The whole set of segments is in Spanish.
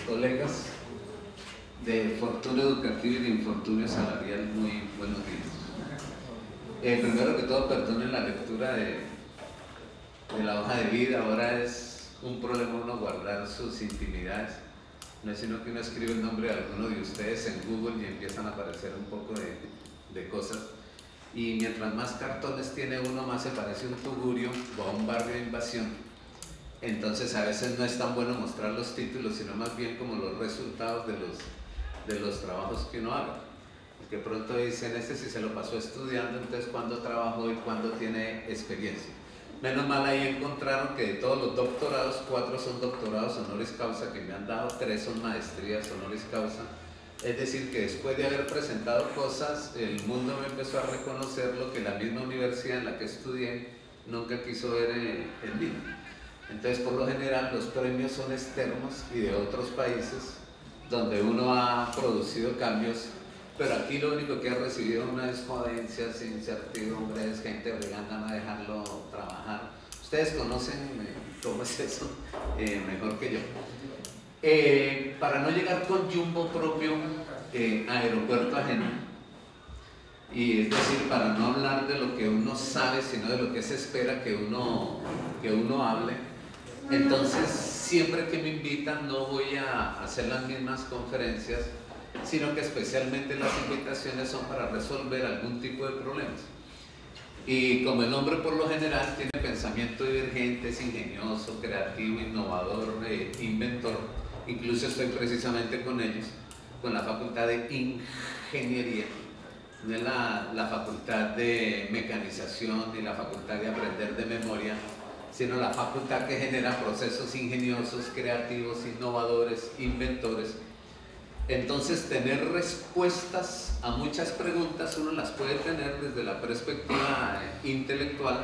Colegas de Fortuna Educativa y de Infortunio Salarial, muy buenos días. Primero que todo, perdonen la lectura de la hoja de vida. Ahora es un problema uno guardar sus intimidades. No es sino que uno escribe el nombre de alguno de ustedes en Google y empiezan a aparecer un poco de cosas. Y mientras más cartones tiene uno, más se parece un tugurio o a un barrio de invasión. Entonces a veces no es tan bueno mostrar los títulos, sino más bien como los resultados de los trabajos que uno haga. Porque pronto dicen, este si se lo pasó estudiando, entonces ¿cuándo trabajó y cuándo tiene experiencia? Menos mal ahí encontraron que de todos los doctorados, 4 son doctorados honoris causa que me han dado, 3 son maestrías honoris causa. Es decir, que después de haber presentado cosas, el mundo me empezó a reconocer lo que la misma universidad en la que estudié nunca quiso ver en mí. Entonces, por lo general, los premios son externos y de otros países donde uno ha producido cambios, pero aquí lo único que ha recibido una es jodencias, incertidumbres, gente brigando a dejarlo trabajar. Ustedes conocen cómo es eso mejor que yo. Para no llegar con jumbo propio, aeropuerto ajeno, y es decir, para no hablar de lo que uno sabe, sino de lo que se espera que uno hable. Entonces, siempre que me invitan no voy a hacer las mismas conferencias, sino que especialmente las invitaciones son para resolver algún tipo de problemas. Y como el hombre por lo general tiene pensamiento divergente, es ingenioso, creativo, innovador, inventor, incluso estoy precisamente con ellos, con la Facultad de Ingeniería, no es la Facultad de Mecanización ni la Facultad de Aprender de Memoria, sino la facultad que genera procesos ingeniosos, creativos, innovadores, inventores. Entonces, tener respuestas a muchas preguntas uno las puede tener desde la perspectiva intelectual,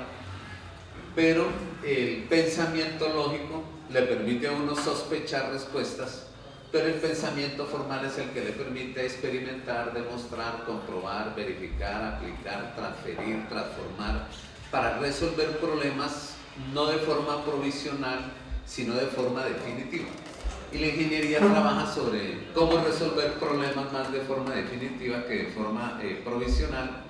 pero el pensamiento lógico le permite a uno sospechar respuestas, pero el pensamiento formal es el que le permite experimentar, demostrar, comprobar, verificar, aplicar, transferir, transformar, para resolver problemas no de forma provisional, sino de forma definitiva. Y la ingeniería trabaja sobre cómo resolver problemas más de forma definitiva que de forma provisional,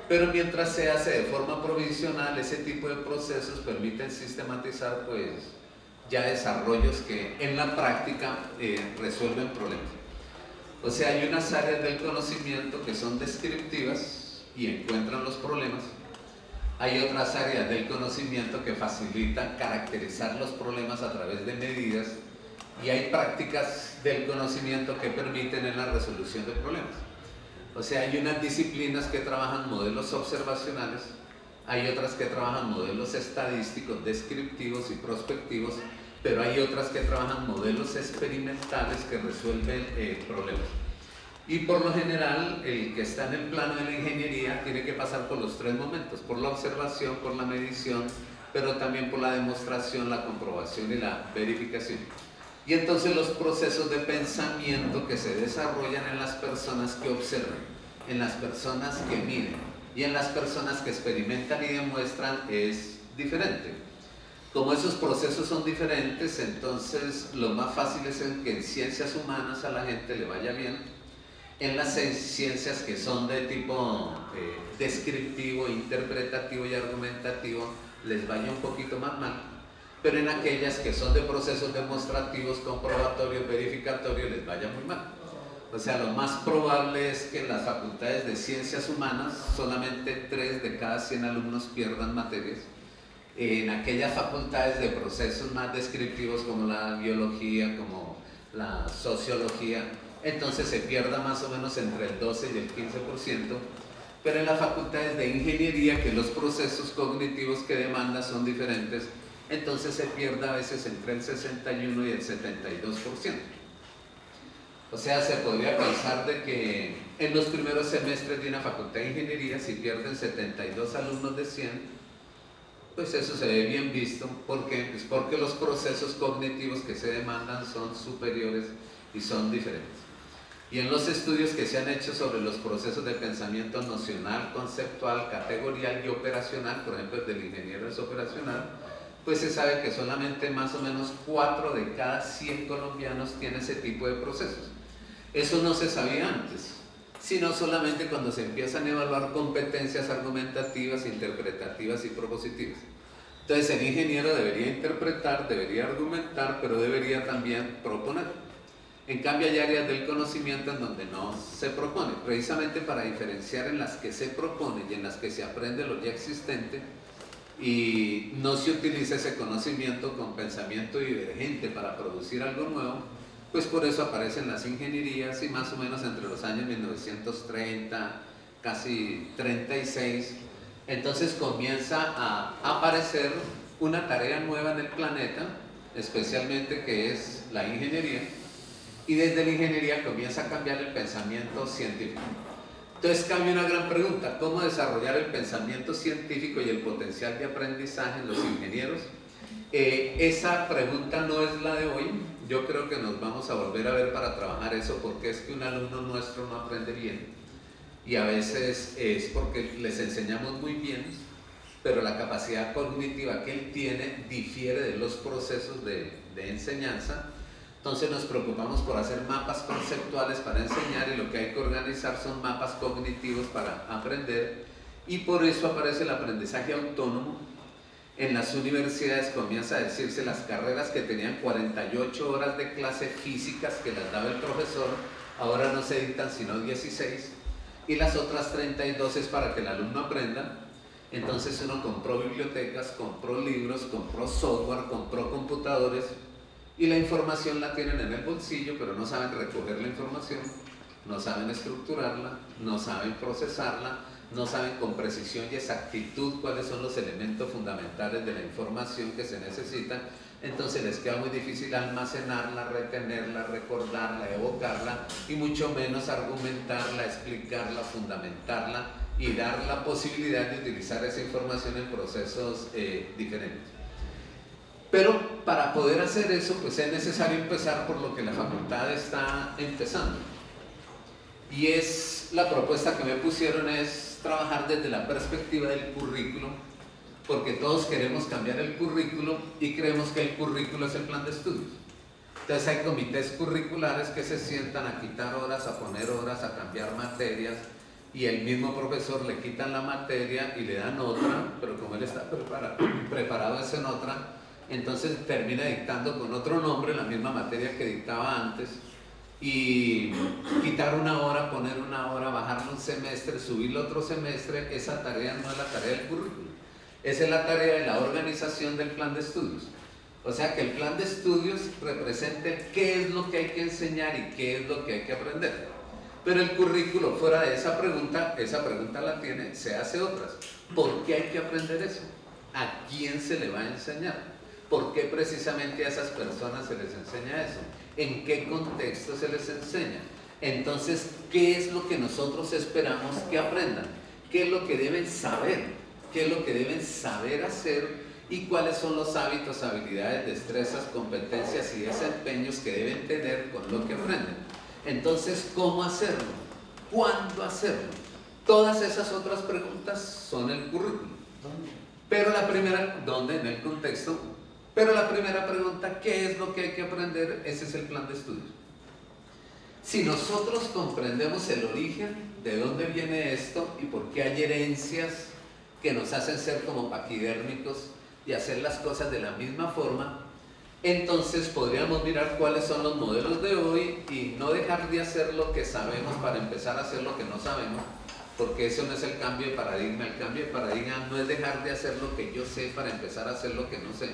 pero mientras se hace de forma provisional, ese tipo de procesos permiten sistematizar pues ya desarrollos que en la práctica resuelven problemas. O sea, hay unas áreas del conocimiento que son descriptivas y encuentran los problemas. Hay otras áreas del conocimiento que facilitan caracterizar los problemas a través de medidas, y hay prácticas del conocimiento que permiten en la resolución de problemas. O sea, hay unas disciplinas que trabajan modelos observacionales, hay otras que trabajan modelos estadísticos, descriptivos y prospectivos, pero hay otras que trabajan modelos experimentales que resuelven problemas. Y por lo general, el que está en el plano de la ingeniería tiene que pasar por los 3 momentos, por la observación, por la medición, pero también por la demostración, la comprobación y la verificación. Y entonces los procesos de pensamiento que se desarrollan en las personas que observan, en las personas que miden y en las personas que experimentan y demuestran es diferente. Como esos procesos son diferentes, entonces lo más fácil es que en ciencias humanas a la gente le vaya bien, en las ciencias que son de tipo descriptivo, interpretativo y argumentativo les vaya un poquito más mal, pero en aquellas que son de procesos demostrativos, comprobatorios, verificatorios les vaya muy mal. O sea, lo más probable es que en las facultades de ciencias humanas solamente 3 de cada 100 alumnos pierdan materias. En aquellas facultades de procesos más descriptivos como la biología, como la sociología, entonces se pierda más o menos entre el 12 y el 15%, pero en las facultades de ingeniería, que los procesos cognitivos que demanda son diferentes, entonces se pierda a veces entre el 61 y el 72%. O sea, se podría pensar de que en los primeros semestres de una facultad de ingeniería, si pierden 72 alumnos de 100, pues eso se ve bien visto. ¿Por qué? Pues porque los procesos cognitivos que se demandan son superiores y son diferentes. Y en los estudios que se han hecho sobre los procesos de pensamiento nocional, conceptual, categorial y operacional, por ejemplo el del ingeniero es operacional, pues se sabe que solamente más o menos 4 de cada 100 colombianos tiene ese tipo de procesos. Eso no se sabía antes, sino solamente cuando se empiezan a evaluar competencias argumentativas, interpretativas y propositivas. Entonces el ingeniero debería interpretar, debería argumentar, pero debería también proponer. En cambio hay áreas del conocimiento en donde no se propone, precisamente para diferenciar en las que se propone y en las que se aprende lo ya existente y no se utiliza ese conocimiento con pensamiento divergente para producir algo nuevo. Pues por eso aparecen las ingenierías y más o menos entre los años 1930, casi 36, entonces comienza a aparecer una tarea nueva en el planeta, especialmente que es la ingeniería, y desde la ingeniería comienza a cambiar el pensamiento científico. Entonces cambia una gran pregunta: ¿cómo desarrollar el pensamiento científico y el potencial de aprendizaje en los ingenieros? Esa pregunta no es la de hoy. Yo creo que nos vamos a volver a ver para trabajar eso, porque es que un alumno nuestro no aprende bien y a veces es porque les enseñamos muy bien, pero la capacidad cognitiva que él tiene difiere de los procesos de enseñanza. Entonces nos preocupamos por hacer mapas conceptuales para enseñar, y lo que hay que organizar son mapas cognitivos para aprender, y por eso aparece el aprendizaje autónomo. En las universidades comienza a decirse las carreras que tenían 48 horas de clase físicas que las daba el profesor, ahora no se dictan sino 16, y las otras 32 es para que el alumno aprenda. Entonces uno compró bibliotecas, compró libros, compró software, compró computadores, y la información la tienen en el bolsillo, pero no saben recoger la información, no saben estructurarla, no saben procesarla, no saben con precisión y exactitud cuáles son los elementos fundamentales de la información que se necesitan. Entonces les queda muy difícil almacenarla, retenerla, recordarla, evocarla, y mucho menos argumentarla, explicarla, fundamentarla y dar la posibilidad de utilizar esa información en procesos diferentes. Pero para poder hacer eso, pues es necesario empezar por lo que la facultad está empezando. Y es la propuesta que me pusieron, es trabajar desde la perspectiva del currículo, porque todos queremos cambiar el currículo y creemos que el currículo es el plan de estudios. Entonces hay comités curriculares que se sientan a quitar horas, a poner horas, a cambiar materias, y el mismo profesor le quitan la materia y le dan otra, pero como él está preparado es en otra, entonces termina dictando con otro nombre la misma materia que dictaba antes, y quitar una hora, poner una hora, bajarlo un semestre, subirlo otro semestre. Esa tarea no es la tarea del currículum, esa es la tarea de la organización del plan de estudios. O sea, que el plan de estudios represente qué es lo que hay que enseñar y qué es lo que hay que aprender. Pero el currículo, fuera de esa pregunta la tiene, se hace otras. ¿Por qué hay que aprender eso? ¿A quién se le va a enseñar? ¿Por qué precisamente a esas personas se les enseña eso? ¿En qué contexto se les enseña? Entonces, ¿qué es lo que nosotros esperamos que aprendan? ¿Qué es lo que deben saber? ¿Qué es lo que deben saber hacer? ¿Y cuáles son los hábitos, habilidades, destrezas, competencias y desempeños que deben tener con lo que aprenden? Entonces, ¿cómo hacerlo? ¿Cuándo hacerlo? Todas esas otras preguntas son el currículum. Pero la primera, ¿dónde? En el contexto. Pero la primera pregunta, ¿qué es lo que hay que aprender? Ese es el plan de estudios. Si nosotros comprendemos el origen, de dónde viene esto y por qué hay herencias que nos hacen ser como paquidérmicos y hacer las cosas de la misma forma, entonces podríamos mirar cuáles son los modelos de hoy y no dejar de hacer lo que sabemos para empezar a hacer lo que no sabemos, porque eso no es el cambio de paradigma. El cambio de paradigma no es dejar de hacer lo que yo sé para empezar a hacer lo que no sé,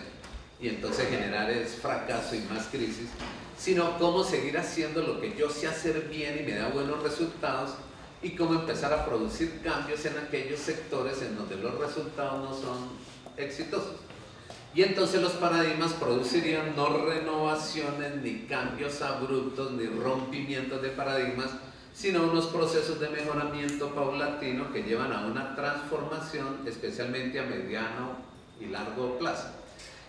y entonces generar es fracaso y más crisis, sino cómo seguir haciendo lo que yo sé hacer bien y me da buenos resultados, y cómo empezar a producir cambios en aquellos sectores en donde los resultados no son exitosos. Y entonces los paradigmas producirían no renovaciones, ni cambios abruptos, ni rompimientos de paradigmas, sino unos procesos de mejoramiento paulatino que llevan a una transformación, especialmente a mediano y largo plazo.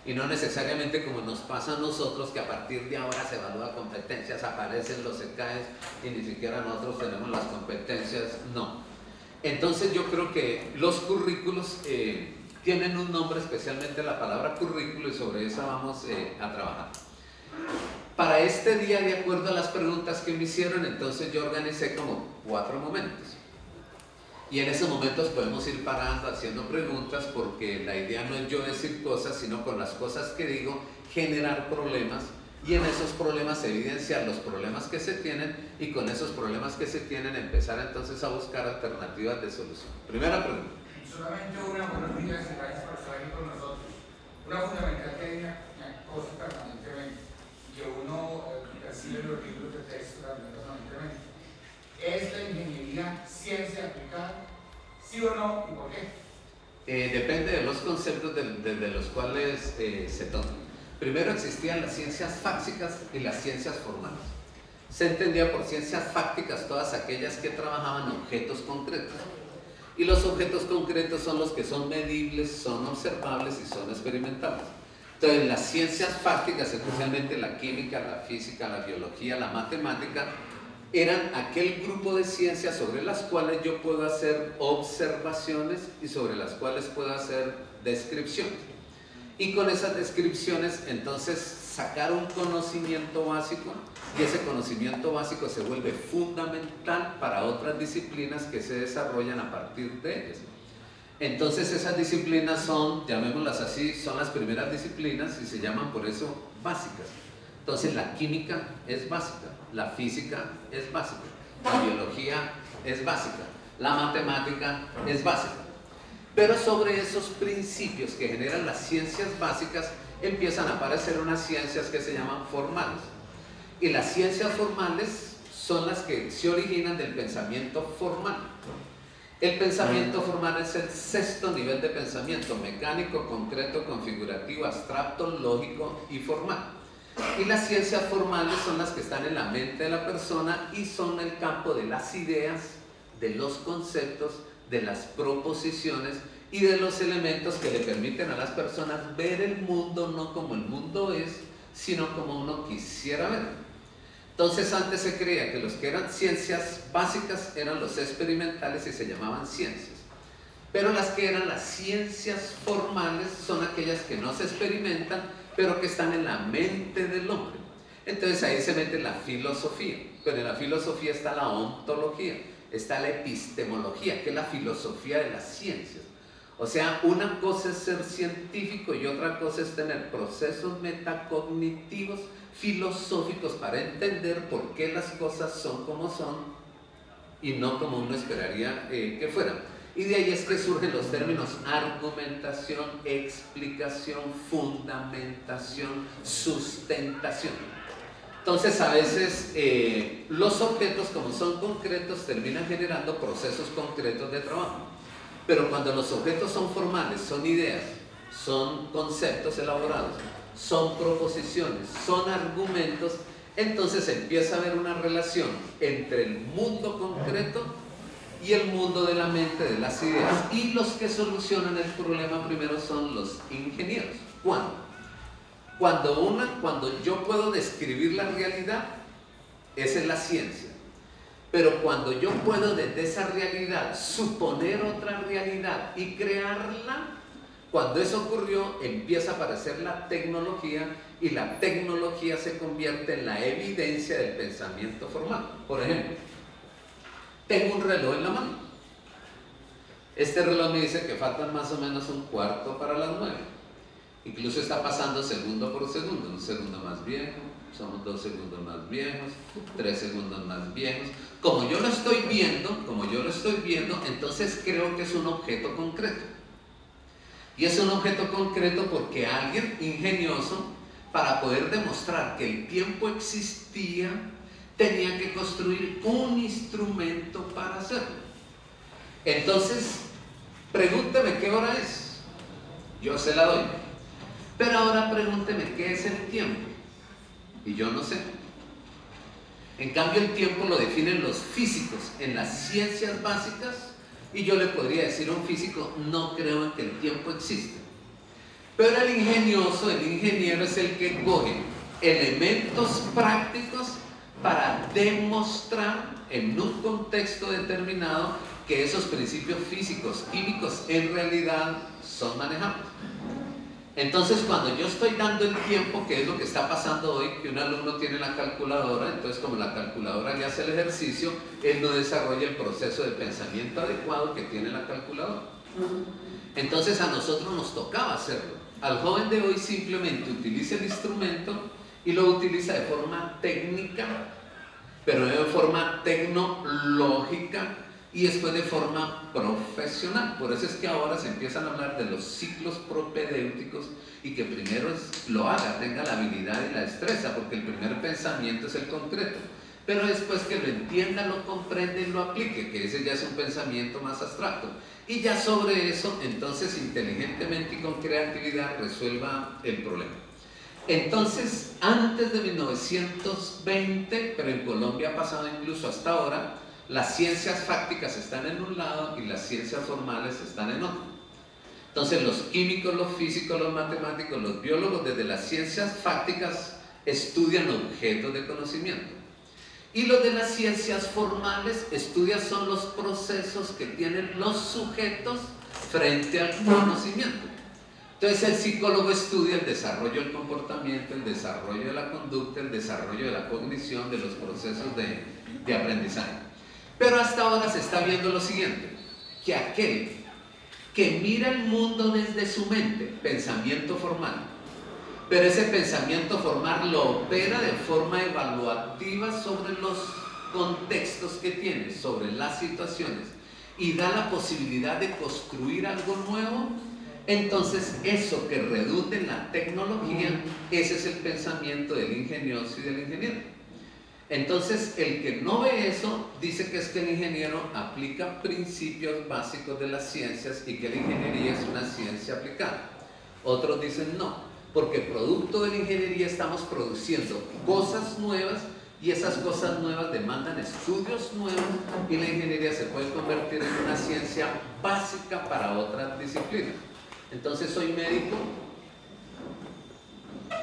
Y no necesariamente como nos pasa a nosotros, que a partir de ahora se evalúa competencias, aparecen los ECAES y ni siquiera nosotros tenemos las competencias, no. Entonces yo creo que los currículos tienen un nombre, especialmente la palabra currículo, y sobre eso vamos a trabajar. Para este día, de acuerdo a las preguntas que me hicieron, entonces yo organicé como 4 momentos. Y en esos momentos podemos ir parando, haciendo preguntas, porque la idea no es yo decir cosas, sino con las cosas que digo, generar problemas, y en esos problemas evidenciar los problemas que se tienen, y con esos problemas que se tienen empezar entonces a buscar alternativas de solución. Primera pregunta. Solamente una, buenos días, gracias por estar aquí con nosotros. Una fundamental que hay una cosa permanentemente, que uno percibe en los libros de texto permanentemente. ¿Es la ingeniería ciencia aplicada? ¿Sí o no? ¿Y por qué? Depende de los conceptos de los cuales se toman. Primero existían las ciencias fácticas y las ciencias formales. Se entendía por ciencias fácticas todas aquellas que trabajaban objetos concretos. Y los objetos concretos son los que son medibles, son observables y son experimentables. Entonces, las ciencias fácticas, especialmente la química, la física, la biología, la matemática, eran aquel grupo de ciencias sobre las cuales yo puedo hacer observaciones y sobre las cuales puedo hacer descripciones. Y con esas descripciones, entonces, sacar un conocimiento básico, y ese conocimiento básico se vuelve fundamental para otras disciplinas que se desarrollan a partir de ellas. Entonces, esas disciplinas son, llamémoslas así, son las primeras disciplinas y se llaman por eso básicas. Entonces, la química es básica, la física es básica, la biología es básica, la matemática es básica. Pero sobre esos principios que generan las ciencias básicas empiezan a aparecer unas ciencias que se llaman formales. Y las ciencias formales son las que se originan del pensamiento formal. El pensamiento formal es el sexto nivel de pensamiento: mecánico, concreto, configurativo, abstracto, lógico y formal. Y las ciencias formales son las que están en la mente de la persona y son el campo de las ideas, de los conceptos, de las proposiciones y de los elementos que le permiten a las personas ver el mundo no como el mundo es, sino como uno quisiera ver. Entonces, antes se creía que los que eran ciencias básicas eran los experimentales y se llamaban ciencias. Pero las que eran las ciencias formales son aquellas que no se experimentan, pero que están en la mente del hombre. Entonces ahí se mete la filosofía, pero en la filosofía está la ontología, está la epistemología, que es la filosofía de las ciencias. O sea, una cosa es ser científico y otra cosa es tener procesos metacognitivos, filosóficos, para entender por qué las cosas son como son y no como uno esperaría que fueran. Y de ahí es que surgen los términos argumentación, explicación, fundamentación, sustentación. Entonces, a veces los objetos, como son concretos, terminan generando procesos concretos de trabajo. Pero cuando los objetos son formales, son ideas, son conceptos elaborados, son proposiciones, son argumentos, entonces empieza a haber una relación entre el mundo concreto y el mundo de la mente, de las ideas. Y los que solucionan el problema primero son los ingenieros. ¿Cuándo? Cuando yo puedo describir la realidad, esa es la ciencia. Pero cuando yo puedo desde esa realidad suponer otra realidad y crearla, cuando eso ocurrió, empieza a aparecer la tecnología, y la tecnología se convierte en la evidencia del pensamiento formal. Por ejemplo, tengo un reloj en la mano. Este reloj me dice que faltan más o menos un cuarto para las 9. Incluso está pasando segundo por segundo. Un segundo más viejo, somos 2 segundos más viejos, 3 segundos más viejos. Como yo lo estoy viendo, entonces creo que es un objeto concreto. Y es un objeto concreto porque alguien ingenioso, para poder demostrar que el tiempo existía, tenía que construir un instrumento para hacerlo. Entonces, pregúnteme qué hora es. Yo se la doy. Pero ahora pregúnteme qué es el tiempo. Y yo no sé. En cambio, el tiempo lo definen los físicos en las ciencias básicas, y yo le podría decir a un físico: no creo en que el tiempo existe. Pero el ingenioso, el ingeniero, es el que coge elementos prácticos para demostrar en un contexto determinado que esos principios físicos, químicos, en realidad son manejables. Entonces, cuando yo estoy dando el tiempo, que es lo que está pasando hoy, que un alumno tiene la calculadora, entonces como la calculadora le hace el ejercicio, él no desarrolla el proceso de pensamiento adecuado que tiene la calculadora. Entonces a nosotros nos tocaba hacerlo. Al joven de hoy simplemente utiliza el instrumento y lo utiliza de forma técnica, pero de forma tecnológica y después de forma profesional. Por eso es que ahora se empiezan a hablar de los ciclos propedéuticos y que primero lo haga, tenga la habilidad y la destreza, porque el primer pensamiento es el concreto, pero después que lo entienda, lo comprenda y lo aplique, que ese ya es un pensamiento más abstracto, y ya sobre eso, entonces inteligentemente y con creatividad resuelva el problema. Entonces, antes de 1920, pero en Colombia ha pasado incluso hasta ahora, las ciencias fácticas están en un lado y las ciencias formales están en otro. Entonces los químicos, los físicos, los matemáticos, los biólogos desde las ciencias fácticas estudian objetos de conocimiento. Y los de las ciencias formales estudian son los procesos que tienen los sujetos frente al conocimiento. Entonces el psicólogo estudia el desarrollo del comportamiento, el desarrollo de la conducta, el desarrollo de la cognición, de los procesos de aprendizaje. Pero hasta ahora se está viendo lo siguiente, que aquel que mira el mundo desde su mente, pensamiento formal, pero ese pensamiento formal lo opera de forma evaluativa sobre los contextos que tiene, sobre las situaciones, y da la posibilidad de construir algo nuevo, entonces eso que redunde en la tecnología, ese es el pensamiento del ingenioso y del ingeniero. Entonces, el que no ve eso, dice que es que el ingeniero aplica principios básicos de las ciencias y que la ingeniería es una ciencia aplicada. Otros dicen no, porque producto de la ingeniería estamos produciendo cosas nuevas y esas cosas nuevas demandan estudios nuevos y la ingeniería se puede convertir en una ciencia básica para otras disciplinas. Entonces, soy médico,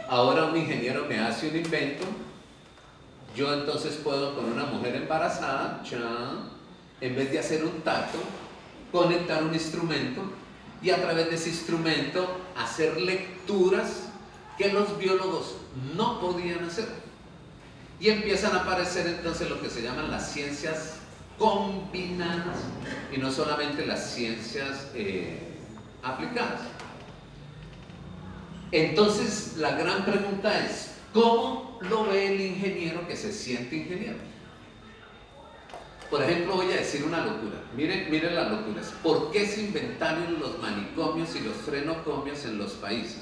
ahora un ingeniero me hace un invento. Yo entonces puedo con una mujer embarazada, en vez de hacer un tacto, conectar un instrumento y a través de ese instrumento hacer lecturas que los biólogos no podían hacer. Y empiezan a aparecer entonces lo que se llaman las ciencias combinadas y no solamente las ciencias aplicadas. Entonces la gran pregunta es, ¿cómo lo ve el ingeniero que se siente ingeniero? Por ejemplo, voy a decir una locura. Miren las locuras. ¿Por qué se inventaron los manicomios y los frenocomios en los países?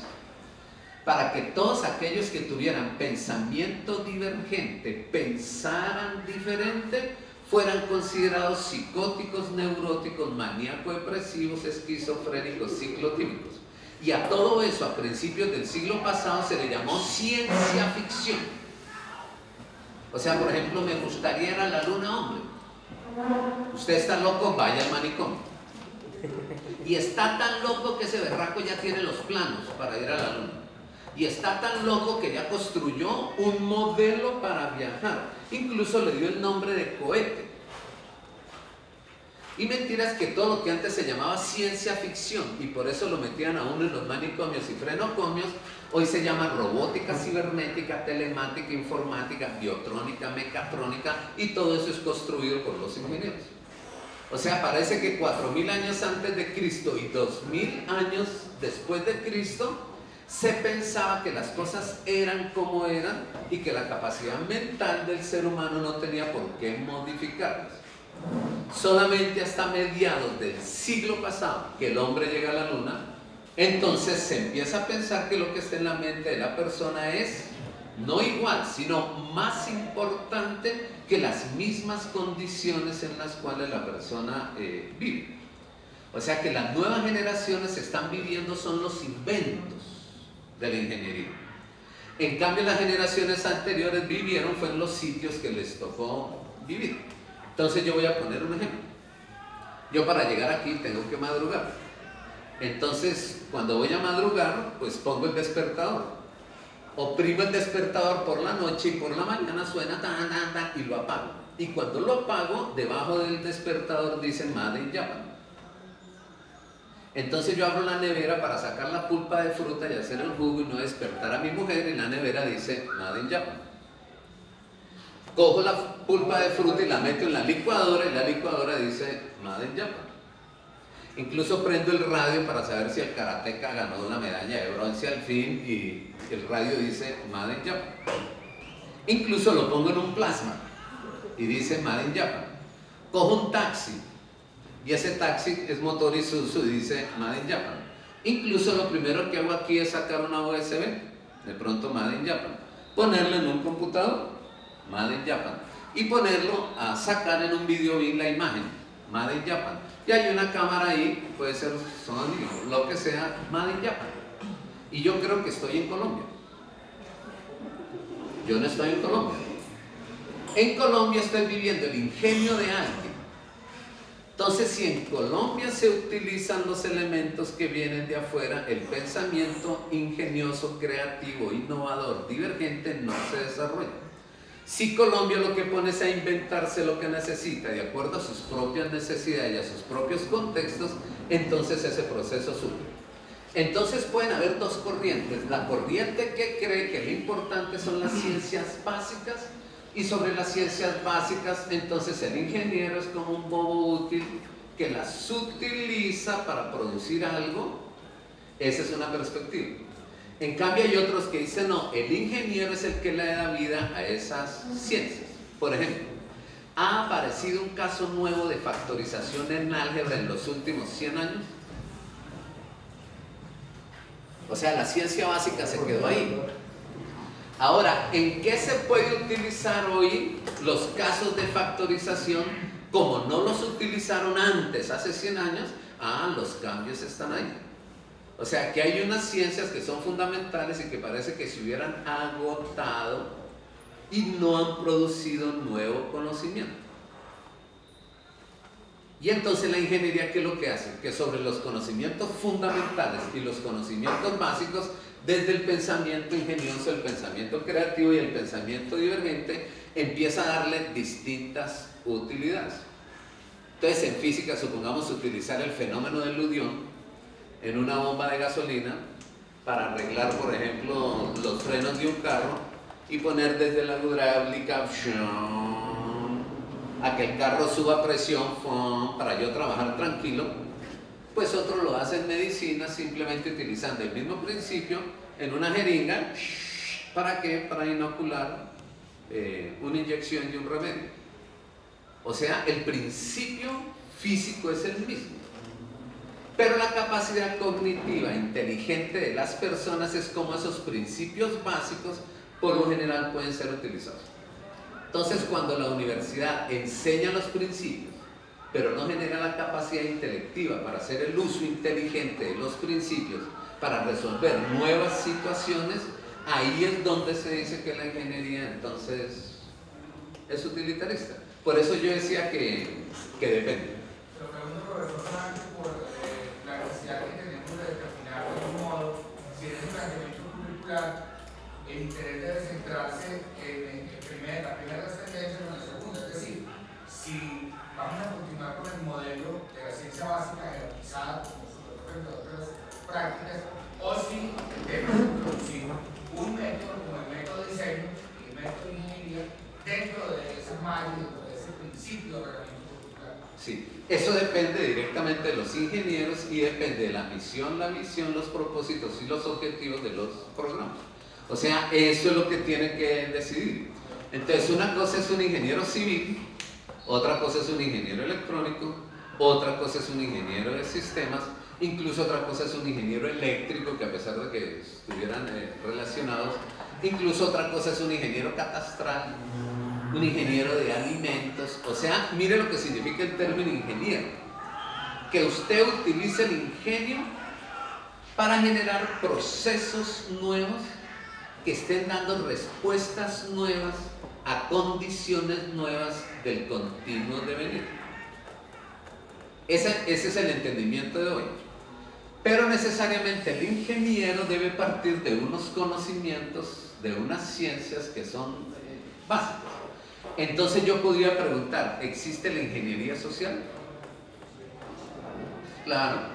Para que todos aquellos que tuvieran pensamiento divergente, pensaran diferente, fueran considerados psicóticos, neuróticos, maníaco-depresivos, esquizofrénicos, ciclotímicos. Y a todo eso, a principios del siglo pasado, se le llamó ciencia ficción. O sea, por ejemplo, me gustaría ir a la luna, hombre. Usted está loco, vaya al manicomio. Y está tan loco que ese berraco ya tiene los planos para ir a la luna. Y está tan loco que ya construyó un modelo para viajar. Incluso le dio el nombre de cohete. Y mentiras que todo lo que antes se llamaba ciencia ficción, y por eso lo metían a uno en los manicomios y frenocomios, hoy se llama robótica cibernética, telemática, informática, biotrónica, mecatrónica, y todo eso es construido por los ingenieros. O sea, parece que 4000 años antes de Cristo y 2000 años después de Cristo, se pensaba que las cosas eran como eran y que la capacidad mental del ser humano no tenía por qué modificarlas. Solamente hasta mediados del siglo pasado, que el hombre llega a la luna, entonces se empieza a pensar que lo que está en la mente de la persona es no igual, sino más importante que las mismas condiciones en las cuales la persona vive. O sea que las nuevas generaciones están viviendo son los inventos de la ingeniería. En cambio, las generaciones anteriores vivieron fue en los sitios que les tocó vivir. Entonces yo voy a poner un ejemplo. Yo para llegar aquí tengo que madrugar. Entonces, cuando voy a madrugar, pues pongo el despertador. oprimo el despertador por la noche y por la mañana suena tan, tan, tan, y lo apago. Y cuando lo apago, debajo del despertador dice Made in Japan. Entonces yo abro la nevera para sacar la pulpa de fruta y hacer el jugo y no despertar a mi mujer, y la nevera dice Made in Japan. Cojo la pulpa de fruta y la meto en la licuadora, y la licuadora dice Made in Japan. Incluso prendo el radio para saber si el karateka ganó la medalla de bronce al fin, y el radio dice Made in Japan. Incluso lo pongo en un plasma y dice Made in Japan. Cojo un taxi y ese taxi es motor Isuzu y dice Made in Japan. Incluso lo primero que hago aquí es sacar una USB, de pronto Made in Japan, ponerlo en un computador, Made in Japan, y ponerlo a sacar en un video bien la imagen, Made in Japan. Y hay una cámara ahí, puede ser Sony o lo que sea, Made in Japan. Y yo creo que estoy en Colombia. Yo no estoy en Colombia. En Colombia estoy viviendo el ingenio de alguien. Entonces, si en Colombia se utilizan los elementos que vienen de afuera, el pensamiento ingenioso, creativo, innovador, divergente no se desarrolla. Si Colombia lo que pone es a inventarse lo que necesita de acuerdo a sus propias necesidades y a sus propios contextos, entonces ese proceso surge. Entonces pueden haber dos corrientes. La corriente que cree que lo importante son las ciencias básicas, y sobre las ciencias básicas, entonces el ingeniero es como un bobo útil que las utiliza para producir algo. Esa es una perspectiva. En cambio hay otros que dicen no, el ingeniero es el que le da vida a esas ciencias. Por ejemplo, ha aparecido un caso nuevo de factorización en álgebra en los últimos 100 años. O sea, la ciencia básica se quedó ahí. Ahora, ¿en qué se puede utilizar hoy los casos de factorización como no los utilizaron antes, hace 100 años? Los cambios están ahí. O sea, que hay unas ciencias que son fundamentales y que parece que se hubieran agotado y no han producido nuevo conocimiento. Y entonces la ingeniería, ¿qué es lo que hace? Que sobre los conocimientos fundamentales y los conocimientos básicos, desde el pensamiento ingenioso, el pensamiento creativo y el pensamiento divergente, empieza a darle distintas utilidades. Entonces, en física, supongamos utilizar el fenómeno del Ludión en una bomba de gasolina para arreglar, por ejemplo, los frenos de un carro y poner desde la hidráulica a que el carro suba presión para yo trabajar tranquilo. Pues otro lo hace en medicina simplemente utilizando el mismo principio en una jeringa. ¿Para qué? Para inocular una inyección de un remedio. O sea, el principio físico es el mismo, pero la capacidad cognitiva inteligente de las personas es como esos principios básicos por lo general pueden ser utilizados. Entonces, cuando la universidad enseña los principios pero no genera la capacidad intelectiva para hacer el uso inteligente de los principios para resolver nuevas situaciones, ahí es donde se dice que la ingeniería entonces es utilitarista. Por eso yo decía que depende. Lo pregunto, profesor, solamente por la necesidad que tenemos de determinar de algún modo si en el planteamiento curricular el interés debe centrarse en la primera trascendencia o en la segunda. Es decir, si vamos a continuar con el modelo de la ciencia básica jerarquizada como su de otras prácticas, o si debemos introducir un método como el método de diseño y el método de ingeniería dentro de ese margen, dentro de ese principio de reglamento curricular. Sí, eso depende directamente de los ingenieros y depende de la misión, la visión, los propósitos y los objetivos de los programas. O sea, eso es lo que tienen que decidir. Entonces, una cosa es un ingeniero civil, otra cosa es un ingeniero electrónico, otra cosa es un ingeniero de sistemas, incluso otra cosa es un ingeniero eléctrico, que a pesar de que estuvieran relacionados, incluso otra cosa es un ingeniero catastral, un ingeniero de alimentos. O sea, mire lo que significa el término ingeniero, que usted utilice el ingenio para generar procesos nuevos que estén dando respuestas nuevas a condiciones nuevas del continuo devenir. Ese es el entendimiento de hoy. Pero necesariamente el ingeniero debe partir de unos conocimientos de unas ciencias que son básicas. Entonces yo podría preguntar, ¿existe la ingeniería social? Claro.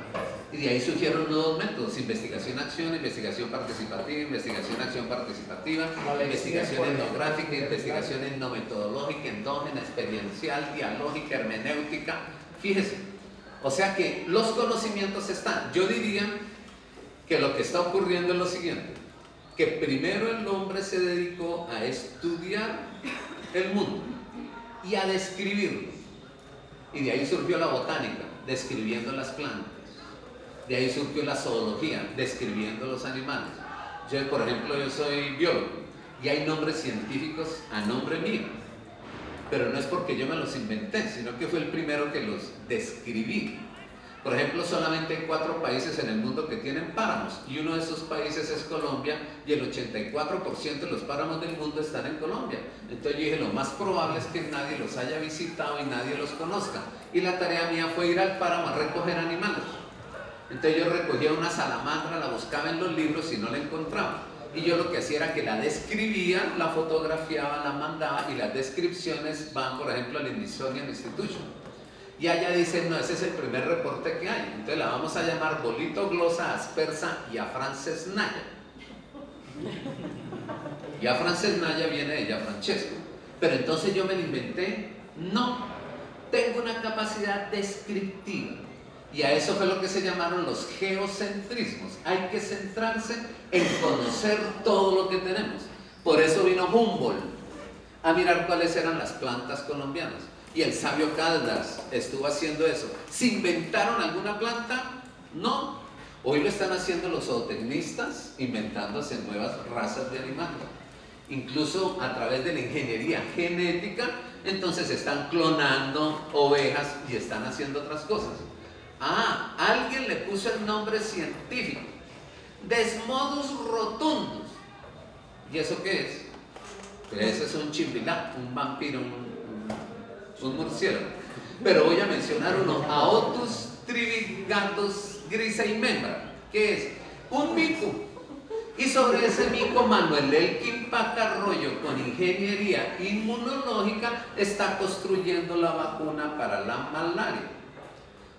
Y de ahí surgieron nuevos métodos: investigación-acción, investigación-participativa, investigación-acción participativa, investigación etnográfica, investigación etnometodológica, endógena, experiencial, dialógica, hermenéutica. Fíjese, o sea que los conocimientos están. Yo diría que lo que está ocurriendo es lo siguiente: que primero el hombre se dedicó a estudiar el mundo y a describirlo, y de ahí surgió la botánica, describiendo las plantas. De ahí surgió la zoología, describiendo los animales. Yo, por ejemplo, yo soy biólogo y hay nombres científicos a nombre mío, pero no es porque yo me los inventé, sino que fue el primero que los describí. Por ejemplo, solamente hay 4 países en el mundo que tienen páramos, y uno de esos países es Colombia, y el 84% de los páramos del mundo están en Colombia. Entonces yo dije, lo más probable es que nadie los haya visitado y nadie los conozca, y la tarea mía fue ir al páramo a recoger animales. Entonces yo recogía una salamandra, la buscaba en los libros y no la encontraba, y yo lo que hacía era que la describía, la fotografiaba, la mandaba, y las descripciones van, por ejemplo, al Smithsonian Institution, y allá dicen, no, ese es el primer reporte que hay, entonces la vamos a llamar Bolitoglossa aspersa Gianfrancesnaya. Gianfrancesnaya viene de Gianfrancesco, pero entonces yo me lo inventé. No, tengo una capacidad descriptiva. Y a eso fue lo que se llamaron los geocentrismos. Hay que centrarse en conocer todo lo que tenemos. Por eso vino Humboldt a mirar cuáles eran las plantas colombianas. Y el sabio Caldas estuvo haciendo eso. ¿Se inventaron alguna planta? No. Hoy lo están haciendo los zootecnistas, inventándose nuevas razas de animales. Incluso a través de la ingeniería genética, entonces están clonando ovejas y están haciendo otras cosas. Ah, alguien le puso el nombre científico: Desmodus rotundus. ¿Y eso qué es? Pues eso es un chimbilá, un vampiro, un murciélago. Pero voy a mencionar uno: Aotus trivigatus griseimembra, que es un mico. Y sobre ese mico, Manuel Elkin Pacarroyo, con ingeniería inmunológica, está construyendo la vacuna para la malaria.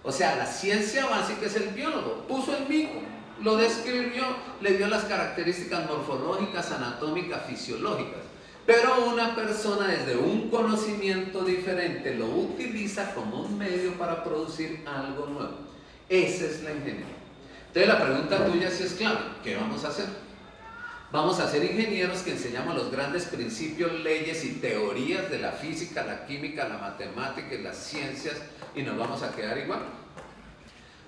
O sea, la ciencia básica es el biólogo. Puso el mico, lo describió, le dio las características morfológicas, anatómicas, fisiológicas. Pero una persona, desde un conocimiento diferente, lo utiliza como un medio para producir algo nuevo. Esa es la ingeniería. Entonces la pregunta tuya sí es clave: ¿qué vamos a hacer? Vamos a ser ingenieros que enseñamos los grandes principios, leyes y teorías de la física, la química, la matemática y las ciencias, y nos vamos a quedar igual.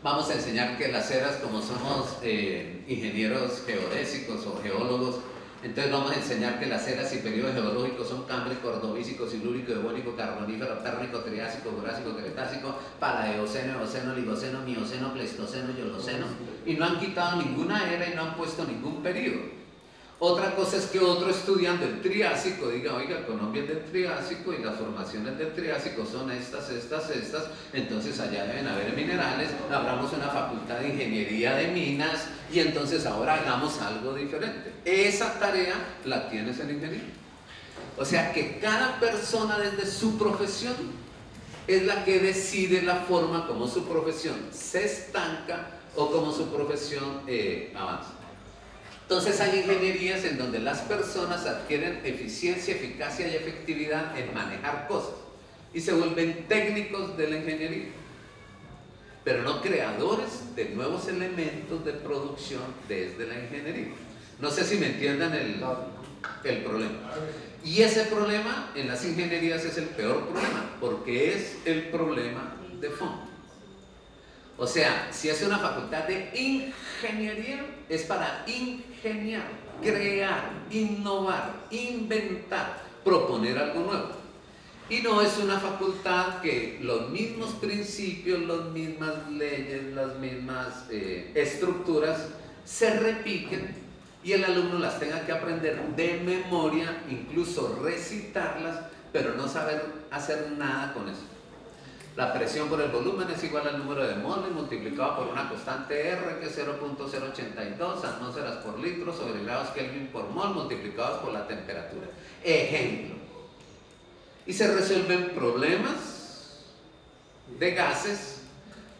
Vamos a enseñar que las eras, como somos ingenieros geodésicos o geólogos, entonces vamos a enseñar que las eras y periodos geológicos son cámbrico, ordovícico, silúrico, devónico, carbonífero, térmico, triásico, jurásico, cretácico, palaeoceno, eoceno, oligoceno, mioceno, pleistoceno y holoceno, y no han quitado ninguna era y no han puesto ningún periodo. Otra cosa es que otro estudiante del Triásico diga, oiga, Colombia es del Triásico y las formaciones del Triásico son estas, entonces allá deben haber minerales, abramos una facultad de ingeniería de minas y entonces ahora hagamos algo diferente. Esa tarea la tienes en ingeniería. O sea que cada persona desde su profesión es la que decide la forma como su profesión se estanca o como su profesión avanza. Entonces hay ingenierías en donde las personas adquieren eficiencia, eficacia y efectividad en manejar cosas y se vuelven técnicos de la ingeniería, pero no creadores de nuevos elementos de producción desde la ingeniería. No sé si me entiendan el problema. Y ese problema en las ingenierías es el peor problema, porque es el problema de fondo. O sea, si es una facultad de ingeniería, es para ingeniar, crear, innovar, inventar, proponer algo nuevo. Y no es una facultad que los mismos principios, las mismas leyes, las mismas estructuras se repiten y el alumno las tenga que aprender de memoria, incluso recitarlas, pero no saber hacer nada con eso. La presión por el volumen es igual al número de moles multiplicado por una constante R, que es 0.082 atmósferas por litro sobre grados Kelvin por mol multiplicados por la temperatura. Ejemplo. Y se resuelven problemas de gases,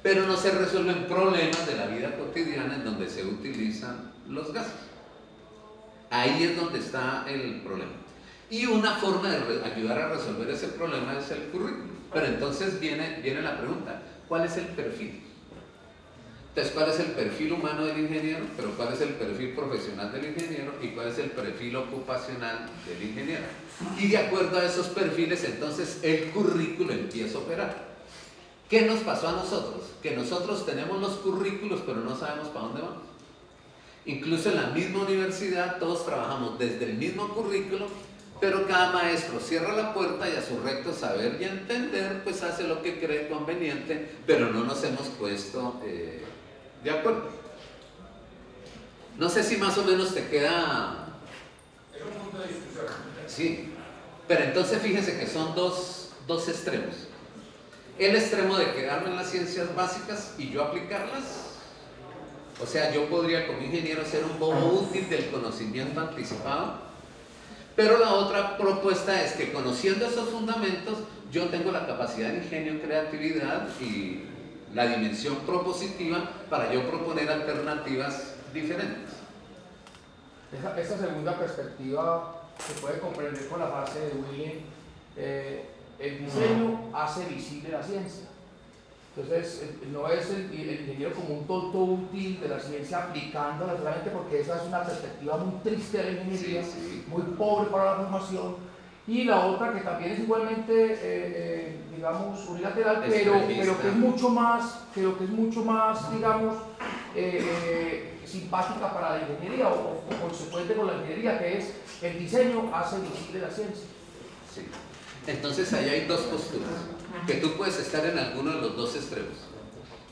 pero no se resuelven problemas de la vida cotidiana en donde se utilizan los gases. Ahí es donde está el problema. Y una forma de ayudar a resolver ese problema es el currículum. Pero entonces viene la pregunta, ¿cuál es el perfil? Entonces, ¿cuál es el perfil humano del ingeniero? Pero ¿cuál es el perfil profesional del ingeniero? ¿Y cuál es el perfil ocupacional del ingeniero? Y de acuerdo a esos perfiles, entonces el currículo empieza a operar. ¿Qué nos pasó a nosotros? Que nosotros tenemos los currículos, pero no sabemos para dónde vamos. Incluso en la misma universidad todos trabajamos desde el mismo currículo, pero cada maestro cierra la puerta y a su recto saber y entender, pues hace lo que cree conveniente, pero no nos hemos puesto de acuerdo. No sé si más o menos te queda... Es un punto de discusión. Sí, pero entonces fíjense que son dos extremos. El extremo de quedarme en las ciencias básicas y yo aplicarlas. O sea, yo podría como ingeniero ser un bobo útil del conocimiento anticipado. Pero la otra propuesta es que conociendo esos fundamentos, yo tengo la capacidad de ingenio, creatividad y la dimensión propositiva para yo proponer alternativas diferentes. Esa segunda perspectiva se puede comprender con la frase de William, el diseño hace visible la ciencia. Entonces, no es el ingeniero como un tonto útil de la ciencia aplicándola solamente porque esa es una perspectiva muy triste de la ingeniería, muy pobre para la formación. Y la otra que también es igualmente, digamos, unilateral, pero que es mucho más, digamos, simpática para la ingeniería o consecuente con la ingeniería, que es el diseño hace visible la ciencia. Sí. Entonces ahí hay dos posturas, que tú puedes estar en alguno de los dos extremos.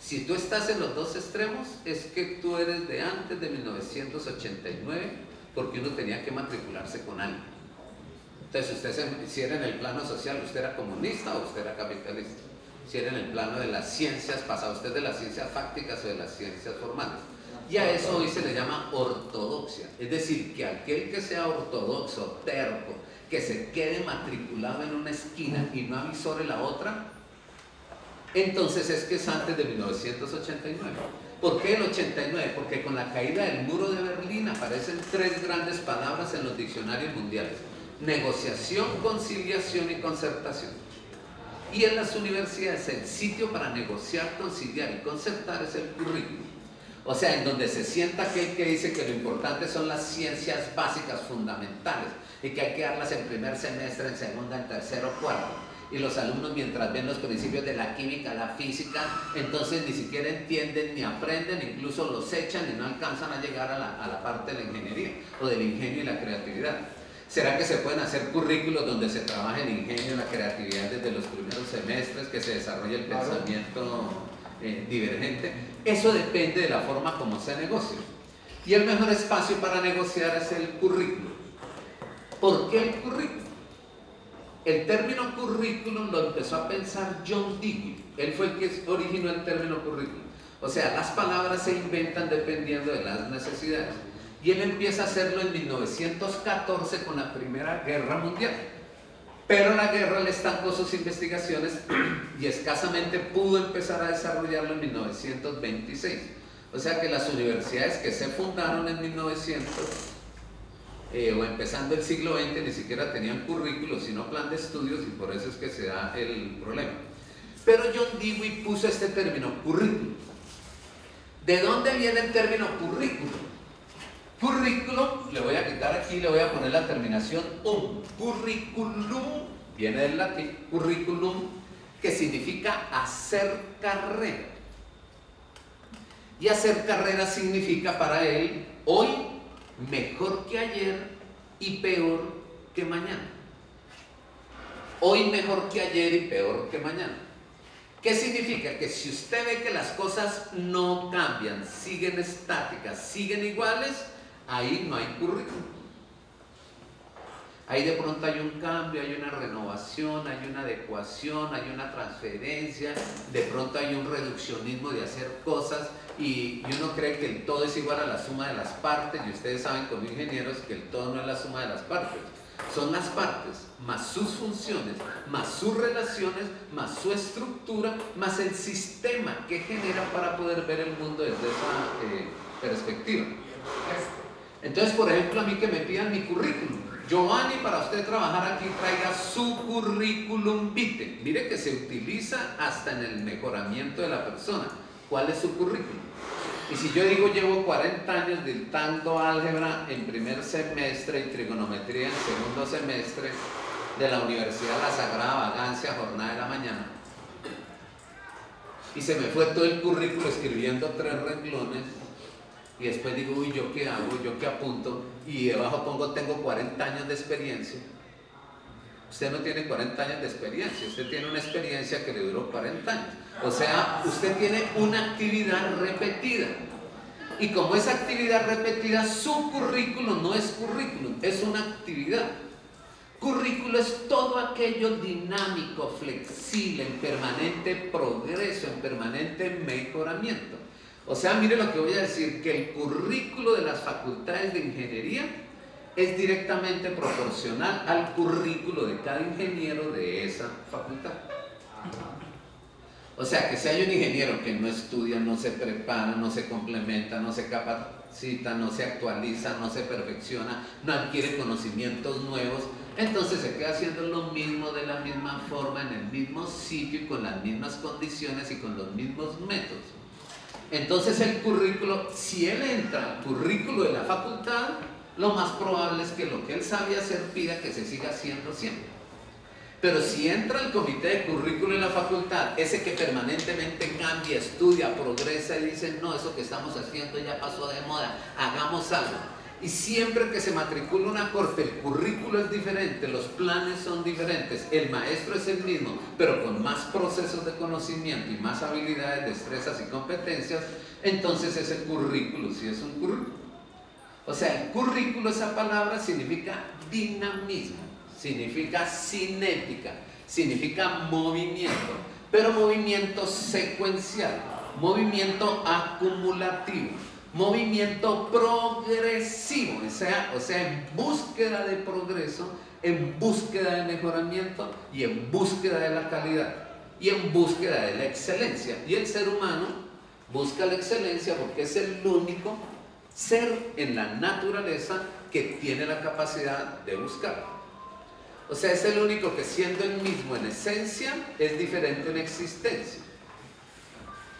Si tú estás en los dos extremos, es que tú eres de antes de 1989, porque uno tenía que matricularse con algo. Entonces si era en el plano social, usted era comunista o usted era capitalista. Si era en el plano de las ciencias, pasa usted de las ciencias fácticas o de las ciencias formales. Y a eso hoy se le llama ortodoxia, es decir, que aquel que sea ortodoxo, terco, que se quede matriculado en una esquina y no avisore la otra, entonces es que es antes de 1989. ¿Por qué el 89? Porque con la caída del muro de Berlín aparecen tres grandes palabras en los diccionarios mundiales: negociación, conciliación y concertación. Y en las universidades el sitio para negociar, conciliar y concertar es el currículum. O sea, en donde se sienta aquel que dice que lo importante son las ciencias básicas fundamentales y que hay que darlas en primer semestre, en segundo, en tercero, cuarto. Y los alumnos, mientras ven los principios de la química, la física, entonces ni siquiera entienden ni aprenden, incluso los echan y no alcanzan a llegar a la parte de la ingeniería o del ingenio y la creatividad. ¿Será que se pueden hacer currículos donde se trabaje el ingenio y la creatividad desde los primeros semestres, que se desarrolle el pensamiento divergente? Eso depende de la forma como se negocia. Y el mejor espacio para negociar es el currículum. ¿Por qué el currículum? El término currículum lo empezó a pensar John Dewey. Él fue el que originó el término currículum. O sea, las palabras se inventan dependiendo de las necesidades. Y él empieza a hacerlo en 1914 con la Primera Guerra Mundial. Pero la guerra le estancó sus investigaciones y escasamente pudo empezar a desarrollarlo en 1926. O sea que las universidades que se fundaron en 1900 o empezando el siglo XX ni siquiera tenían currículo, sino plan de estudios, y por eso es que se da el problema. Pero John Dewey puso este término, currículum. ¿De dónde viene el término currículum? Currículum, le voy a quitar aquí, le voy a poner la terminación um. Curriculum viene del latín, curriculum, que significa hacer carrera. Y hacer carrera significa para él hoy mejor que ayer y peor que mañana. Hoy mejor que ayer y peor que mañana. ¿Qué significa? Que si usted ve que las cosas no cambian, siguen estáticas, siguen iguales, ahí no hay currículum. Ahí de pronto hay un cambio, hay una renovación, hay una adecuación, hay una transferencia, de pronto hay un reduccionismo de hacer cosas y uno cree que el todo es igual a la suma de las partes, y ustedes saben como ingenieros que el todo no es la suma de las partes, son las partes, más sus funciones, más sus relaciones, más su estructura, más el sistema que genera para poder ver el mundo desde esa perspectiva. Entonces, por ejemplo, a mí que me pidan mi currículum. Giovanni, para usted trabajar aquí, traiga su currículum vitae. Mire que se utiliza hasta en el mejoramiento de la persona. ¿Cuál es su currículum? Y si yo digo llevo 40 años dictando álgebra en primer semestre y trigonometría en segundo semestre de la Universidad de la Sagrada Vagancia, jornada de la mañana, y se me fue todo el currículo escribiendo 3 renglones, y después digo, uy, ¿yo qué hago? ¿Yo qué apunto? Y debajo pongo, tengo 40 años de experiencia. Usted no tiene 40 años de experiencia, usted tiene una experiencia que le duró 40 años. O sea, usted tiene una actividad repetida. Y como esa actividad repetida, su currículum no es currículum, es una actividad. Currículo es todo aquello dinámico, flexible, en permanente progreso, en permanente mejoramiento. O sea, mire lo que voy a decir, que el currículo de las facultades de ingeniería es directamente proporcional al currículo de cada ingeniero de esa facultad. O sea, que si hay un ingeniero que no estudia, no se prepara, no se complementa, no se capacita, no se actualiza, no se perfecciona, no adquiere conocimientos nuevos, entonces se queda haciendo lo mismo de la misma forma, en el mismo sitio y con las mismas condiciones y con los mismos métodos. Entonces el currículo, si él entra al currículo de la facultad, lo más probable es que lo que él sabe hacer pida que se siga haciendo siempre. Pero si entra al comité de currículo en la facultad, ese que permanentemente cambia, estudia, progresa y dice, no, eso que estamos haciendo ya pasó de moda, hagamos algo. Y siempre que se matricula una corte, el currículo es diferente, los planes son diferentes, el maestro es el mismo, pero con más procesos de conocimiento y más habilidades, destrezas y competencias, entonces ese currículo sí es un currículo. O sea, el currículo, esa palabra significa dinamismo, significa cinética, significa movimiento, pero movimiento secuencial, movimiento acumulativo, movimiento progresivo, o sea, en búsqueda de progreso, en búsqueda de mejoramiento y en búsqueda de la calidad y en búsqueda de la excelencia. Y el ser humano busca la excelencia porque es el único ser en la naturaleza que tiene la capacidad de buscar. O sea, es el único que siendo el mismo en esencia es diferente en existencia.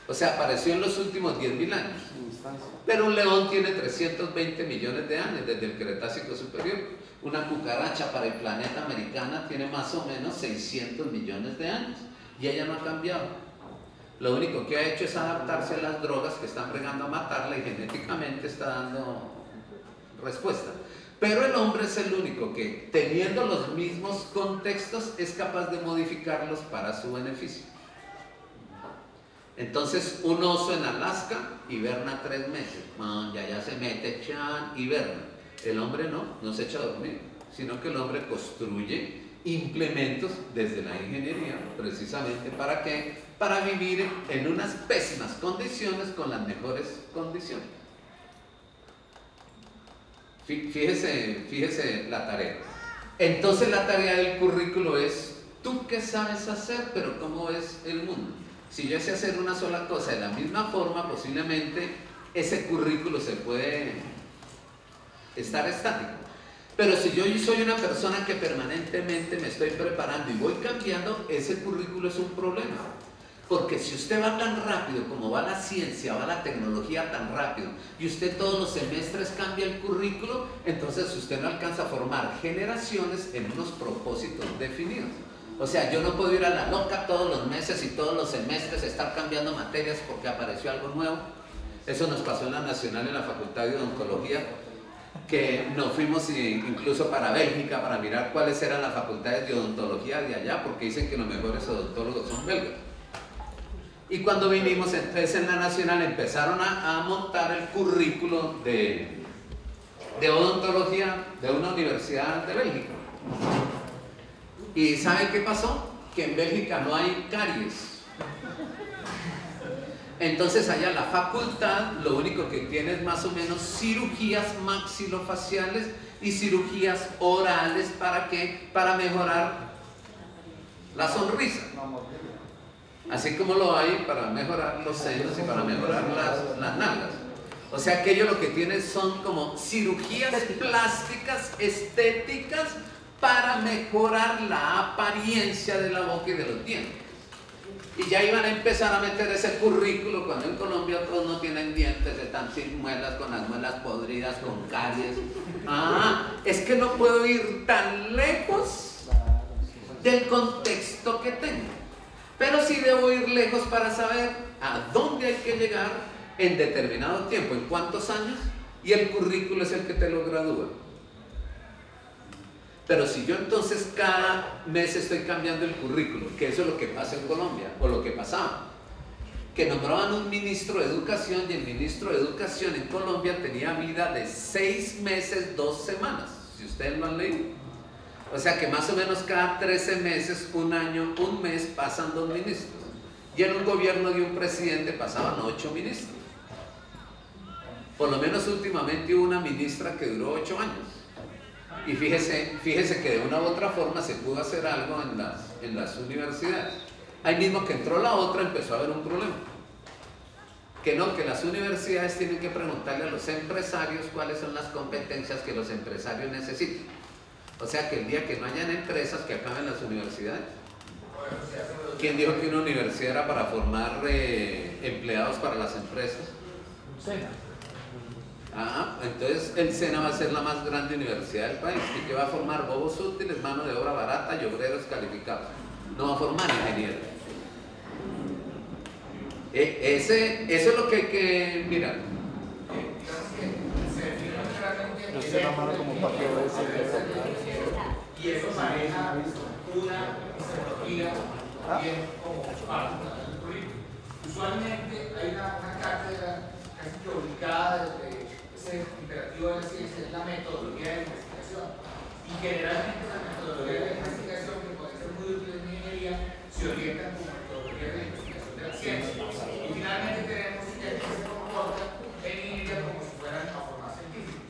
O sea, apareció en los últimos 10.000 años. Pero un león tiene 320 millones de años desde el Cretácico superior. Una cucaracha para el planeta americana tiene más o menos 600 millones de años. Y ella no ha cambiado. Lo único que ha hecho es adaptarse a las drogas que están bregando a matarla y genéticamente está dando respuesta. Pero el hombre es el único que, teniendo los mismos contextos, es capaz de modificarlos para su beneficio. Entonces, un oso en Alaska hiberna 3 meses. Ya se mete, chan, hiberna. El hombre no se echa a dormir, sino que el hombre construye implementos desde la ingeniería, precisamente ¿para qué? Para vivir en unas pésimas condiciones con las mejores condiciones. Fíjese la tarea. Entonces la tarea del currículo es, ¿tú qué sabes hacer? Pero ¿cómo es el mundo? Si yo sé hacer una sola cosa de la misma forma, posiblemente ese currículo se puede estar estático. Pero si yo soy una persona que permanentemente me estoy preparando y voy cambiando, ese currículo es un problema. Porque si usted va tan rápido como va la ciencia, va la tecnología tan rápido, y usted todos los semestres cambia el currículo, entonces usted no alcanza a formar generaciones en unos propósitos definidos. O sea, yo no puedo ir a la loca todos los meses y todos los semestres estar cambiando materias porque apareció algo nuevo. Eso nos pasó en la Nacional, en la Facultad de Odontología, que nos fuimos incluso para Bélgica para mirar cuáles eran las facultades de odontología de allá, porque dicen que los mejores odontólogos son belgas. Y cuando vinimos entonces en la Nacional empezaron a montar el currículo de odontología de una universidad de Bélgica. ¿Y saben qué pasó? Que en Bélgica no hay caries. Entonces allá la facultad lo único que tiene es más o menos cirugías maxilofaciales y cirugías orales. ¿Para qué? Para mejorar la sonrisa. Así como lo hay para mejorar los senos y para mejorar las nalgas. O sea que ellos lo que tienen son como cirugías plásticas, estéticas, para mejorar la apariencia de la boca y de los dientes. Y ya iban a empezar a meter ese currículo cuando en Colombia otros no tienen dientes, están sin muelas, con las muelas podridas, con caries. Ah, es que no puedo ir tan lejos del contexto que tengo. Pero sí debo ir lejos para saber a dónde hay que llegar en determinado tiempo, en cuántos años, y el currículo es el que te lo gradúa. Pero si yo entonces cada mes estoy cambiando el currículo, que eso es lo que pasa en Colombia, o lo que pasaba, que nombraban un ministro de educación, y el ministro de educación en Colombia tenía vida de 6 meses, 2 semanas, si ustedes lo han leído. O sea que más o menos cada 13 meses, un año, un mes pasan 2 ministros. Y en un gobierno de un presidente pasaban 8 ministros. Por lo menos últimamente hubo una ministra que duró 8 años. Y fíjese que de una u otra forma se pudo hacer algo en las universidades. Ahí mismo que entró la otra empezó a haber un problema. Que no, que las universidades tienen que preguntarle a los empresarios cuáles son las competencias que los empresarios necesitan. O sea que el día que no hayan empresas, que acaben las universidades. ¿Quién dijo que una universidad era para formar empleados para las empresas? SENA. Ah, entonces el SENA va a ser la más grande universidad del país y que va a formar bobos útiles, mano de obra barata y obreros calificados. No va a formar ingenieros. Eso es lo que hay que mirar. Y eso maneja una metodología bien como parte del currículum. Usualmente hay una cátedra casi que obligada desde ese imperativo de la ciencia, es la metodología de investigación. Y generalmente la metodología de investigación, que puede ser muy útil en ingeniería, se orientan como metodología de investigación de la ciencia. Y finalmente tenemos que se comporta en ingeniería como si fueran a formar científicos.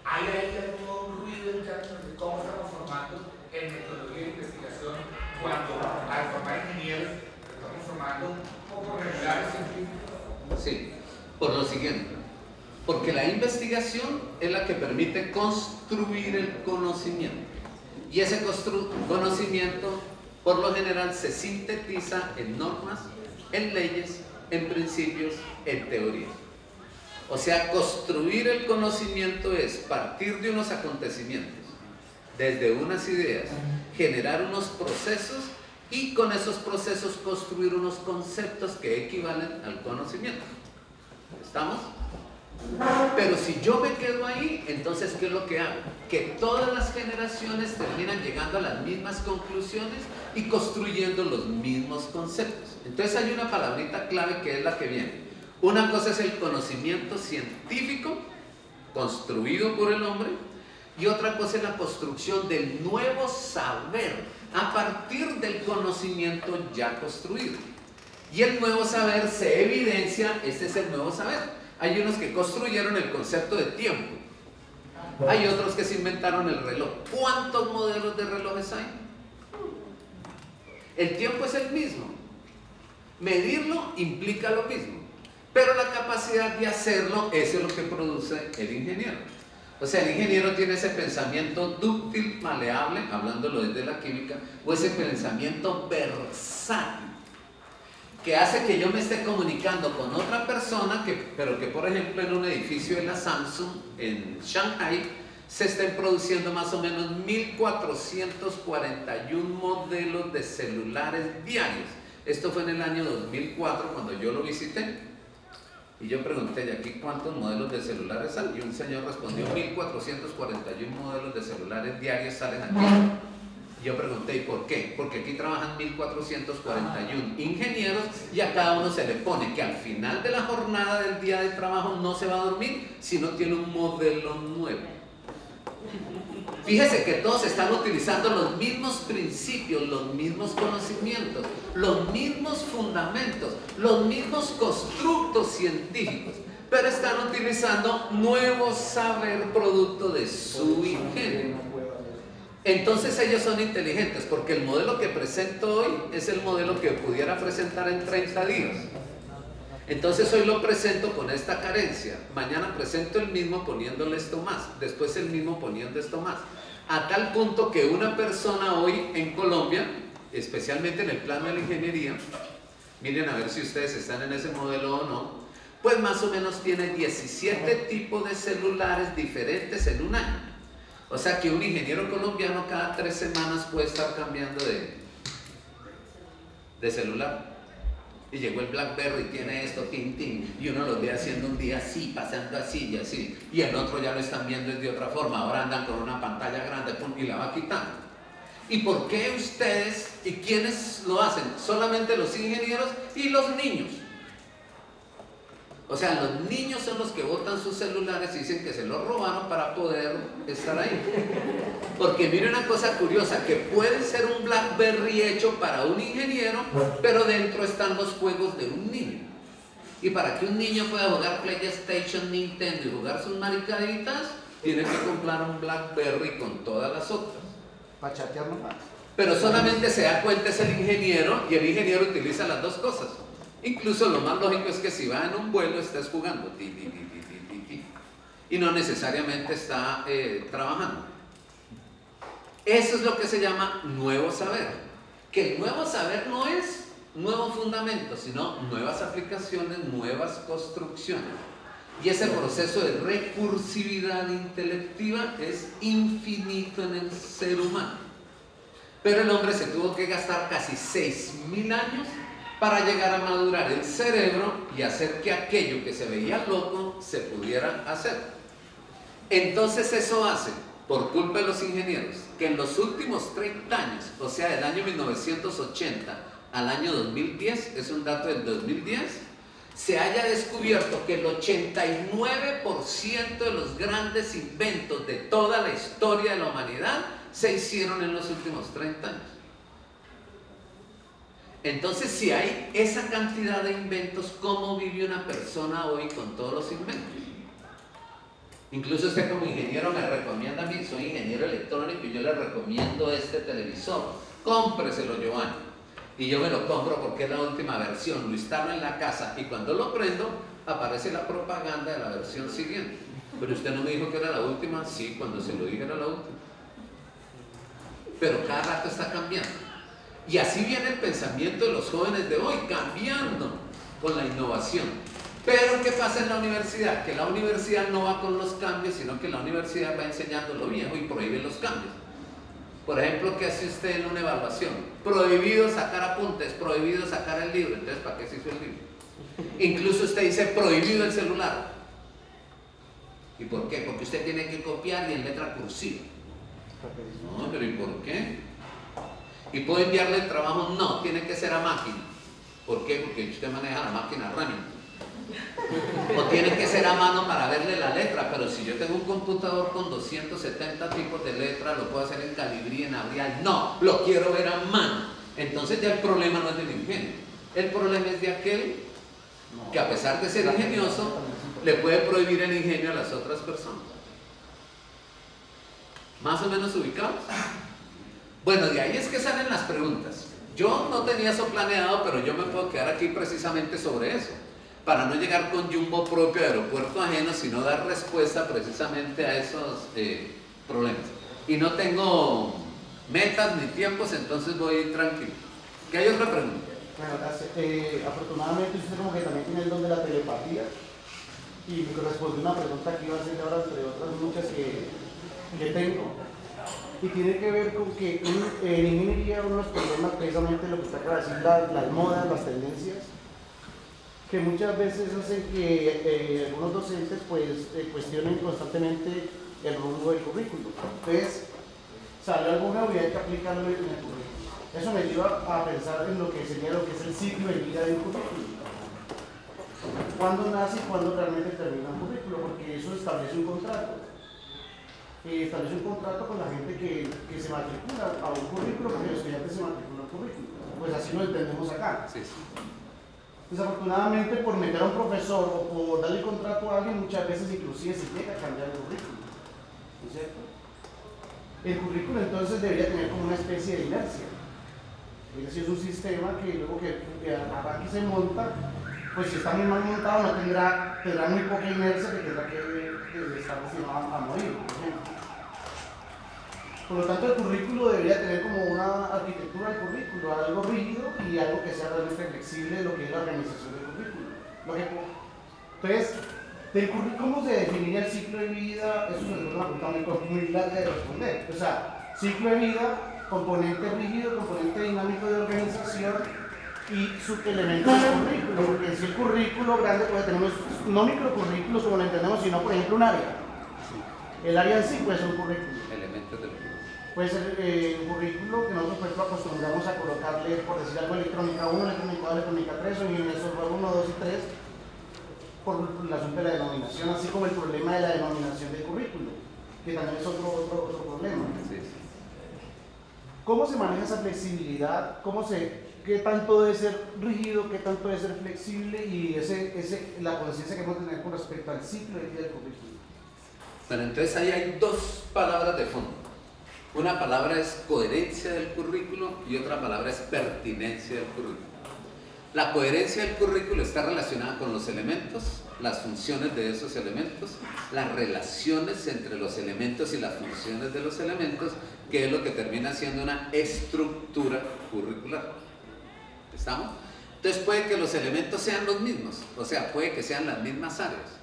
Hay ahí algún ruido en términos de cómo estamos formando en metodología de investigación cuando al formar ingenieros estamos formando un poco regulares científicos. Sí, por lo siguiente. Porque la investigación es la que permite construir el conocimiento. Y ese conocimiento, por lo general, se sintetiza en normas, en leyes, en principios, en teorías. O sea, construir el conocimiento es partir de unos acontecimientos, desde unas ideas, generar unos procesos y con esos procesos construir unos conceptos que equivalen al conocimiento. ¿Estamos? Pero si yo me quedo ahí, entonces ¿qué es lo que hago? Que todas las generaciones terminan llegando a las mismas conclusiones y construyendo los mismos conceptos. Entonces hay una palabrita clave que es la que viene. Una cosa es el conocimiento científico construido por el hombre y otra cosa es la construcción del nuevo saber a partir del conocimiento ya construido. Y el nuevo saber se evidencia, este es el nuevo saber. Hay unos que construyeron el concepto de tiempo. Hay otros que se inventaron el reloj. ¿Cuántos modelos de relojes hay? El tiempo es el mismo. Medirlo implica lo mismo. Pero la capacidad de hacerlo, eso es lo que produce el ingeniero. O sea, el ingeniero tiene ese pensamiento dúctil, maleable, hablándolo desde la química, o ese pensamiento versátil, que hace que yo me esté comunicando con otra persona, pero que por ejemplo en un edificio de la Samsung en Shanghai se estén produciendo más o menos 1441 modelos de celulares diarios. Esto fue en el año 2004 cuando yo lo visité. Y yo pregunté, ¿y aquí cuántos modelos de celulares hay? Y un señor respondió, 1441 modelos de celulares diarios salen aquí. Y yo pregunté, ¿y por qué? Porque aquí trabajan 1441 ingenieros y a cada uno se le pone que al final de la jornada del día de trabajo no se va a dormir si no tiene un modelo nuevo. Fíjese que todos están utilizando los mismos principios, los mismos conocimientos, los mismos fundamentos, los mismos constructos científicos, pero están utilizando nuevo saber producto de su ingenio. Entonces ellos son inteligentes, porque el modelo que presento hoy es el modelo que pudiera presentar en 30 días. Entonces hoy lo presento con esta carencia, mañana presento el mismo poniéndole esto más, después el mismo poniendo esto más, a tal punto que una persona hoy en Colombia, especialmente en el plano de la ingeniería, miren a ver si ustedes están en ese modelo o no, pues más o menos tiene 17 tipos de celulares diferentes en un año. O sea que un ingeniero colombiano cada 3 semanas puede estar cambiando de celular. Y llegó el BlackBerry, tiene esto, tin, tin, y uno los ve haciendo un día así, pasando así y así, y el otro ya lo están viendo de otra forma, ahora andan con una pantalla grande, pum, y la va quitando. ¿Y por qué ustedes y quiénes lo hacen? Solamente los ingenieros y los niños. O sea, los niños son los que botan sus celulares y dicen que se los robaron para poder estar ahí. Porque mire una cosa curiosa, que puede ser un BlackBerry hecho para un ingeniero, pero dentro están los juegos de un niño. Y para que un niño pueda jugar PlayStation, Nintendo y jugar sus maricaditas, tiene que comprar un BlackBerry con todas las otras. Para chatear nomás. Pero solamente se da cuenta es el ingeniero, y el ingeniero utiliza las dos cosas. Incluso lo más lógico es que si va en un vuelo estás jugando y no necesariamente está trabajando. Eso es lo que se llama nuevo saber. Que el nuevo saber no es nuevo fundamento, sino nuevas aplicaciones, nuevas construcciones. Y ese proceso de recursividad intelectiva es infinito en el ser humano. Pero el hombre se tuvo que gastar casi 6.000 años para llegar a madurar el cerebro y hacer que aquello que se veía loco se pudiera hacer. Entonces eso hace, por culpa de los ingenieros, que en los últimos 30 años, o sea, del año 1980 al año 2010, es un dato del 2010, se haya descubierto que el 89% de los grandes inventos de toda la historia de la humanidad se hicieron en los últimos 30 años. Entonces, si hay esa cantidad de inventos, ¿cómo vive una persona hoy con todos los inventos? Incluso usted como ingeniero me recomienda a mí, soy ingeniero electrónico y yo le recomiendo este televisor, cómpreselo, Giovanni. Y yo me lo compro porque es la última versión, lo instalo en la casa y cuando lo prendo aparece la propaganda de la versión siguiente. Pero usted no me dijo que era la última. Sí, cuando se lo dije era la última. Pero cada rato está cambiando. Y así viene el pensamiento de los jóvenes de hoy, cambiando con la innovación. Pero ¿qué pasa en la universidad? Que la universidad no va con los cambios, sino que la universidad va enseñando lo viejo y prohíbe los cambios. Por ejemplo, ¿qué hace usted en una evaluación? Prohibido sacar apuntes, prohibido sacar el libro. Entonces, ¿para qué se hizo el libro? Incluso usted dice prohibido el celular. ¿Y por qué? Porque usted tiene que copiar y en letra cursiva. No, pero ¿y por qué? ¿Y puedo enviarle el trabajo? No, tiene que ser a máquina. ¿Por qué? Porque usted maneja la máquina Remington. O tiene que ser a mano para verle la letra, pero si yo tengo un computador con 270 tipos de letras, lo puedo hacer en calibrí, en Arial. No, lo quiero ver a mano. Entonces ya el problema no es del ingenio. El problema es de aquel que a pesar de ser ingenioso, le puede prohibir el ingenio a las otras personas. ¿Más o menos ubicados? Bueno, de ahí es que salen las preguntas. Yo no tenía eso planeado, pero yo me puedo quedar aquí precisamente sobre eso, para no llegar con jumbo propio de aeropuerto ajeno, sino dar respuesta precisamente a esos problemas. Y no tengo metas ni tiempos, entonces voy tranquilo. ¿Qué hay otra pregunta? Bueno, afortunadamente usted como que también tiene el don de la telepatía y me respondió una pregunta que iba a hacer ahora entre otras muchas que tengo. Y tiene que ver con que en ingeniería uno de los problemas precisamente lo que está acá, decir las modas, las tendencias, que muchas veces hacen que algunos docentes pues cuestionen constantemente el rumbo del currículum. Entonces, sale algo nuevo y hay que aplicarlo en el currículum. Eso me lleva a pensar en lo que sería lo que es el ciclo de vida de un currículum. ¿Cuándo nace y cuándo realmente termina un currículum? Porque eso establece un contrato. establece un contrato con la gente que se matricula a un currículo, porque el estudiante se matricula al currículo. Pues así lo entendemos acá. Sí, sí. Desafortunadamente, por meter a un profesor o por darle contrato a alguien, muchas veces inclusive se llega a cambiar el currículo. ¿No es cierto? El currículo entonces debería tener como una especie de inercia. Es decir, es un sistema que luego que arranque y se monta, pues si está muy mal montado no tendrá muy poca inercia que tendrá que estar destinado a morir, por ejemplo. Por lo tanto, el currículo debería tener como una arquitectura del currículo, algo rígido y algo que sea realmente flexible de lo que es la organización del currículo. Entonces, ¿cómo se definiría el ciclo de vida? Eso es una pregunta muy larga de responder. O sea, ciclo de vida, componente rígido, componente dinámico de organización y subelementos del currículo. Porque si el currículo grande puede tener unos, no microcurrículos como lo entendemos, sino por ejemplo un área. El área en sí puede ser un currículo. Elementos del currículo. Puede ser un currículo que nosotros, por ejemplo, acostumbramos a colocarle, por decir algo, electrónica 1, electrónica 2, electrónica 3, o ingeniería software 1, 2 y 3, por el asunto de la denominación, así como el problema de la denominación del currículo, que también es otro problema. Sí, sí. ¿Cómo se maneja esa flexibilidad? ¿Qué tanto debe ser rígido, qué tanto debe ser flexible y la conciencia que vamos a tener con respecto al ciclo de vida del currículo? Bueno, entonces ahí hay dos palabras de fondo. Una palabra es coherencia del currículo y otra palabra es pertinencia del currículo. La coherencia del currículo está relacionada con los elementos, las funciones de esos elementos, las relaciones entre los elementos y las funciones de los elementos, que es lo que termina siendo una estructura curricular. ¿Estamos? Entonces puede que los elementos sean los mismos, o sea, puede que sean las mismas áreas,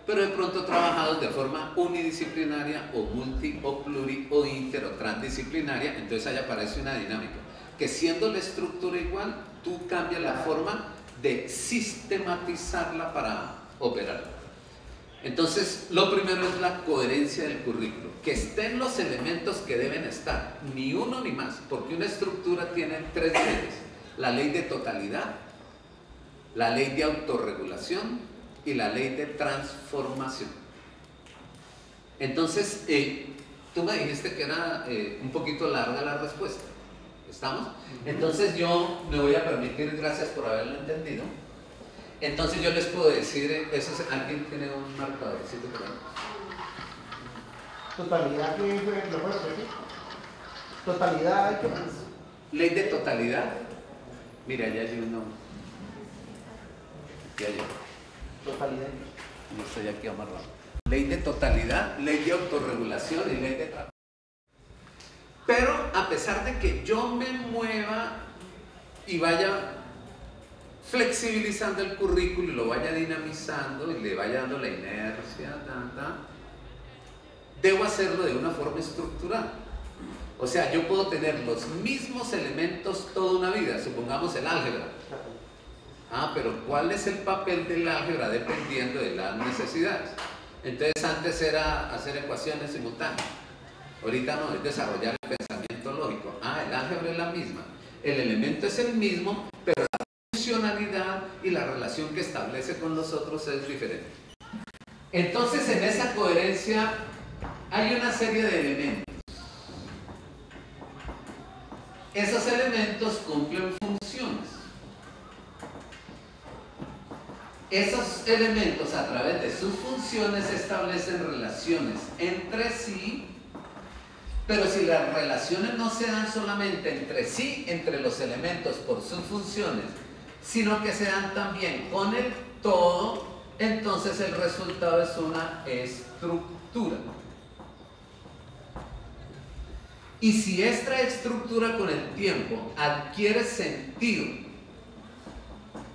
pero de pronto trabajados de forma unidisciplinaria o multi o pluri o inter o transdisciplinaria. Entonces ahí aparece una dinámica, que siendo la estructura igual, tú cambias la forma de sistematizarla para operar. Entonces, lo primero es la coherencia del currículo, que estén los elementos que deben estar, ni uno ni más, porque una estructura tiene tres leyes: la ley de totalidad, la ley de autorregulación y la ley de transformación. Entonces, tú me dijiste que era un poquito larga la respuesta. ¿Estamos? Entonces yo me voy a permitir, gracias por haberlo entendido. Entonces yo les puedo decir, ¿alguien tiene un marcadorcito por ahí? Totalidad, ¿qué fue? ¿Lo puedo repetir? Totalidad, ¿qué más? Ley de totalidad. Mira, ya hay uno. Ya yo. Totalidad. Yo estoy aquí amarrado. Ley de totalidad, ley de autorregulación y ley de trabajo. Pero a pesar de que yo me mueva y vaya flexibilizando el currículo y lo vaya dinamizando y le vaya dando la inercia, debo hacerlo de una forma estructural. O sea, yo puedo tener los mismos elementos toda una vida, supongamos el álgebra. Pero ¿cuál es el papel del álgebra dependiendo de las necesidades? Entonces antes era hacer ecuaciones simultáneas. Ahorita no, es desarrollar el pensamiento lógico. El álgebra es la misma. El elemento es el mismo, pero la funcionalidad y la relación que establece con los otros es diferente. Entonces, en esa coherencia hay una serie de elementos. Esos elementos cumplen funciones. Esos elementos, a través de sus funciones, establecen relaciones entre sí. Pero si las relaciones no se dan solamente entre sí, entre los elementos por sus funciones, sino que se dan también con el todo, entonces el resultado es una estructura. Y si esta estructura con el tiempo adquiere sentido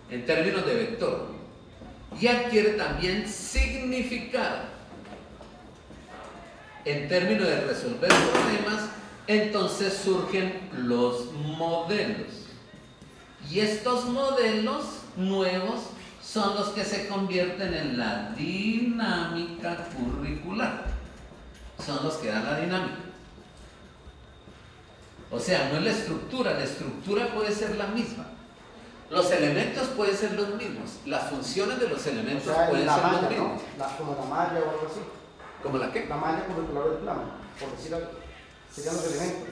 en términos de vector y adquiere también significado en términos de resolver problemas, entonces surgen los modelos. Y estos modelos nuevos son los que se convierten en la dinámica curricular. Son los que dan la dinámica. O sea, no es la estructura puede ser la misma. Los elementos pueden ser los mismos. Las funciones de los elementos pueden ser los mismos. Como la malla o algo así. ¿Cómo la qué? La malla curricular del plan, por decir algo. Serían los elementos.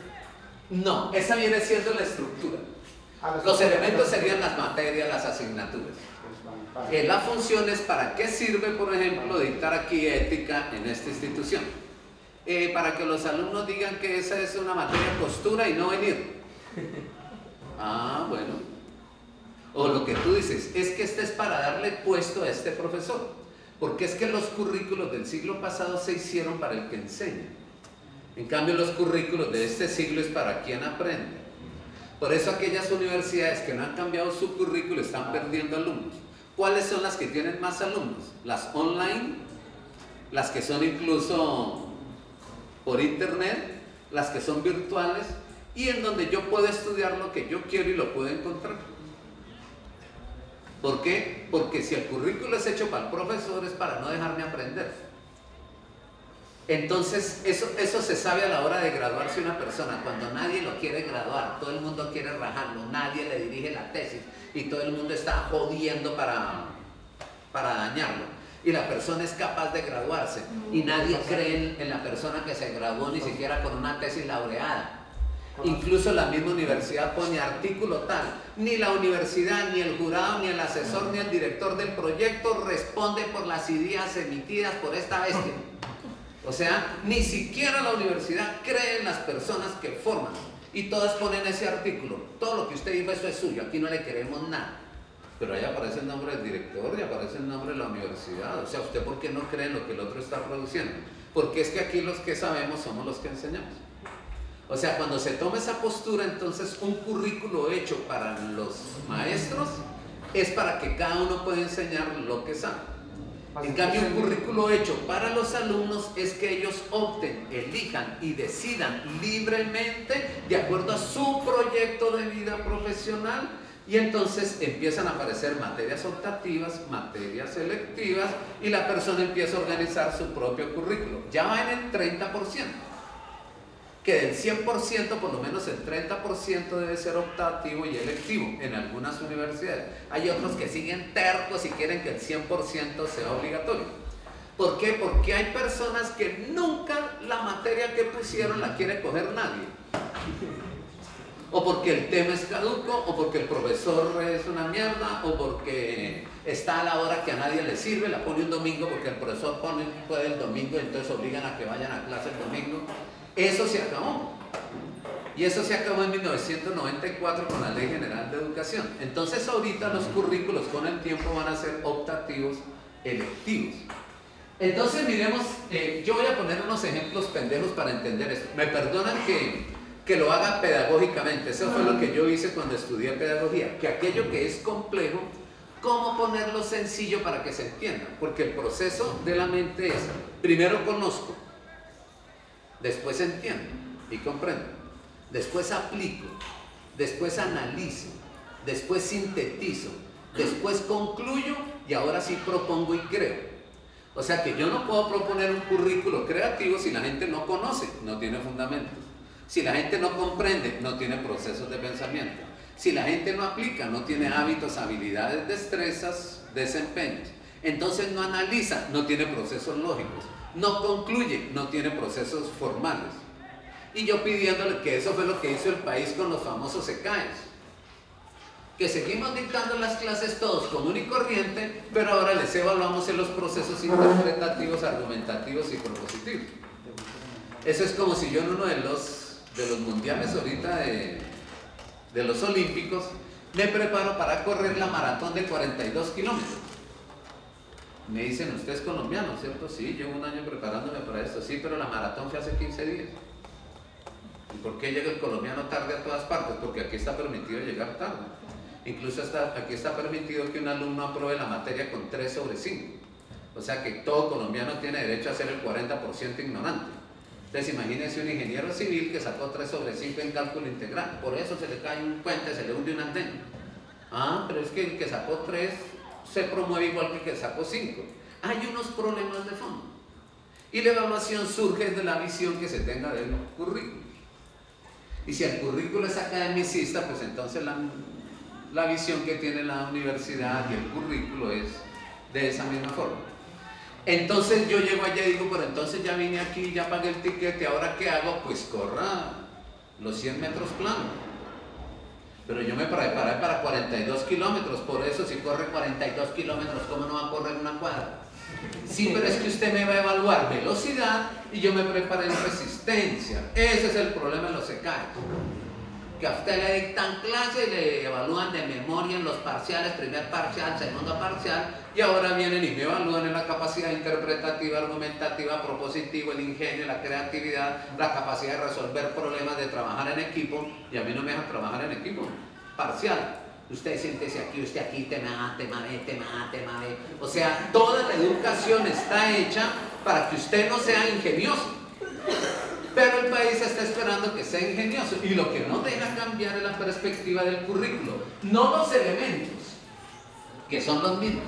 No, esa viene siendo la estructura. Los elementos serían las materias, las asignaturas. La función es para qué sirve, por ejemplo, dictar aquí ética en esta institución. Para que los alumnos digan que esa es una materia costura y no venir. Ah, bueno. O lo que tú dices, es que este es para darle puesto a este profesor. Porque es que los currículos del siglo pasado se hicieron para el que enseña. En cambio, los currículos de este siglo es para quien aprende. Por eso aquellas universidades que no han cambiado su currículo están perdiendo alumnos. ¿Cuáles son las que tienen más alumnos? Las online, las que son incluso por internet, las que son virtuales y en donde yo puedo estudiar lo que yo quiero y lo puedo encontrar. ¿Por qué? Porque si el currículo es hecho para el profesor es para no dejarme aprender. Entonces, eso se sabe a la hora de graduarse una persona. Cuando nadie lo quiere graduar, todo el mundo quiere rajarlo, nadie le dirige la tesis y todo el mundo está jodiendo para dañarlo. Y la persona es capaz de graduarse y nadie cree en la persona que se graduó ni siquiera con una tesis laureada. Incluso la misma universidad pone artículo tal, ni la universidad, ni el jurado, ni el asesor, ni el director del proyecto responde por las ideas emitidas por esta bestia. O sea, ni siquiera la universidad cree en las personas que forman. Y todas ponen ese artículo. Todo lo que usted dijo, eso es suyo. Aquí no le queremos nada. Pero ahí aparece el nombre del director y aparece el nombre de la universidad. O sea, ¿usted por qué no cree en lo que el otro está produciendo? Porque es que aquí los que sabemos somos los que enseñamos. O sea, cuando se toma esa postura, entonces un currículo hecho para los maestros es para que cada uno pueda enseñar lo que sabe. En cambio, un currículo hecho para los alumnos es que ellos opten, elijan y decidan libremente de acuerdo a su proyecto de vida profesional y entonces empiezan a aparecer materias optativas, materias selectivas y la persona empieza a organizar su propio currículo. Ya va en el 30%, que del 100% por lo menos el 30% debe ser optativo y electivo en algunas universidades. Hay otros que siguen tercos y quieren que el 100% sea obligatorio. ¿Por qué? Porque hay personas que nunca la materia que pusieron la quiere coger nadie. O porque el tema es caduco, o porque el profesor es una mierda, o porque está a la hora que a nadie le sirve, la pone un domingo porque el profesor puede el domingo y entonces obligan a que vayan a clase el domingo. Eso se acabó. Y eso se acabó en 1994 con la Ley General de Educación. Entonces ahorita los currículos con el tiempo van a ser optativos, electivos. Entonces miremos, yo voy a poner unos ejemplos pendejos para entender esto. Me perdonan que lo haga pedagógicamente. Eso fue lo que yo hice cuando estudié pedagogía. Que aquello que es complejo, ¿cómo ponerlo sencillo para que se entienda? Porque el proceso de la mente es, primero conozco, después entiendo y comprendo, después aplico, después analizo, después sintetizo, después concluyo y ahora sí propongo y creo. O sea que yo no puedo proponer un currículo creativo si la gente no conoce, no tiene fundamentos. Si la gente no comprende, no tiene procesos de pensamiento. Si la gente no aplica, no tiene hábitos, habilidades, destrezas, desempeños. Entonces no analiza, no tiene procesos lógicos. No concluye, no tiene procesos formales. Y yo pidiéndole que eso fue lo que hizo el país con los famosos ECAES. Que seguimos dictando las clases todos común y corriente, pero ahora les evaluamos en los procesos interpretativos, argumentativos y propositivos. Eso es como si yo en uno de los mundiales ahorita de los olímpicos me preparo para correr la maratón de 42 kilómetros. Me dicen, usted es colombiano, ¿cierto? Sí, llevo un año preparándome para esto. Sí, pero la maratón fue hace 15 días. ¿Y por qué llega el colombiano tarde a todas partes? Porque aquí está permitido llegar tarde. Incluso aquí está permitido que un alumno apruebe la materia con 3 sobre 5. O sea que todo colombiano tiene derecho a ser el 40% ignorante. Entonces imagínense un ingeniero civil que sacó 3 sobre 5 en cálculo integral. Por eso se le cae un puente, se le hunde una antena. Ah, pero es que el que sacó 3 se promueve igual que el que sacó 5. Hay unos problemas de fondo. Y la evaluación surge de la visión que se tenga del currículo. Y si el currículo es academicista, pues entonces la visión que tiene la universidad y el currículo es de esa misma forma. Entonces yo llego allá y digo, pero entonces ya vine aquí, ya pagué el tiquete, ¿ahora qué hago? Pues corra los 100 metros planos. Pero yo me preparé para 42 kilómetros, por eso si corre 42 kilómetros, ¿cómo no va a correr una cuadra? Sí, pero es que usted me va a evaluar velocidad y yo me preparé en resistencia. Ese es el problema de los secarios. Que a usted le dictan clase y le evalúan de memoria en los parciales, primer parcial, segundo parcial, y ahora vienen y me evalúan en la capacidad interpretativa, argumentativa, propositiva, el ingenio, la creatividad, la capacidad de resolver problemas, de trabajar en equipo, y a mí no me dejan trabajar en equipo. Parcial. Usted siéntese aquí, usted aquí, tema. O sea, toda la educación está hecha para que usted no sea ingenioso. Pero el país está esperando que sea ingenioso y lo que no deja cambiar es la perspectiva del currículo. No los elementos, que son los mismos.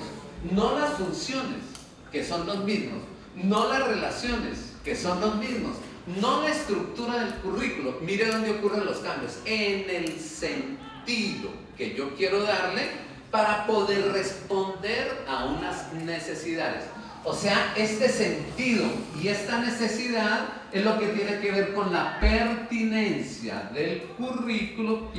No las funciones, que son los mismos. No las relaciones, que son los mismos. No la estructura del currículo. Mire dónde ocurren los cambios. En el sentido que yo quiero darle para poder responder a unas necesidades. O sea, este sentido y esta necesidad es lo que tiene que ver con la pertinencia del currículo.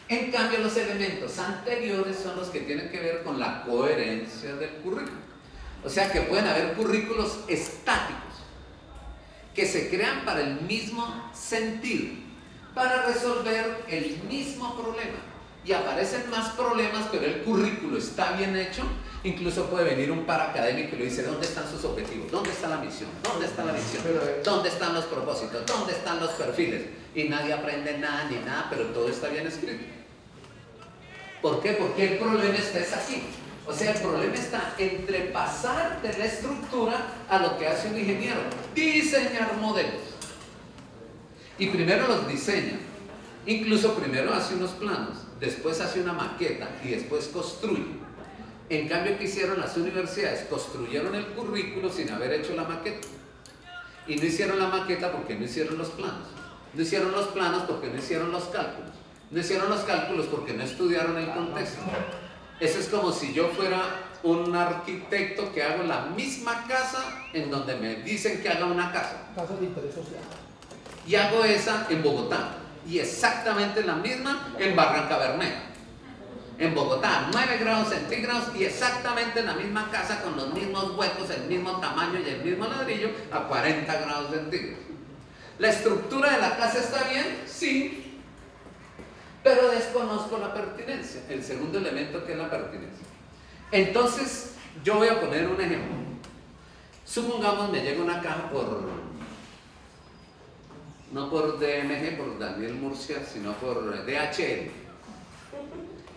En cambio, los elementos anteriores son los que tienen que ver con la coherencia del currículo. O sea, que pueden haber currículos estáticos que se crean para el mismo sentido, para resolver el mismo problema. Y aparecen más problemas, pero el currículo está bien hecho. Incluso puede venir un paracadémico y le dice, ¿dónde están sus objetivos? ¿Dónde está la misión? ¿Dónde está la visión? ¿Dónde están los propósitos? ¿Dónde están los perfiles? Y nadie aprende nada ni nada, pero todo está bien escrito. ¿Por qué? Porque el problema está aquí. O sea, el problema está entre pasar de la estructura a lo que hace un ingeniero. Diseñar modelos. Y primero los diseña. Incluso primero hace unos planos, después hace una maqueta y después construye. En cambio, ¿qué hicieron las universidades? Construyeron el currículo sin haber hecho la maqueta. Y no hicieron la maqueta porque no hicieron los planos. No hicieron los planos porque no hicieron los cálculos. No hicieron los cálculos porque no estudiaron el contexto. Eso es como si yo fuera un arquitecto que hago la misma casa en donde me dicen que haga una casa. Casa de interés social. Y hago esa en Bogotá. Y exactamente la misma en Barranca Bermeja. En Bogotá, 9 grados centígrados y exactamente la misma casa con los mismos huecos, el mismo tamaño y el mismo ladrillo a 40 grados centígrados. ¿La estructura de la casa está bien? Sí. Pero desconozco la pertinencia, el segundo elemento que es la pertinencia. Entonces, yo voy a poner un ejemplo. Supongamos me llega una caja no por DMG, por Daniel Murcia, sino por DHL.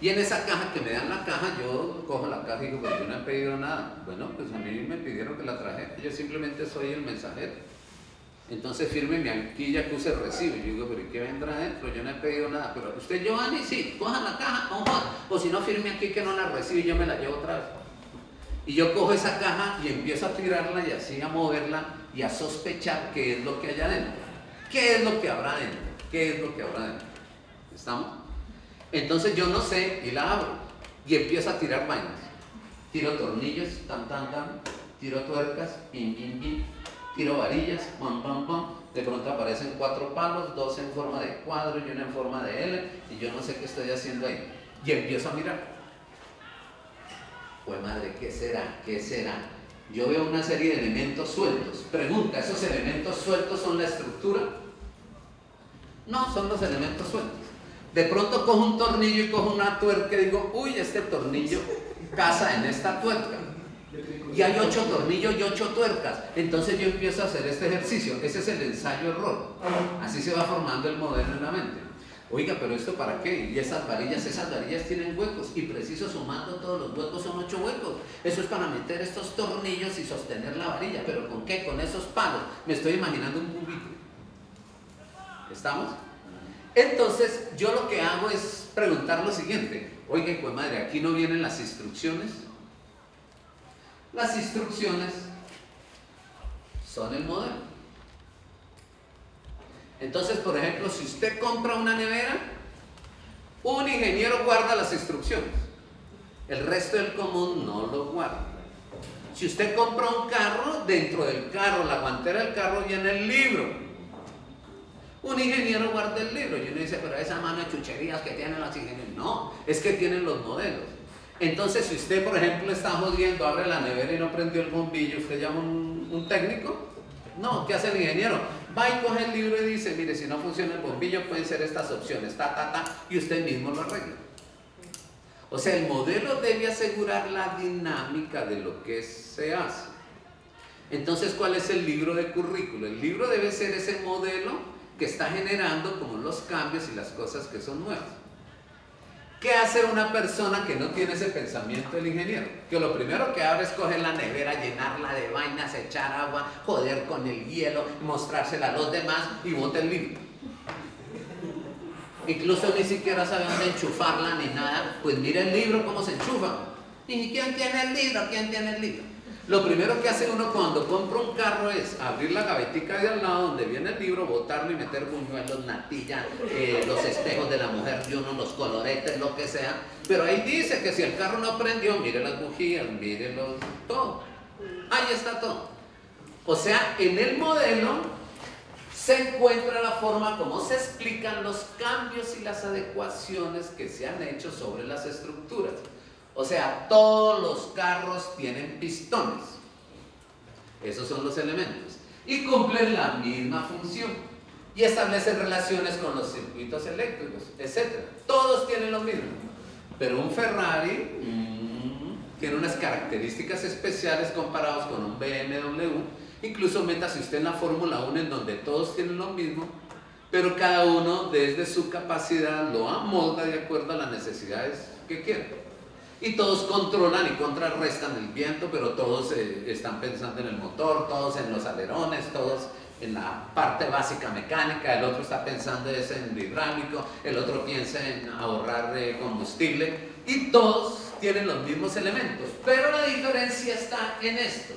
Y en esa caja que me dan la caja, yo cojo la caja y digo, pues yo no he pedido nada. Bueno, pues a mí me pidieron que la trajera, yo simplemente soy el mensajero. Entonces fírmeme aquí ya que use recibo. Y yo digo, pero ¿y qué vendrá adentro? Yo no he pedido nada. Pero usted, Giovanni, sí, coja la caja, o si no, firme aquí que no la recibo y yo me la llevo otra vez. Y yo cojo esa caja y empiezo a tirarla y así a moverla y a sospechar qué es lo que hay adentro. ¿Qué es lo que habrá adentro? ¿Qué es lo que habrá adentro? ¿Estamos? Entonces yo no sé y la abro y empiezo a tirar vainas. Tiro tornillos, tiro tuercas, tiro varillas, de pronto aparecen 4 palos, 2 en forma de cuadro y 1 en forma de L, y yo no sé qué estoy haciendo ahí. Y empiezo a mirar. Pues madre, ¿qué será? ¿Qué será? Yo veo una serie de elementos sueltos. Pregunta, ¿esos elementos sueltos son la estructura? No, son los elementos sueltos. De pronto cojo un tornillo y cojo una tuerca y digo, uy, este tornillo casa en esta tuerca. Y hay 8 tornillos y 8 tuercas. Entonces yo empiezo a hacer este ejercicio. Ese es el ensayo-error. Así se va formando el modelo en la mente. Oiga, pero ¿esto para qué? Y esas varillas tienen huecos. Y preciso sumando todos los huecos son 8 huecos. Eso es para meter estos tornillos y sostener la varilla. ¿Pero con qué? Con esos palos. Me estoy imaginando un cubito. ¿Estamos? Entonces yo lo que hago es preguntar lo siguiente. Oiga, pues madre, ¿aquí no vienen las instrucciones? Las instrucciones son el modelo. Entonces, por ejemplo, si usted compra una nevera, un ingeniero guarda las instrucciones. El resto del común no lo guarda. Si usted compra un carro, dentro del carro, la guantera del carro viene el libro. Un ingeniero guarda el libro y uno dice, pero esa mano de chucherías que tienen los ingenieros. No, es que tienen los modelos. Entonces, si usted, por ejemplo, está jodiendo, abre la nevera y no prendió el bombillo, ¿usted llama un técnico? No, ¿qué hace el ingeniero? Va y coge el libro y dice, mire, si no funciona el bombillo pueden ser estas opciones, y usted mismo lo arregla. O sea, el modelo debe asegurar la dinámica de lo que se hace. Entonces, ¿cuál es el libro de currículo? El libro debe ser ese modelo que está generando como los cambios y las cosas que son nuevas. ¿Qué hace una persona que no tiene ese pensamiento del ingeniero? Que lo primero que abre es coger la nevera, llenarla de vainas, echar agua, joder con el hielo, mostrársela a los demás y bota el libro. Incluso ni siquiera sabe dónde enchufarla ni nada. Pues mira el libro cómo se enchufa. ¿Y quién tiene el libro? ¿Quién tiene el libro? Lo primero que hace uno cuando compra un carro es abrir la gavetica de al lado donde viene el libro, botarlo y meter buñuelos, natilla, los espejos de la mujer y uno, los coloretes, lo que sea. Pero ahí dice que si el carro no prendió, mire las bujías, mire todo. Ahí está todo. O sea, en el modelo se encuentra la forma como se explican los cambios y las adecuaciones que se han hecho sobre las estructuras. O sea, todos los carros tienen pistones. Esos son los elementos. Y cumplen la misma función. Y establecen relaciones con los circuitos eléctricos, etc. Todos tienen lo mismo. Pero un Ferrari tiene unas características especiales comparados con un BMW. Incluso métase usted en la Fórmula 1 en donde todos tienen lo mismo, pero cada uno desde su capacidad lo amolda de acuerdo a las necesidades que quiere. Y todos controlan y contrarrestan el viento, pero todos están pensando en el motor, todos en los alerones, todos en la parte básica mecánica, el otro está pensando en el hidráulico, el otro piensa en ahorrar combustible, y todos tienen los mismos elementos. Pero la diferencia está en esto,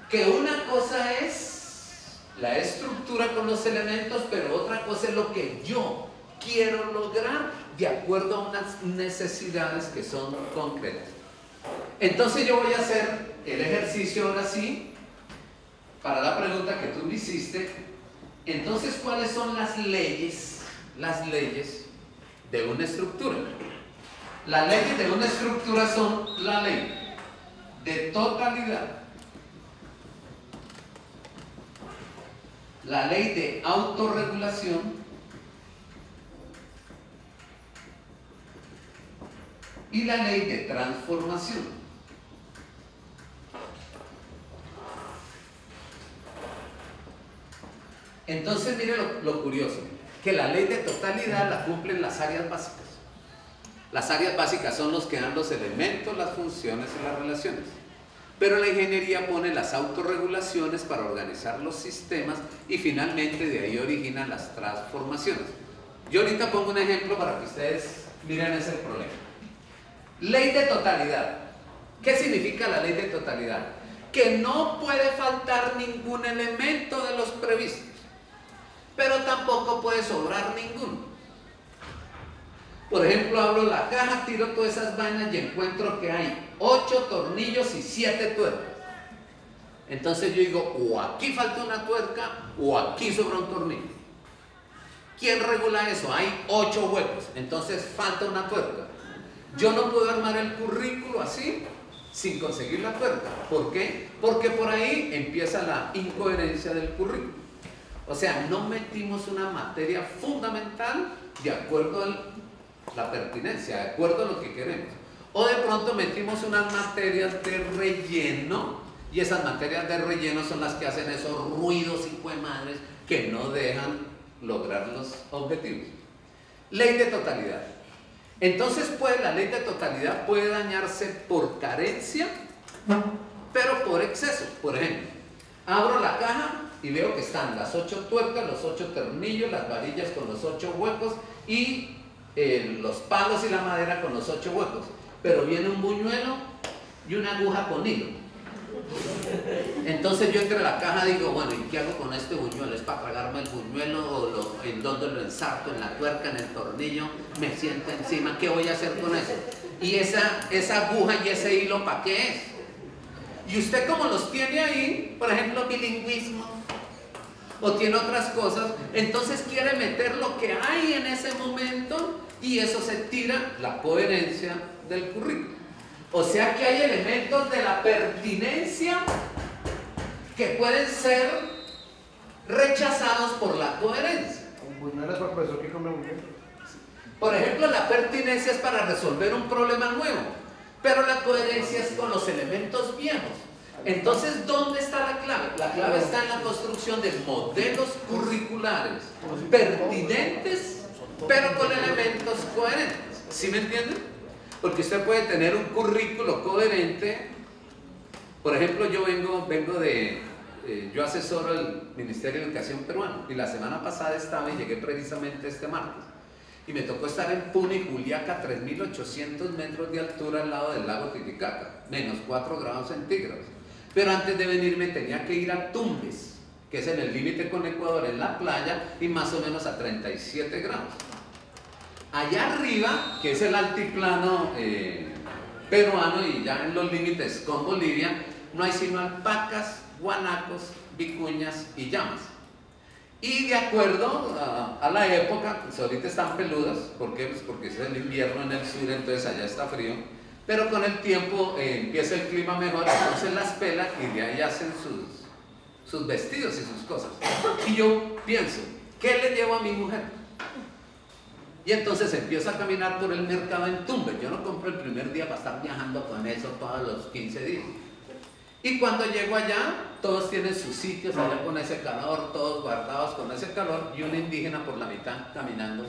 que una cosa es la estructura con los elementos, pero otra cosa es lo que yo quiero lograr de acuerdo a unas necesidades que son concretas. Entonces yo voy a hacer el ejercicio ahora sí, para la pregunta que tú me hiciste. Entonces, ¿cuáles son las leyes de una estructura? Las leyes de una estructura son la ley de totalidad, la ley de autorregulación y la ley de transformación. Entonces, mire lo curioso, que la ley de totalidad la cumplen las áreas básicas. Las áreas básicas son los que dan los elementos, las funciones y las relaciones. Pero la ingeniería pone las autorregulaciones para organizar los sistemas y finalmente de ahí originan las transformaciones. Yo ahorita pongo un ejemplo para que ustedes miren ese problema. Ley de totalidad. ¿Qué significa la ley de totalidad? Que no puede faltar ningún elemento de los previstos, pero tampoco puede sobrar ninguno. Por ejemplo, abro la caja, tiro todas esas vainas y encuentro que hay 8 tornillos y 7 tuercas. Entonces yo digo, o aquí falta una tuerca o aquí sobra un tornillo. ¿Quién regula eso? Hay 8 huecos, entonces falta una tuerca. Yo no puedo armar el currículo así sin conseguir la tuerca. ¿Por qué? Porque por ahí empieza la incoherencia del currículo. O sea, no metimos una materia fundamental de acuerdo a la pertinencia, de acuerdo a lo que queremos. O de pronto metimos unas materias de relleno, y esas materias de relleno son las que hacen esos ruidos hijo de madres que no dejan lograr los objetivos. Ley de totalidad. Entonces, pues, la ley de totalidad puede dañarse por carencia, pero por exceso. Por ejemplo, abro la caja y veo que están las 8 tuercas, los 8 tornillos, las varillas con los 8 huecos y los palos y la madera con los 8 huecos. Pero viene un buñuelo y una aguja con hilo. Entonces yo entre la caja digo, bueno, ¿y qué hago con este buñuelo? ¿Es para tragarme el buñuelo o en dónde lo ensarto? ¿En la tuerca, en el tornillo? ¿Me siento encima? ¿Qué voy a hacer con eso? ¿Y esa aguja y ese hilo para qué es? Y usted como los tiene ahí, por ejemplo, bilingüismo, o tiene otras cosas, entonces quiere meter lo que hay en ese momento y eso se tira la coherencia del currículo. O sea que hay elementos de la pertinencia que pueden ser rechazados por la coherencia. No eres el profesor que come muy bien. Por ejemplo, la pertinencia es para resolver un problema nuevo, pero la coherencia es con los elementos viejos. Entonces, ¿dónde está la clave? La clave está en la construcción de modelos curriculares pertinentes, pero con elementos coherentes. ¿Sí me entienden? Porque usted puede tener un currículo coherente. Por ejemplo, yo yo asesoro el Ministerio de Educación peruano y la semana pasada estaba y llegué precisamente este martes. Y me tocó estar en Puna y Juliaca, 3.800 metros de altura al lado del lago Titicaca, menos 4 grados centígrados. Pero antes de venirme tenía que ir a Tumbes, que es en el límite con Ecuador, en la playa, y más o menos a 37 grados. Allá arriba, que es el altiplano peruano y ya en los límites con Bolivia, no hay sino alpacas, guanacos, vicuñas y llamas. Y de acuerdo a la época, pues ahorita están peludas. ¿Por qué? Pues porque es el invierno en el sur, entonces allá está frío. Pero con el tiempo empieza el clima mejor, entonces las pelan y de ahí hacen sus vestidos y sus cosas. Y yo pienso, ¿qué le llevo a mi mujer? Y entonces empiezo a caminar por el mercado en Tumbes. Yo no compro el primer día para estar viajando con eso todos los 15 días. Y cuando llego allá, todos tienen sus sitios allá con ese calor, todos guardados con ese calor, y un indígena por la mitad caminando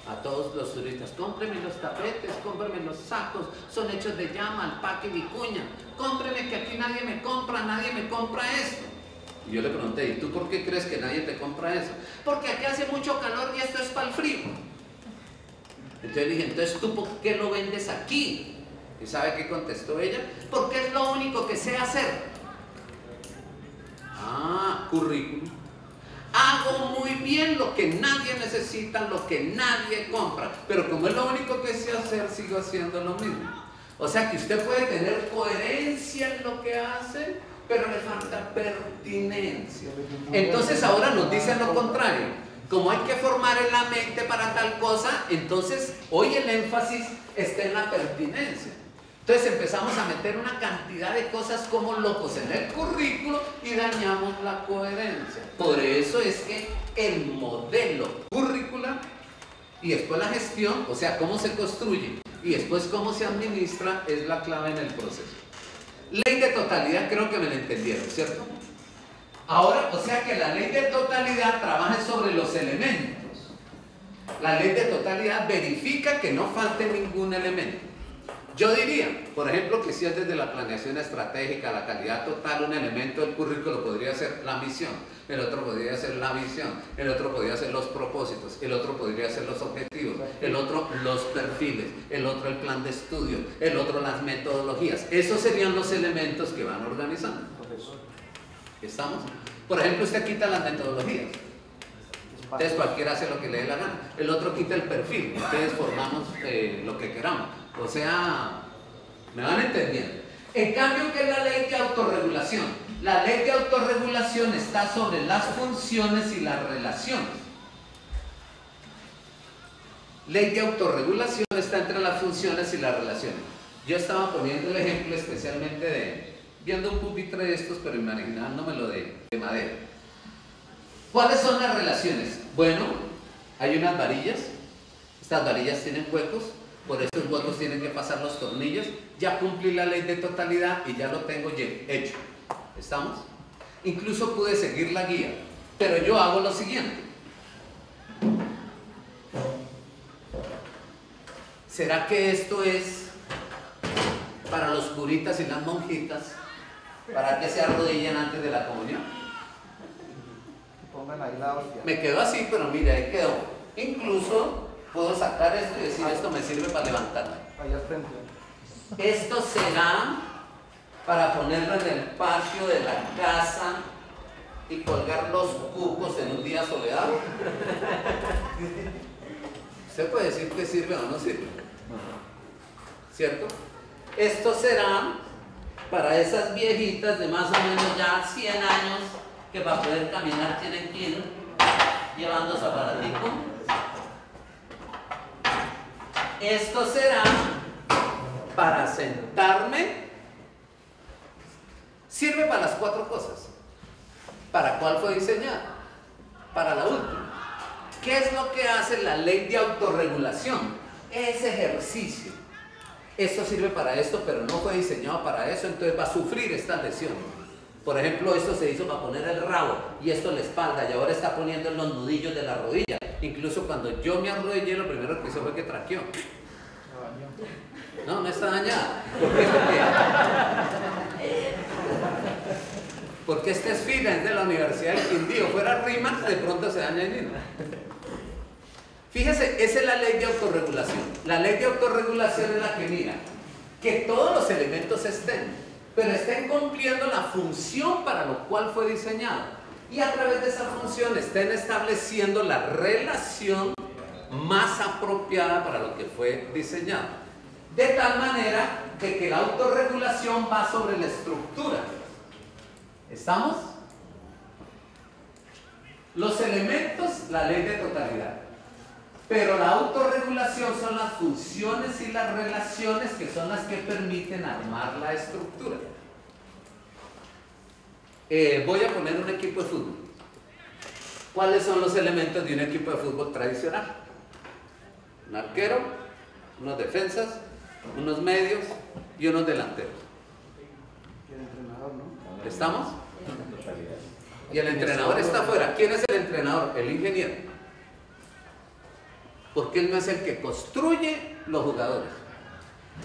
a todos los turistas: cómpreme los tapetes, cómpreme los sacos, son hechos de llama, alpaca y vicuña, cómpreme que aquí nadie me compra esto. Y yo le pregunté: ¿y tú por qué crees que nadie te compra eso? Porque aquí hace mucho calor y esto es para el frío. Entonces le dije: entonces tú ¿por qué lo vendes aquí? ¿Y sabe qué contestó ella? Porque es lo único que sé hacer. Ah, currículum. Hago muy bien lo que nadie necesita, lo que nadie compra, pero como es lo único que sé hacer, sigo haciendo lo mismo. O sea que usted puede tener coherencia en lo que hace, pero le falta pertinencia. Entonces ahora nos dicen lo contrario. Como hay que formar en la mente para tal cosa, entonces hoy el énfasis está en la pertinencia. Entonces empezamos a meter una cantidad de cosas como locos en el currículo y dañamos la coherencia. Por eso es que el modelo curricular y después la gestión, o sea, cómo se construye y después cómo se administra, es la clave en el proceso. Ley de totalidad, creo que me la entendieron, ¿cierto? Ahora, o sea que la ley de totalidad trabaja sobre los elementos. La ley de totalidad verifica que no falte ningún elemento. Yo diría, por ejemplo, que si es desde la planeación estratégica, la calidad total, un elemento del currículo podría ser la misión, el otro podría ser la visión, el otro podría ser los propósitos, el otro podría ser los objetivos, el otro los perfiles, el otro el plan de estudio, el otro las metodologías. Esos serían los elementos que van organizando. ¿Estamos? Por ejemplo, usted quita las metodologías. Entonces cualquiera hace lo que le dé la gana. El otro quita el perfil. Ustedes formamos lo que queramos. O sea, ¿me van entendiendo? En cambio, ¿qué es la ley de autorregulación? La ley de autorregulación está sobre las funciones y las relaciones. Ley de autorregulación está entre las funciones y las relaciones. Yo estaba poniendo el ejemplo especialmente viendo un pupitre de estos, pero imaginándomelo de madera. ¿Cuáles son las relaciones? Bueno, hay unas varillas. Estas varillas tienen huecos. Por estos huecos tienen que pasar los tornillos. Ya cumplí la ley de totalidad y ya lo tengo hecho. ¿Estamos? Incluso pude seguir la guía. Pero yo hago lo siguiente. ¿Será que esto es para los curitas y las monjitas? ¿Para que se arrodillen antes de la comunión? Pongan ahí la hostia. Me quedó así, pero mire, ahí quedó. Incluso puedo sacar esto y decir: esto me sirve para levantarme. Allá al frente. Esto será para ponerlo en el patio de la casa y colgar los cucos en un día soleado. Usted puede decir que sirve o no sirve, ¿cierto? Esto será para esas viejitas de más o menos ya 100 años que para poder caminar tienen que ir llevando su aparatico. Esto será para sentarme. Sirve para las 4 cosas. ¿Para cuál fue diseñado? Para la última. ¿Qué es lo que hace la ley de autorregulación? Es ejercicio. Esto sirve para esto, pero no fue diseñado para eso, entonces va a sufrir estas lesiones. Por ejemplo, esto se hizo para poner el rabo y esto la espalda, y ahora está poniendo en los nudillos de la rodilla. Incluso cuando yo me arrodillé, lo primero que hizo fue que traqueó. No, no está dañada. ¿Por qué? Porque esta es fina, es de la Universidad del Quindío. Fuera RIMAX, de pronto se daña el mismo. Fíjese, esa es la ley de autorregulación. La ley de autorregulación es la que mira que todos los elementos estén, pero estén cumpliendo la función para lo cual fue diseñado. Y a través de esa función estén estableciendo la relación más apropiada para lo que fue diseñado. De tal manera de que la autorregulación va sobre la estructura. ¿Estamos? Los elementos, la ley de totalidad. Pero la autorregulación son las funciones y las relaciones que son las que permiten armar la estructura. Voy a poner un equipo de fútbol. ¿Cuáles son los elementos de un equipo de fútbol tradicional? Un arquero, unos defensas, unos medios y unos delanteros. El entrenador, ¿no? ¿Estamos? Y el entrenador está afuera. ¿Quién es el entrenador? El ingeniero. Porque él no es el que construye los jugadores.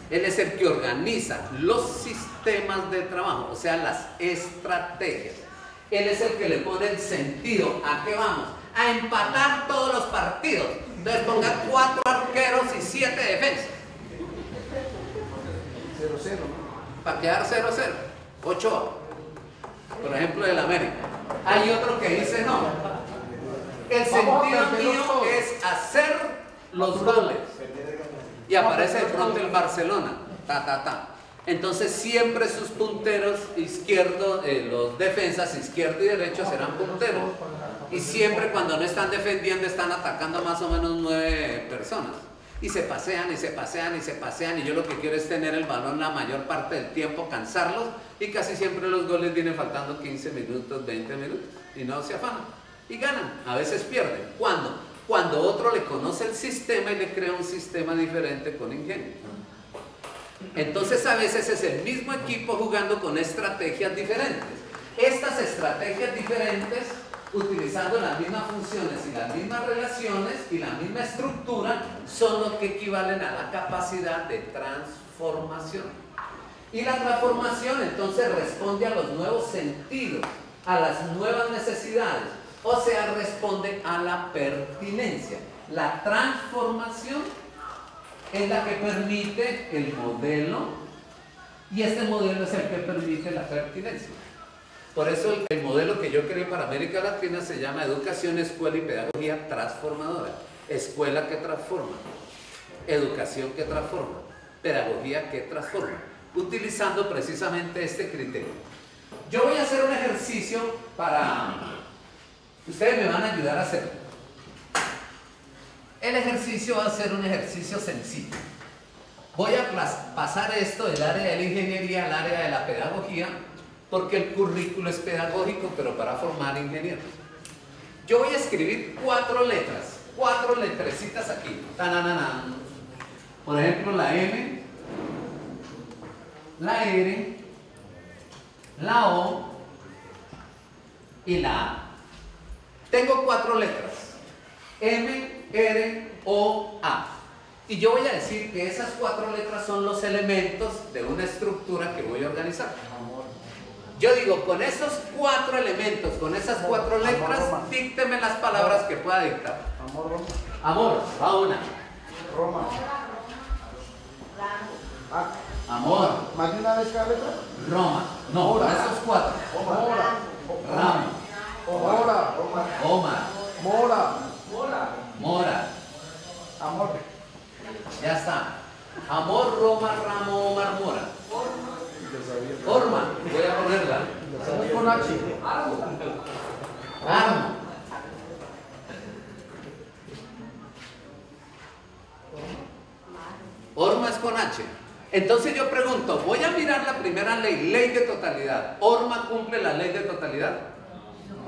Él es el que organiza los sistemas de trabajo, o sea, las estrategias. Él es el que le pone el sentido. ¿A qué vamos? A empatar todos los partidos. Entonces ponga 4 arqueros y 7 defensas. 0-0, ¿no? Para quedar 0-0. Ochoa, por ejemplo, del América. Hay otro que dice no. El sentido mío es hacer los goles. Y aparece de pronto el Barcelona. Entonces siempre sus punteros izquierdos, los defensas izquierdo y derecho serán punteros. Y siempre cuando no están defendiendo están atacando más o menos 9 personas. Y se pasean y se pasean y se pasean. Y yo lo que quiero es tener el balón la mayor parte del tiempo, cansarlos. Y casi siempre los goles vienen faltando 15 minutos, 20 minutos. Y no se afanan. Y ganan, a veces pierden. ¿Cuándo? Cuando otro le conoce el sistema y le crea un sistema diferente con ingenio. Entonces a veces es el mismo equipo jugando con estrategias diferentes. Estas estrategias diferentes, utilizando las mismas funciones y las mismas relaciones y la misma estructura, son lo que equivalen a la capacidad de transformación. Y la transformación entonces responde a los nuevos sentidos, a las nuevas necesidades. O sea, responde a la pertinencia. La transformación es la que permite el modelo y este modelo es el que permite la pertinencia. Por eso el modelo que yo creé para América Latina se llama Educación, Escuela y Pedagogía Transformadora. Escuela que transforma, educación que transforma, pedagogía que transforma, utilizando precisamente este criterio. Yo voy a hacer un ejercicio para... Ustedes me van a ayudar a hacerlo. El ejercicio va a ser un ejercicio sencillo. Voy a pasar esto del área de la ingeniería al área de la pedagogía, porque el currículo es pedagógico, pero para formar ingenieros. Yo voy a escribir 4 letras, 4 letrecitas aquí. Tananana. Por ejemplo, la M, la R, la O y la A. Tengo 4 letras, M, R, O, A. Y yo voy a decir que esas 4 letras son los elementos de una estructura que voy a organizar. Yo digo, con esos 4 elementos, con esas 4 letras, dícteme las palabras que pueda dictar. Amor, Roma. Amor, va una. Roma. Amor, ¿Más de una vez cada letra? Roma. No, con esos 4. Mora. Ram, Mora. Omar, Mora. Mora. Amor. Ya está. Amor, Roma, Ramo, Omar, Mora. Orma, voy a ponerla. Con H. Arma. Orma es con H. Entonces yo pregunto, voy a mirar la primera ley, ley de totalidad. ¿Orma cumple la ley de totalidad?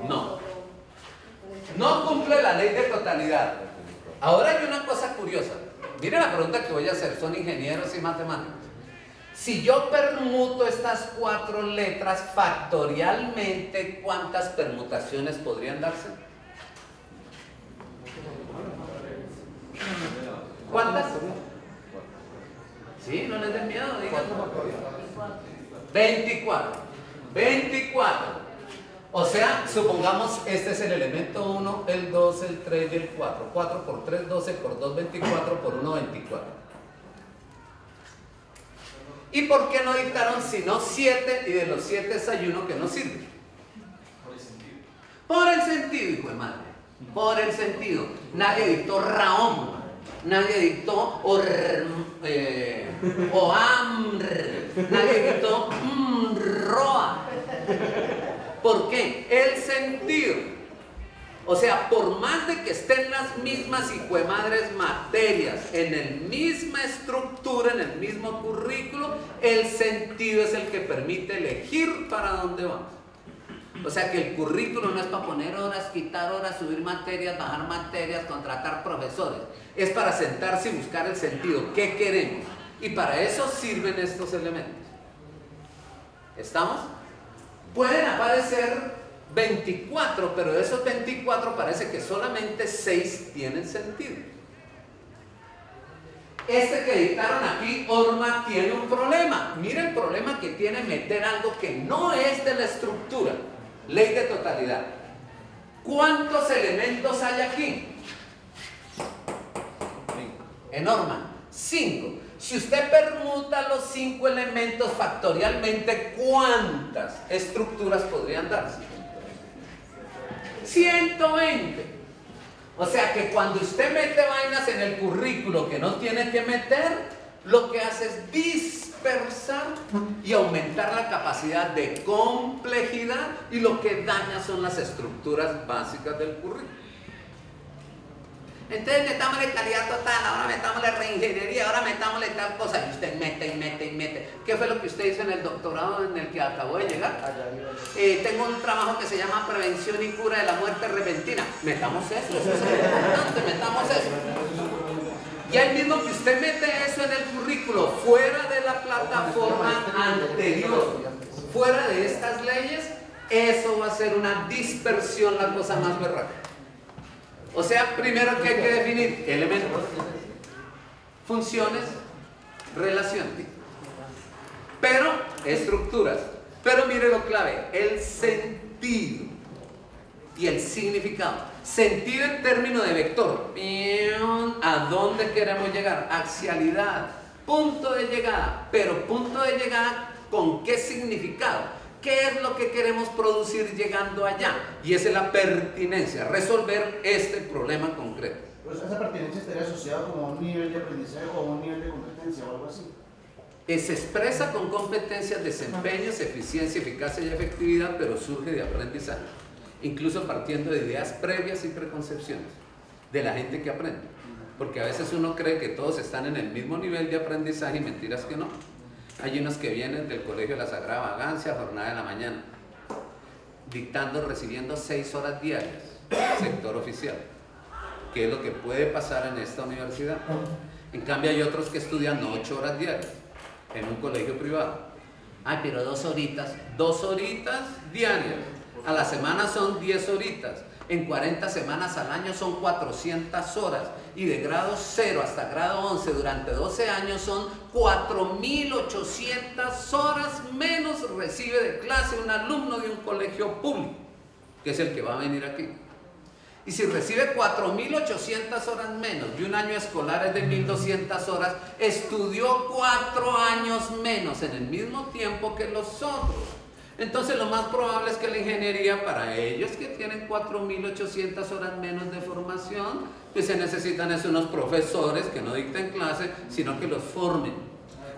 No. No cumple la ley de totalidad. Ahora hay una cosa curiosa. Miren la pregunta que voy a hacer, son ingenieros y matemáticos. Si yo permuto estas 4 letras factorialmente, ¿cuántas permutaciones podrían darse? ¿Cuántas? Sí, no les den miedo, digan. 24. 24. O sea, supongamos este es el elemento 1, el 2, el 3 y el 4. 4 por 3, 12, por 2, 24, por 1, 24. ¿Y por qué no dictaron sino 7 y de los 7 hay uno que no sirve? Por el sentido. Por el sentido, hijo de madre. Por el sentido. Nadie dictó Raón. Nadie dictó Oamr. Nadie dictó Roa. ¿Por qué? El sentido. O sea, por más de que estén las mismas hijuemadres materias, en la misma estructura, en el mismo currículo, el sentido es el que permite elegir para dónde vamos. O sea que el currículo no es para poner horas, quitar horas, subir materias, bajar materias, contratar profesores. Es para sentarse y buscar el sentido. ¿Qué queremos? Y para eso sirven estos elementos. ¿Estamos? Pueden aparecer 24, pero de esos 24 parece que solamente 6 tienen sentido. Este que dictaron aquí, Orma, tiene un problema. Mira el problema que tiene meter algo que no es de la estructura. Ley de totalidad. ¿Cuántos elementos hay aquí? En Orma, 5. Si usted permuta los 5 elementos factorialmente, ¿cuántas estructuras podrían darse? 120. O sea que cuando usted mete vainas en el currículo que no tiene que meter, lo que hace es dispersar y aumentar la capacidad de complejidad, y lo que daña son las estructuras básicas del currículo. Entonces metámosle calidad total, ahora metámosle reingeniería, ahora metámosle tal cosa, y usted mete y mete y mete. ¿Qué fue lo que usted hizo en el doctorado en el que acabó de llegar? Tengo un trabajo que se llama Prevención y Cura de la Muerte Repentina. Metamos eso es importante, metamos eso. Y al mismo que usted mete eso en el currículo, fuera de la plataforma anterior, fuera de estas leyes, eso va a ser una dispersión, la cosa más berraca. O sea, primero que hay que definir elementos, funciones, relaciones, pero estructuras. Pero mire lo clave, el sentido y el significado. Sentido en términos de vector. ¿A dónde queremos llegar? Axialidad, punto de llegada. Pero punto de llegada, ¿con qué significado? ¿Qué es lo que queremos producir llegando allá? Y esa es la pertinencia, resolver este problema concreto. Pues esa pertinencia estaría asociada como a un nivel de aprendizaje o a un nivel de competencia o algo así. Se expresa con competencias, desempeños, eficiencia, eficacia y efectividad, pero surge de aprendizaje. Incluso partiendo de ideas previas y preconcepciones de la gente que aprende. Porque a veces uno cree que todos están en el mismo nivel de aprendizaje y mentiras que no. Hay unos que vienen del Colegio de la Sagrada Vagancia, jornada de la mañana, dictando, recibiendo 6 horas diarias, sector oficial, que es lo que puede pasar en esta universidad. En cambio hay otros que estudian 8 horas diarias, en un colegio privado. Ay, pero 2 horitas, 2 horitas diarias, a la semana son 10 horitas, en 40 semanas al año son 400 horas, y de grado 0 hasta grado 11 durante 12 años son 4.800 horas menos recibe de clase un alumno de un colegio público, que es el que va a venir aquí. Y si recibe 4.800 horas menos y un año escolar es de 1.200 horas, estudió 4 años menos en el mismo tiempo que los otros. Entonces lo más probable es que la ingeniería, para ellos que tienen 4.800 horas menos de formación, pues se necesitan unos profesores que no dicten clase, sino que los formen.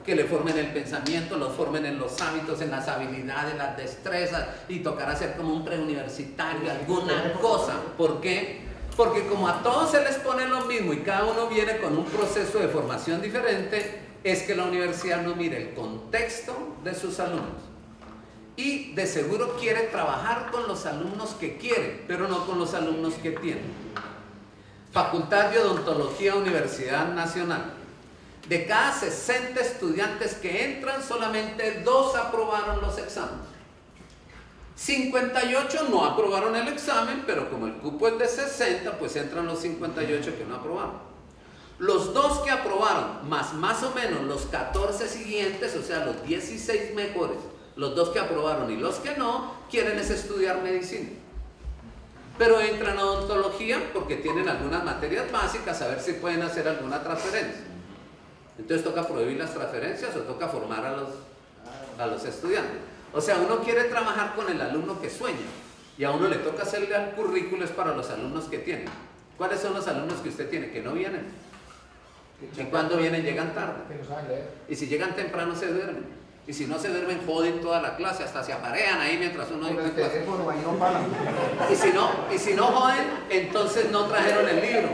que le formen el pensamiento, los formen en los hábitos, en las habilidades, las destrezas, y tocará hacer como un preuniversitario, alguna cosa. ¿Por qué? Porque como a todos se les pone lo mismo y cada uno viene con un proceso de formación diferente, es que la universidad no mira el contexto de sus alumnos. Y de seguro quiere trabajar con los alumnos que quiere, pero no con los alumnos que tiene. Facultad de Odontología, Universidad Nacional. De cada 60 estudiantes que entran, solamente 2 aprobaron los exámenes. 58 no aprobaron el examen, pero como el cupo es de 60, pues entran los 58 que no aprobaron. Los 2 que aprobaron, más o menos los 14 siguientes, o sea, los 16 mejores, los 2 que aprobaron y los que no, quieren es estudiar medicina. Pero entran a odontología porque tienen algunas materias básicas, a ver si pueden hacer alguna transferencia. Entonces toca prohibir las transferencias o toca formar a los estudiantes. O sea, uno quiere trabajar con el alumno que sueña y a uno le toca hacerle al currículo para los alumnos que tienen. ¿Cuáles son los alumnos que usted tiene? Que no vienen. ¿Y cuando vienen? Llegan tarde. Que no saben leer. Y si llegan temprano se duermen. Y si no se duermen, joden toda la clase, hasta se aparean ahí mientras uno dicta clase. Y si no joden, entonces no trajeron el libro,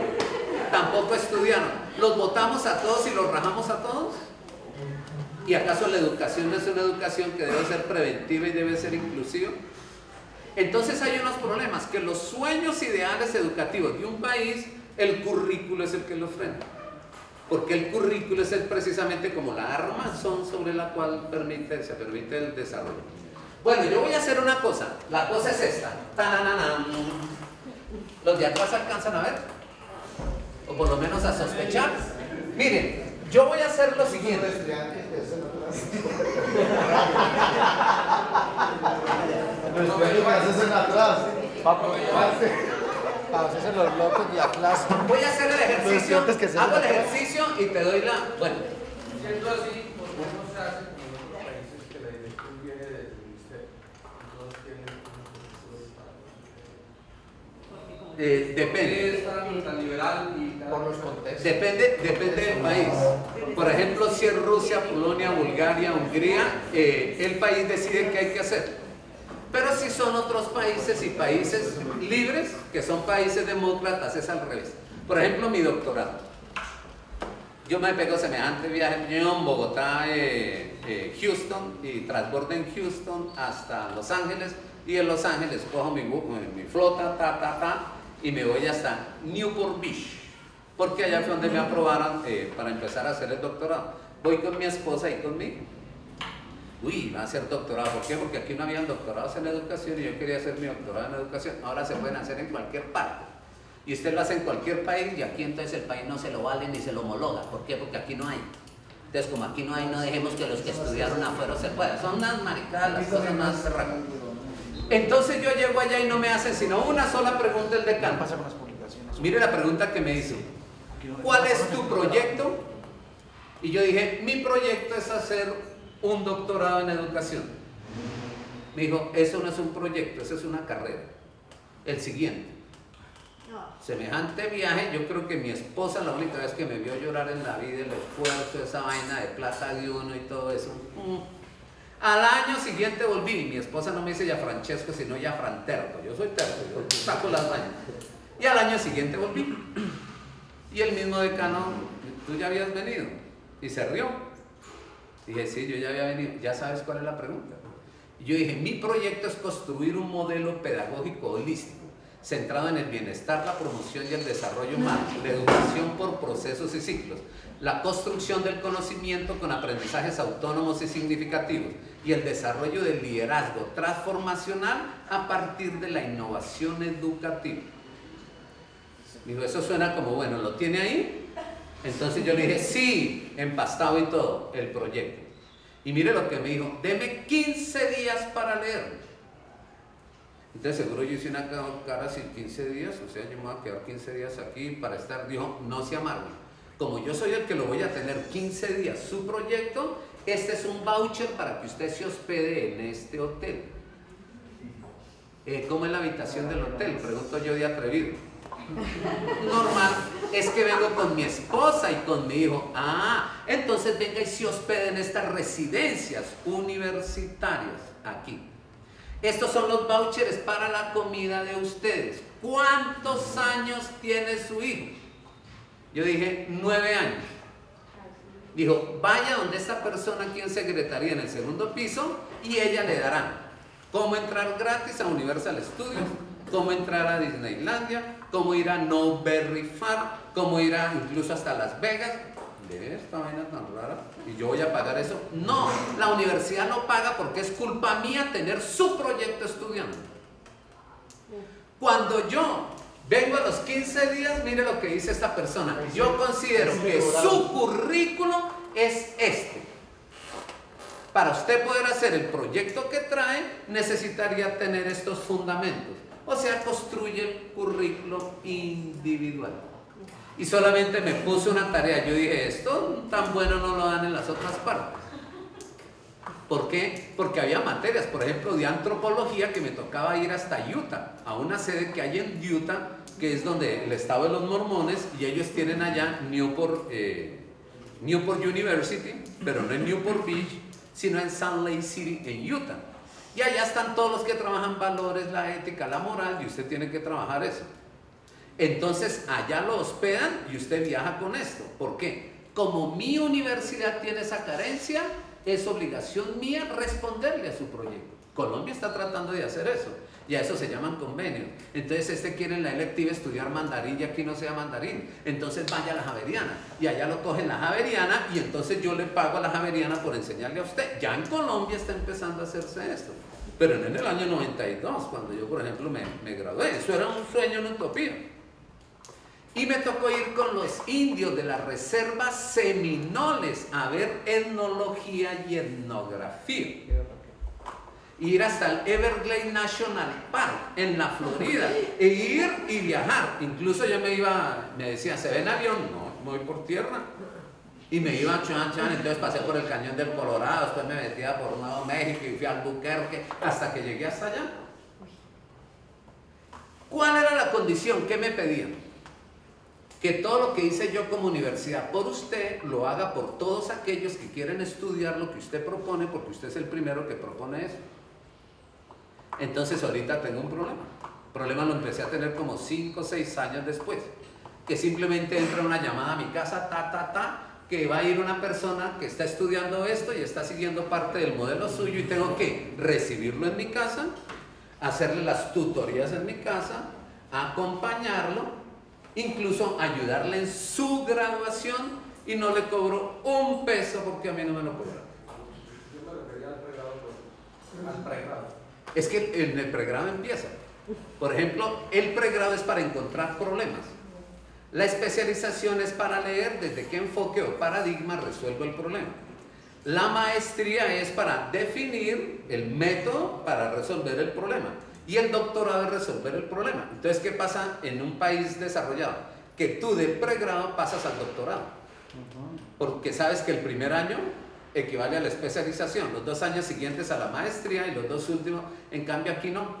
tampoco estudiaron. ¿Los votamos a todos y los rajamos a todos? ¿Y acaso la educación no es una educación que debe ser preventiva y debe ser inclusiva? Entonces hay unos problemas, que los sueños ideales educativos de un país, el currículo es el que los frena. Porque el currículo es precisamente como la armazón sobre la cual se permite el desarrollo. Bueno, yo voy a hacer una cosa. La cosa es esta. ¡Tananana! ¿Los de atrás alcanzan a ver? O por lo menos a sospechar. Miren, yo voy a hacer lo siguiente. Para hacerse los locos de Atlas. Voy a hacer el ejercicio, hago el ejercicio y te doy la... Bueno. Siendo así, ¿por qué no se hace como en otros países que la dirección viene del ministerio? Todos tienen Depende. Es tan liberal y Por los contextos. Depende del país. Por ejemplo, si es Rusia, Polonia, Bulgaria, Hungría, el país decide qué hay que hacer. Pero si son otros países y países libres, que son países demócratas, es al revés. Por ejemplo, mi doctorado. Yo me pego semejante viaje en Bogotá, Houston, y transbordo en Houston hasta Los Ángeles, y en Los Ángeles cojo mi flota, y me voy hasta Newport Beach, porque allá fue donde me aprobaron para empezar a hacer el doctorado. Voy con mi esposa y conmigo. Uy, va a hacer doctorado. ¿Por qué? Porque aquí no habían doctorados en educación y yo quería hacer mi doctorado en educación. Ahora se pueden hacer en cualquier parte. Y usted lo hace en cualquier país y aquí entonces el país no se lo vale ni se lo homologa. ¿Por qué? Porque aquí no hay. Entonces, como aquí no hay, no dejemos que los que estudiaron afuera se puedan. Son unas maricadas, las cosas más cerradas. Entonces yo llego allá y no me hacen sino una sola pregunta el decano. Mire la pregunta que me hizo. ¿Cuál es tu proyecto? Y yo dije, mi proyecto es hacer un doctorado en educación. Me dijo, eso no es un proyecto, eso es una carrera. El siguiente. Semejante viaje, yo creo que mi esposa la única vez que me vio llorar en la vida, el esfuerzo, esa vaina de plata de uno y todo eso. Al año siguiente volví y mi esposa no me dice ya Francesco, sino ya Franterco. Yo soy terco, yo saco las vainas. Y al año siguiente volví. Y el mismo decano, tú ya habías venido. Y se rió. Dije, sí, yo ya había venido. Ya sabes cuál es la pregunta. Y yo dije, mi proyecto es construir un modelo pedagógico holístico, centrado en el bienestar, la promoción y el desarrollo humano, la educación por procesos y ciclos, la construcción del conocimiento con aprendizajes autónomos y significativos, y el desarrollo del liderazgo transformacional a partir de la innovación educativa. Digo, eso suena como, bueno, ¿lo tiene ahí? Entonces yo le dije, sí, empastado y todo, el proyecto. Y mire lo que me dijo, deme 15 días para leer. Entonces seguro yo hice una cara así, 15 días, o sea, yo me voy a quedar 15 días aquí para estar. Dijo, no se amargue. Como yo soy el que lo voy a tener 15 días, su proyecto, este es un voucher para que usted se hospede en este hotel. ¿Cómo es la habitación del hotel? Pregunto yo de atrevido. normal es que vengo con mi esposa y con mi hijo. Ah, entonces venga y se hospede en estas residencias universitarias aquí. Estos son los vouchers para la comida de ustedes. ¿Cuántos años tiene su hijo? Yo dije, 9 años. Dijo, vaya donde esta persona aquí en secretaría en el segundo piso y ella le dará cómo entrar gratis a Universal Studios, cómo entrar a Disneylandia, cómo ir a No Berry Farm, cómo ir a incluso hasta Las Vegas. ¿De esta vaina tan rara? ¿Y yo voy a pagar eso? No, la universidad lo paga porque es culpa mía tener su proyecto estudiando. Cuando yo vengo a los 15 días, mire lo que dice esta persona. Yo considero que su currículum es este. Para usted poder hacer el proyecto que trae, necesitaría tener estos fundamentos. O sea, construye el currículum individual. Y solamente me puse una tarea. Yo dije, esto tan bueno no lo dan en las otras partes. ¿Por qué? Porque había materias, por ejemplo, de antropología que me tocaba ir hasta Utah, a una sede que hay en Utah, que es donde el estado de los mormones, y ellos tienen allá Newport University, pero no en Newport Beach, sino en Salt Lake City, en Utah. Y allá están todos los que trabajan valores, la ética, la moral, y usted tiene que trabajar eso. Entonces allá lo hospedan y usted viaja con esto. ¿Por qué? Como mi universidad tiene esa carencia, es obligación mía responderle a su proyecto. Colombia está tratando de hacer eso, y a eso se llaman convenios. Entonces este quiere en la electiva estudiar mandarín y aquí no sea mandarín, entonces vaya a la Javeriana, y allá lo cogen la Javeriana, y entonces yo le pago a la Javeriana por enseñarle a usted. Ya en Colombia está empezando a hacerse esto, pero en el año 92, cuando yo por ejemplo me gradué, eso era un sueño, una utopía. Y me tocó ir con los indios de la reserva Seminoles a ver etnología y etnografía. Ir hasta el Everglades National Park en la Florida, e ir y viajar. Incluso yo me decía, ¿se ve en avión? No, me voy por tierra. Y me iba a Chan, entonces pasé por el Cañón del Colorado, después me metía por Nuevo México y fui a Albuquerque hasta que llegué hasta allá. ¿Cuál era la condición? ¿Qué me pedían? Que todo lo que hice yo como universidad por usted, lo haga por todos aquellos que quieren estudiar lo que usted propone, porque usted es el primero que propone eso. Entonces ahorita tengo un problema. El problema lo empecé a tener como 5 o 6 años después, que simplemente entra una llamada a mi casa, que va a ir una persona que está estudiando esto y está siguiendo parte del modelo suyo, y tengo que recibirlo en mi casa, hacerle las tutorías en mi casa, acompañarlo, incluso ayudarle en su graduación, y no le cobro un peso porque a mí no me lo cobran. Yo me refería al pregrado, al pregrado. Es que en el pregrado empieza. Por ejemplo, el pregrado es para encontrar problemas. La especialización es para leer desde qué enfoque o paradigma resuelvo el problema. La maestría es para definir el método para resolver el problema. Y el doctorado es resolver el problema. Entonces, ¿qué pasa en un país desarrollado? Que tú de pregrado pasas al doctorado. Porque sabes que el primer año equivale a la especialización, los 2 años siguientes a la maestría y los 2 últimos. En cambio aquí no,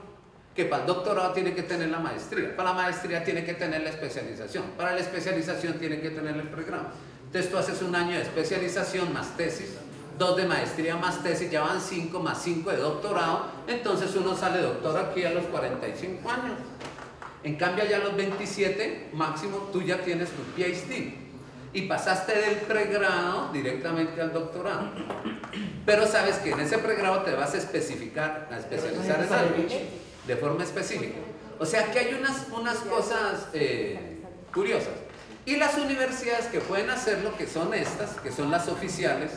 que para el doctorado tiene que tener la maestría, para la maestría tiene que tener la especialización, para la especialización tiene que tener el pregrado. Entonces tú haces 1 año de especialización más tesis, 2 de maestría más tesis, ya van 5 más 5 de doctorado. Entonces uno sale doctor aquí a los 45 años. En cambio allá a los 27 máximo tú ya tienes tu PhD y pasaste del pregrado directamente al doctorado. Pero sabes que en ese pregrado te vas a especializar en algo de forma específica. O sea que hay unas cosas curiosas. Y las universidades que pueden hacerlo, que son estas, que son las oficiales,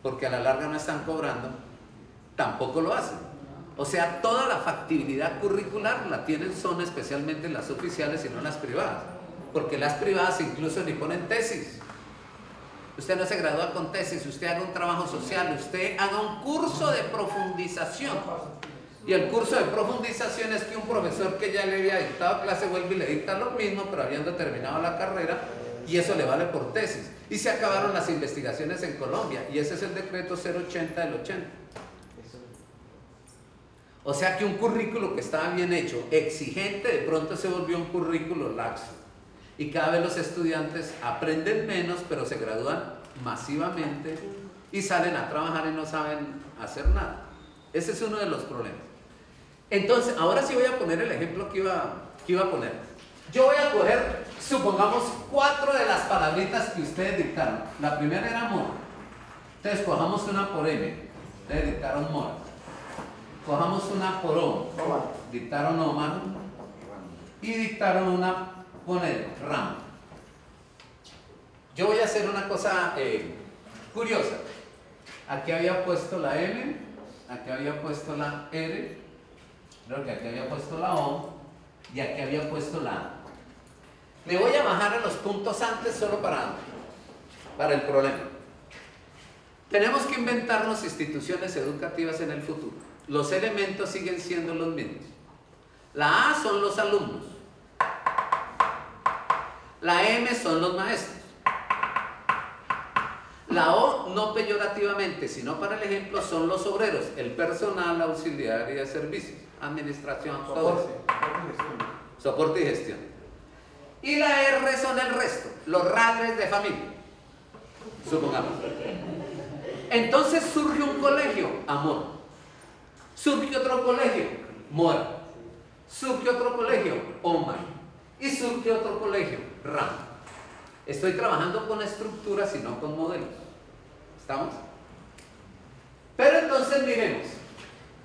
porque a la larga no están cobrando, tampoco lo hacen. O sea, toda la factibilidad curricular la tienen, son especialmente las oficiales y no las privadas. Porque las privadas incluso ni ponen tesis. Usted no se gradúa con tesis, usted haga un trabajo social, usted haga un curso de profundización. Y el curso de profundización es que un profesor que ya le había dictado clase vuelve y le dicta lo mismo, pero habiendo terminado la carrera, y eso le vale por tesis. Y se acabaron las investigaciones en Colombia, y ese es el decreto 080 del 80. O sea que un currículo que estaba bien hecho, exigente, de pronto se volvió un currículo laxo. Y cada vez los estudiantes aprenden menos, pero se gradúan masivamente y salen a trabajar y no saben hacer nada. Ese es uno de los problemas. Entonces, ahora sí voy a poner el ejemplo que iba a poner. Yo voy a coger, supongamos, 4 de las palabritas que ustedes dictaron. La primera era amor. Entonces, cojamos una por M. Ustedes dictaron mor. Cojamos una por O. Dictaron Omar. Y dictaron una con el RAM. Yo voy a hacer una cosa curiosa. Aquí había puesto la M, aquí había puesto la R, creo que aquí había puesto la O y aquí había puesto la A. Me voy a bajar a los puntos antes solo para el problema. Tenemos que inventarnos instituciones educativas en el futuro. Los elementos siguen siendo los mismos. La A son los alumnos. La M son los maestros. La O, no peyorativamente, sino para el ejemplo, son los obreros, el personal auxiliar y de servicios, administración, soporte y gestión. Y la R son el resto, los radres de familia, supongamos. Entonces surge un colegio, amor. Surge otro colegio, mora. Surge otro colegio, Omar. Y surge otro colegio, Ram. Estoy trabajando con estructuras y no con modelos. ¿Estamos? Pero entonces miremos.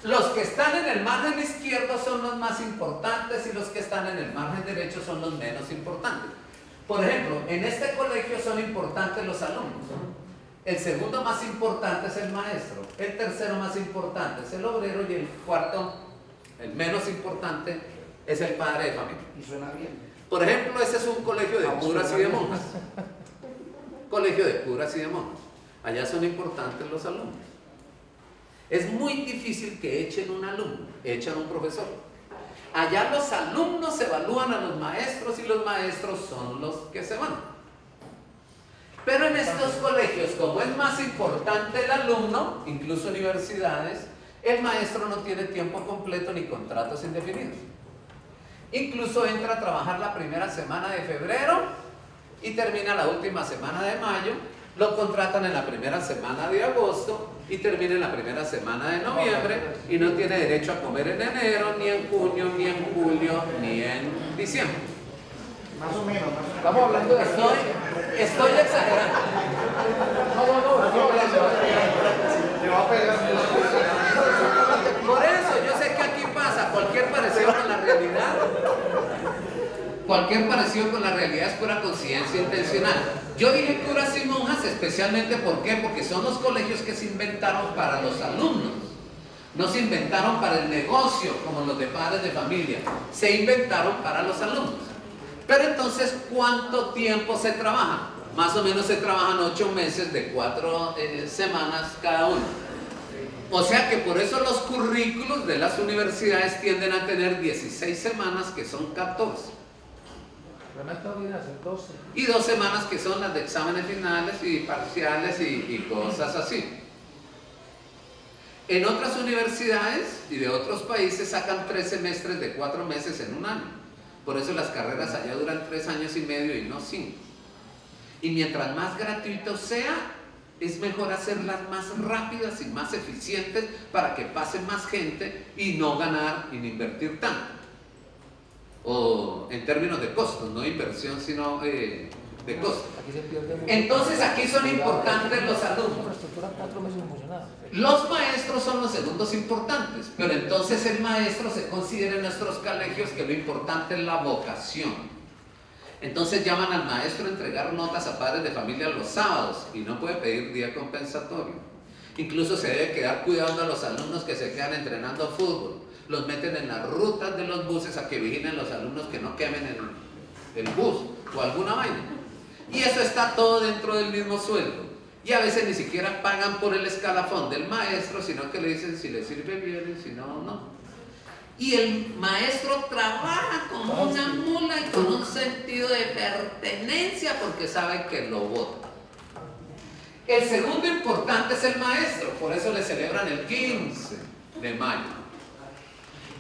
Los que están en el margen izquierdo son los más importantes y los que están en el margen derecho son los menos importantes. Por ejemplo, en este colegio son importantes los alumnos. El segundo más importante es el maestro. El tercero más importante es el obrero y el cuarto, el menos importante, es el padre de familia. Y suena bien. Por ejemplo, ese es un colegio de curas y de monjas. Colegio de curas y de monjas. Allá son importantes los alumnos. Es muy difícil que echen un alumno, echan un profesor. Allá los alumnos evalúan a los maestros y los maestros son los que se van. Pero en estos colegios, como es más importante el alumno, incluso universidades, el maestro no tiene tiempo completo ni contratos indefinidos. Incluso entra a trabajar la primera semana de febrero y termina la última semana de mayo, lo contratan en la primera semana de agosto y termina en la primera semana de noviembre y no tiene derecho a comer en enero, ni en junio, ni en julio, ni en diciembre. Más o menos. Estamos hablando de... Estoy exagerando. No, estamos hablando Te va a pegar. Por eso, yo sé que aquí pasa cualquier parecido con la realidad. Cualquier parecido con la realidad es pura coincidencia intencional. Yo dije curas y monjas especialmente, ¿por qué? Porque son los colegios que se inventaron para los alumnos. No se inventaron para el negocio, como los de padres de familia. Se inventaron para los alumnos. Pero entonces, ¿cuánto tiempo se trabaja? Más o menos se trabajan 8 meses de 4 semanas cada uno. O sea que por eso los currículos de las universidades tienden a tener 16 semanas, que son 14. Realmente viene a ser 12. Y 2 semanas que son las de exámenes finales y parciales y cosas así. En otras universidades y de otros países sacan 3 semestres de 4 meses en un año. Por eso las carreras allá duran 3 años y medio y no 5. Y mientras más gratuito sea, es mejor hacerlas más rápidas y más eficientes para que pase más gente y no ganar y no invertir tanto. O en términos de costos, no inversión, sino de costos. Entonces aquí son importantes los alumnos. Los maestros son los segundos importantes, pero entonces el maestro se considera en nuestros colegios que lo importante es la vocación. Entonces llaman al maestro a entregar notas a padres de familia los sábados y no puede pedir día compensatorio. Incluso se debe quedar cuidando a los alumnos que se quedan entrenando fútbol. Los meten en las rutas de los buses a que vigilen los alumnos que no quemen el bus o alguna vaina. Y eso está todo dentro del mismo sueldo. Y a veces ni siquiera pagan por el escalafón del maestro, sino que le dicen si le sirve bien y si no, no. Y el maestro trabaja como una mula y con un sentido de pertenencia porque sabe que lo vota. El segundo importante es el maestro, por eso le celebran el 15 de mayo.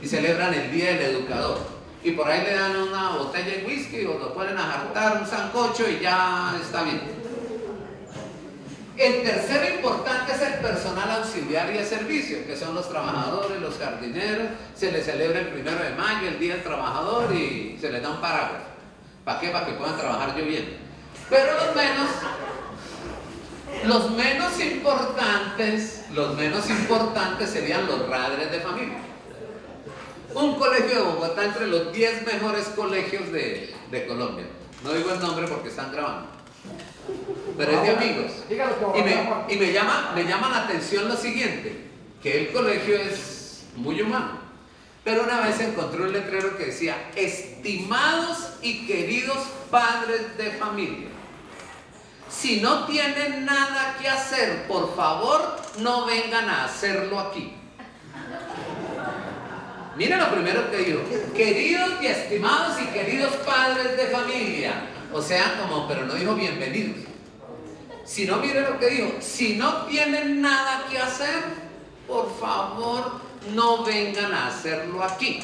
y celebran el Día del Educador. Y por ahí le dan una botella de whisky o lo ponen a jartar, un sancocho y ya está bien. El tercero importante es el personal auxiliar y de servicio, que son los trabajadores, los jardineros. Se les celebra el 1 de mayo, el Día del Trabajador, y se les da un paraguas. ¿Para qué? Para que puedan trabajar lloviendo. Pero los menos importantes serían los padres de familia. Un colegio de Bogotá entre los 10 mejores colegios de Colombia. No digo el nombre porque están grabando, pero es de amigos. Y me llama la atención lo siguiente, que el colegio es muy humano. Pero una vez encontré un letrero que decía: estimados y queridos padres de familia, si no tienen nada que hacer, por favor, no vengan a hacerlo aquí. Miren lo primero que digo: queridos y estimados y queridos padres de familia. O sea, pero no dijo bienvenidos. Si no, miren lo que dijo: si no tienen nada que hacer, por favor, no vengan a hacerlo aquí.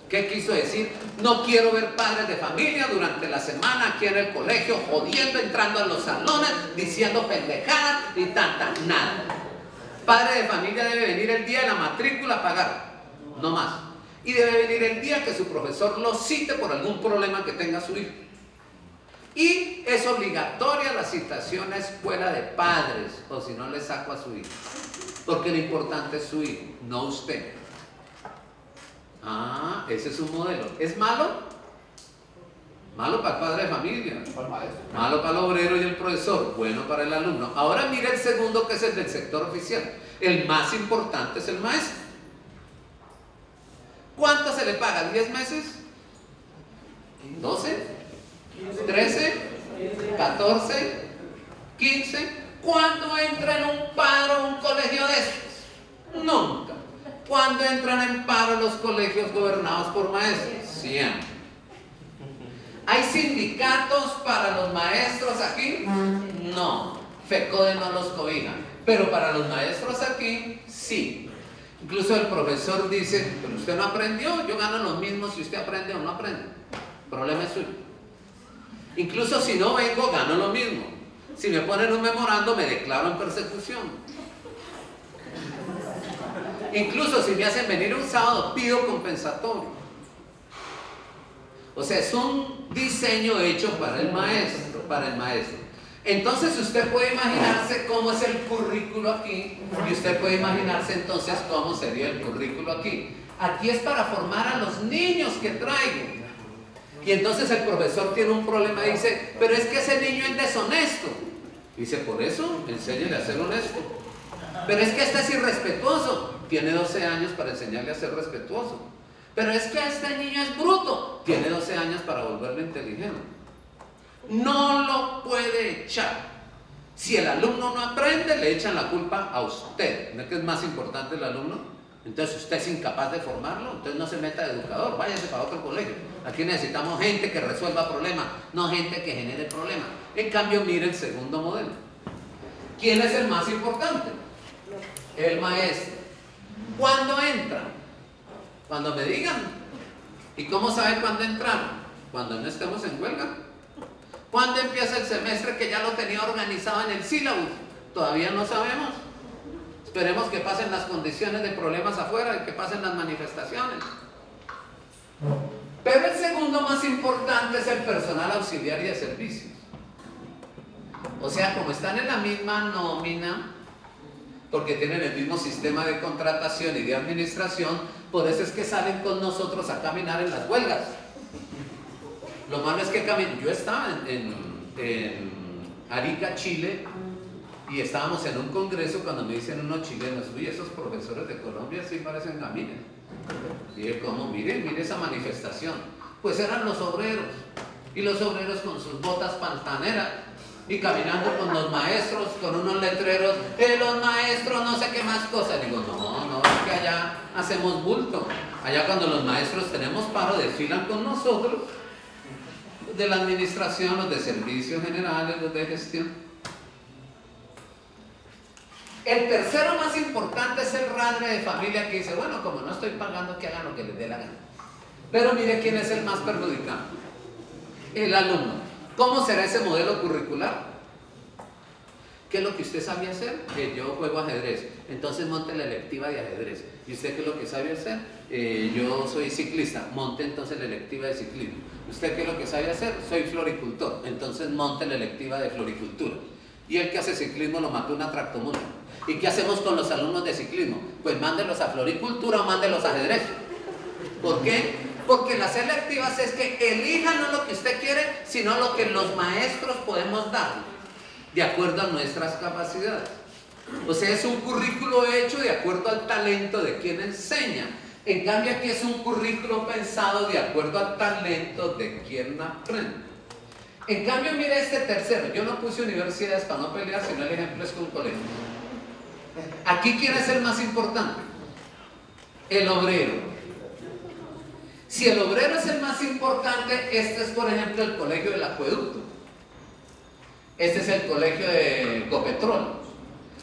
¿Qué quiso decir? No quiero ver padres de familia durante la semana aquí en el colegio, jodiendo, entrando a los salones, diciendo pendejadas y nada. Padre de familia debe venir el día de la matrícula a pagar, no más. Y debe venir el día que su profesor lo cite por algún problema que tenga su hijo. Y es obligatoria la citación a escuela de padres, o si no le saco a su hijo. Porque lo importante es su hijo, no usted. Ah, ese es un modelo. ¿Es malo? Malo para el padre de familia, malo para el obrero y el profesor, bueno para el alumno. Ahora mire el segundo, que es el del sector oficial. El más importante es el maestro. ¿Cuánto se le paga? ¿10 meses? ¿12? ¿13? ¿14? ¿15? ¿Cuándo entra en un paro un colegio de estos? Nunca. ¿Cuándo entran en paro los colegios gobernados por maestros? Siempre. ¿Hay sindicatos para los maestros aquí? No. FECODE no los cobija. Pero para los maestros aquí, sí. Incluso el profesor dice: pero usted no aprendió, yo gano lo mismo si usted aprende o no aprende. El problema es suyo. Incluso si no vengo, gano lo mismo. Si me ponen un memorando, me declaro en persecución. Incluso si me hacen venir un sábado, pido compensatorio. O sea, es un diseño hecho para el maestro. Entonces usted puede imaginarse cómo es el currículo aquí, y usted puede imaginarse entonces cómo sería el currículo aquí. Aquí es para formar a los niños que traigo. Y entonces el profesor tiene un problema y dice: pero es que ese niño es deshonesto. Dice: por eso, enséñele a ser honesto. Pero es que este es irrespetuoso. Tiene 12 años para enseñarle a ser respetuoso. Pero es que este niño es bruto. Tiene 12 años para volverlo inteligente. No lo puede echar. Si el alumno no aprende, le echan la culpa a usted. ¿No es que es más importante el alumno? Entonces usted es incapaz de formarlo, entonces no se meta de educador, váyase para otro colegio. Aquí necesitamos gente que resuelva problemas, no gente que genere problemas. En cambio, mire el segundo modelo. ¿Quién es el más importante? El maestro. ¿Cuándo entra? Cuando me digan. ¿Y cómo sabe cuándo entrar? Cuando no estemos en huelga. ¿Cuándo empieza el semestre, que ya lo tenía organizado en el sílabus? Todavía no sabemos. Esperemos que pasen las condiciones de problemas afuera y que pasen las manifestaciones. Pero el segundo más importante es el personal auxiliar y de servicios. O sea, como están en la misma nómina, porque tienen el mismo sistema de contratación y de administración, por eso es que salen con nosotros a caminar en las huelgas. Lo malo es que yo estaba en Arica, Chile, y estábamos en un congreso cuando me dicen unos chilenos: uy, esos profesores de Colombia sí parecen camines. Y dije: ¿cómo? Mire esa manifestación. Pues eran los obreros, y los obreros con sus botas pantaneras y caminando con los maestros, con unos letreros: los maestros no sé qué más cosas. Digo: no, es que allá hacemos bulto. Allá cuando los maestros tenemos paro, desfilan con nosotros, de la administración, los de servicios generales, los de gestión. El tercero más importante es el padre de familia que dice, bueno, como no estoy pagando, que hagan lo que les dé la gana. Pero mire quién es el más perjudicado. El alumno. ¿Cómo será ese modelo curricular? ¿Qué es lo que usted sabe hacer? Yo juego ajedrez. Entonces monte la electiva de ajedrez. ¿Y usted qué es lo que sabe hacer? Yo soy ciclista. Monte entonces la electiva de ciclismo. ¿Usted qué es lo que sabe hacer? Soy floricultor. Entonces monte la electiva de floricultura. Y el que hace ciclismo lo mató una tractomula. ¿Y qué hacemos con los alumnos de ciclismo? Pues mándelos a floricultura o mándelos a ajedrez. ¿Por qué? Porque las selectivas es que elijan no lo que usted quiere, sino lo que los maestros podemos dar, de acuerdo a nuestras capacidades. O sea, es un currículo hecho de acuerdo al talento de quien enseña. En cambio, aquí es un currículo pensado de acuerdo al talento de quien aprende. En cambio, mire este tercero. Yo no puse universidades para no pelear, sino el ejemplo es con colegio. Aquí, ¿quién es el más importante? El obrero. Si el obrero es el más importante, este es, por ejemplo, el colegio del acueducto. Este es el colegio de Ecopetrol.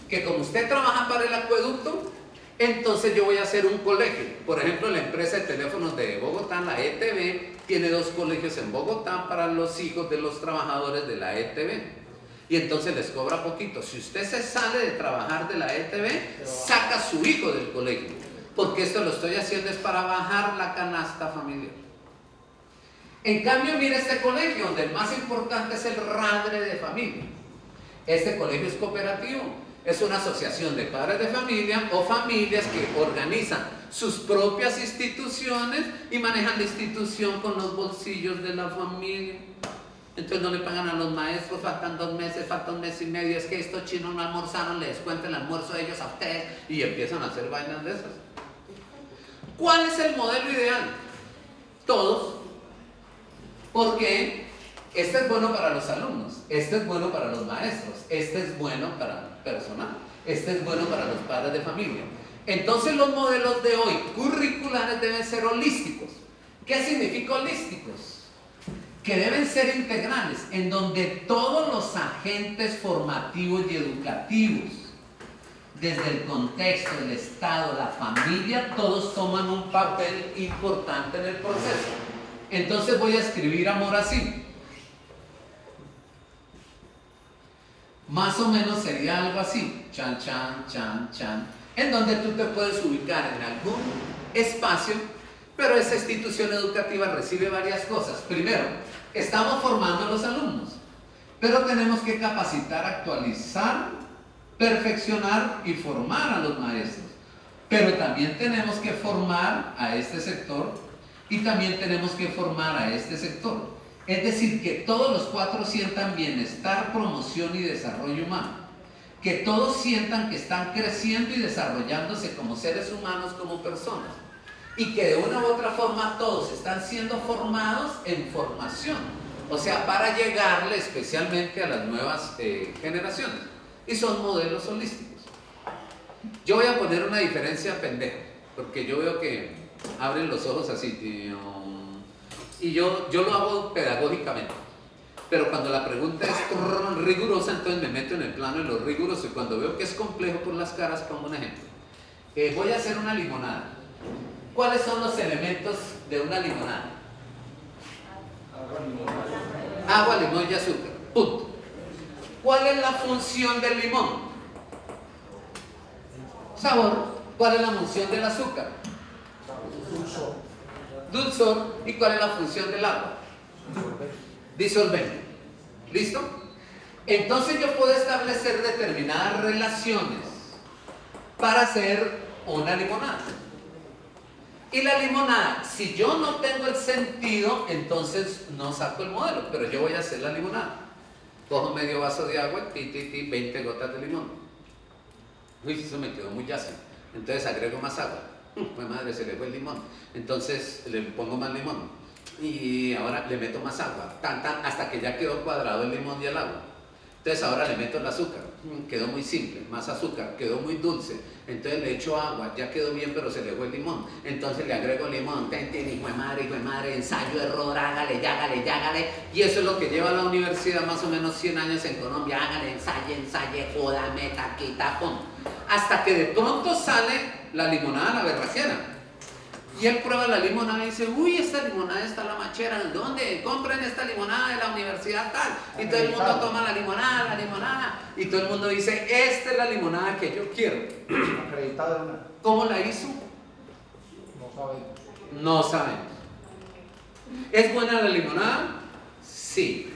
Que como usted trabaja para el acueducto, entonces yo voy a hacer un colegio. Por ejemplo, la empresa de teléfonos de Bogotá, la ETB, tiene 2 colegios en Bogotá para los hijos de los trabajadores de la ETB. Y entonces les cobra poquito. Si usted se sale de trabajar de la ETB, saca a su hijo del colegio. Porque esto lo estoy haciendo es para bajar la canasta familiar. En cambio, mire este colegio, donde el más importante es el padre de familia. Este colegio es cooperativo. Es una asociación de padres de familia o familias que organizan sus propias instituciones y manejan la institución con los bolsillos de la familia. Entonces no le pagan a los maestros, faltan 2 meses, falta 1 mes y medio, es que estos chinos no almorzaron, les descuenten el almuerzo de ellos a ustedes y empiezan a hacer vainas de esas. ¿Cuál es el modelo ideal? Todos. Porque este es bueno para los alumnos, este es bueno para los maestros, este es bueno para el personal, este es bueno para los padres de familia. Entonces los modelos de hoy curriculares deben ser holísticos. ¿Qué significa holísticos? Que deben ser integrales, en donde todos los agentes formativos y educativos, desde el contexto, el Estado, la familia, todos toman un papel importante en el proceso. Entonces voy a escribir amor así. Más o menos sería algo así, chan, chan, chan, chan, en donde tú te puedes ubicar en algún espacio, pero esa institución educativa recibe varias cosas. Primero, estamos formando a los alumnos, pero tenemos que capacitar, actualizar, perfeccionar y formar a los maestros. Pero también tenemos que formar a este sector y también tenemos que formar a este sector. Es decir, que todos los 4 sientan bienestar, promoción y desarrollo humano. Que todos sientan que están creciendo y desarrollándose como seres humanos, como personas. Y que de una u otra forma todos están siendo formados en formación. O sea, para llegarle especialmente a las nuevas generaciones. Y son modelos holísticos. Yo voy a poner una diferencia pendeja, porque yo veo que abren los ojos así, tío. Y yo lo hago pedagógicamente. Pero cuando la pregunta es rigurosa, entonces me meto en el plano de lo riguroso. Y cuando veo que es complejo por las caras, pongo un ejemplo. Voy a hacer una limonada. ¿Cuáles son los elementos de una limonada? Agua, limón y azúcar. Punto. ¿Cuál es la función del limón? Sabor. ¿Cuál es la función del azúcar? Dulzor. ¿Y cuál es la función del agua? Disolvente. ¿Listo? Entonces yo puedo establecer determinadas relaciones para hacer una limonada. Y la limonada, si yo no tengo el sentido, entonces no saco el modelo, pero yo voy a hacer la limonada. Cojo medio vaso de agua, 20 gotas de limón. Uy, eso me quedó muy ácido. Entonces agrego más agua. Pues madre, se le fue el limón. Entonces le pongo más limón. Y ahora le meto más agua. Hasta que ya quedó cuadrado el limón y el agua. Entonces ahora le meto el azúcar, quedó muy simple, más azúcar, quedó muy dulce. Entonces le echo agua, ya quedó bien, pero se le fue el limón. Entonces le agrego limón, hijo de madre, ensayo, error, hágale. Y eso es lo que lleva a la universidad más o menos 100 años en Colombia. Hágale, ensaye, joda, meta, quita, pon. Hasta que de pronto sale la limonada, la berraquera. Y él prueba la limonada y dice, uy, esta limonada está la machera, ¿dónde? Compren esta limonada de la universidad tal. Y todo el mundo toma la limonada. Y todo el mundo dice, esta es la limonada que yo quiero. Acreditada. ¿Cómo la hizo? No sabemos. ¿Es buena la limonada? Sí.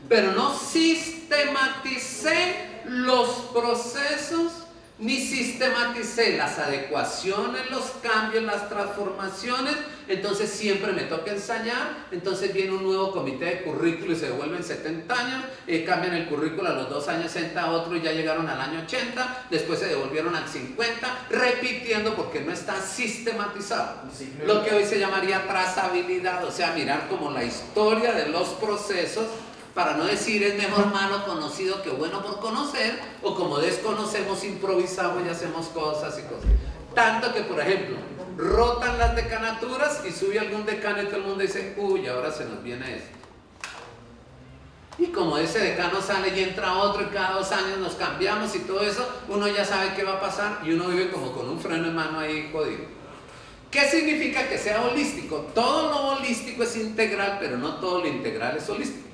Pero no sistematicé los procesos, ni sistematicé las adecuaciones, los cambios, las transformaciones. Entonces siempre me toca ensayar. Entonces viene un nuevo comité de currículo y se devuelven 70 años, cambian el currículo a los 2 años, entra otro y ya llegaron al año 80, después se devolvieron al 50, repitiendo porque no está sistematizado. Lo que hoy se llamaría trazabilidad, o sea, mirar como la historia de los procesos, para no decir es mejor malo conocido que bueno por conocer, o como desconocemos improvisamos y hacemos cosas y cosas. Tanto que, por ejemplo, rotan las decanaturas y sube algún decano y todo el mundo dice, uy, ahora se nos viene esto. Y como ese decano sale y entra otro y cada 2 años nos cambiamos y todo eso, uno ya sabe qué va a pasar y uno vive como con un freno en mano ahí jodido. ¿Qué significa que sea holístico? Todo lo holístico es integral, pero no todo lo integral es holístico.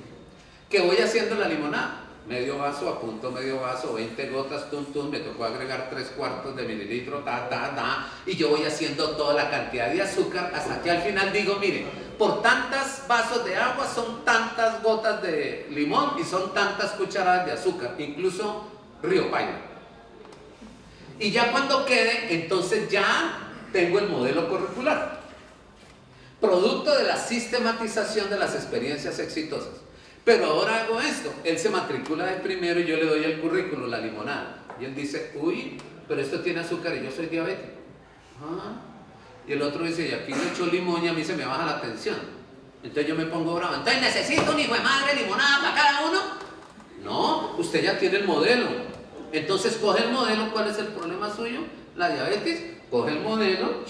¿Qué voy haciendo la limonada? Medio vaso, apunto medio vaso, 20 gotas, me tocó agregar 3/4 de mililitro, y yo voy haciendo toda la cantidad de azúcar hasta que al final digo, mire, por tantos vasos de agua son tantas gotas de limón y son tantas cucharadas de azúcar, incluso Río Paila. Y ya cuando quede, entonces ya tengo el modelo curricular, producto de la sistematización de las experiencias exitosas. Pero ahora hago esto, él se matricula de primero y yo le doy el currículo, la limonada. Y él dice, uy, pero esto tiene azúcar y yo soy diabético. Y el otro dice, y aquí le echo limón y a mí se me baja la tensión. Entonces yo me pongo bravo. Entonces necesito un hijo de madre limonada para cada uno. No, usted ya tiene el modelo. Entonces coge el modelo, ¿cuál es el problema suyo? La diabetes, coge el modelo,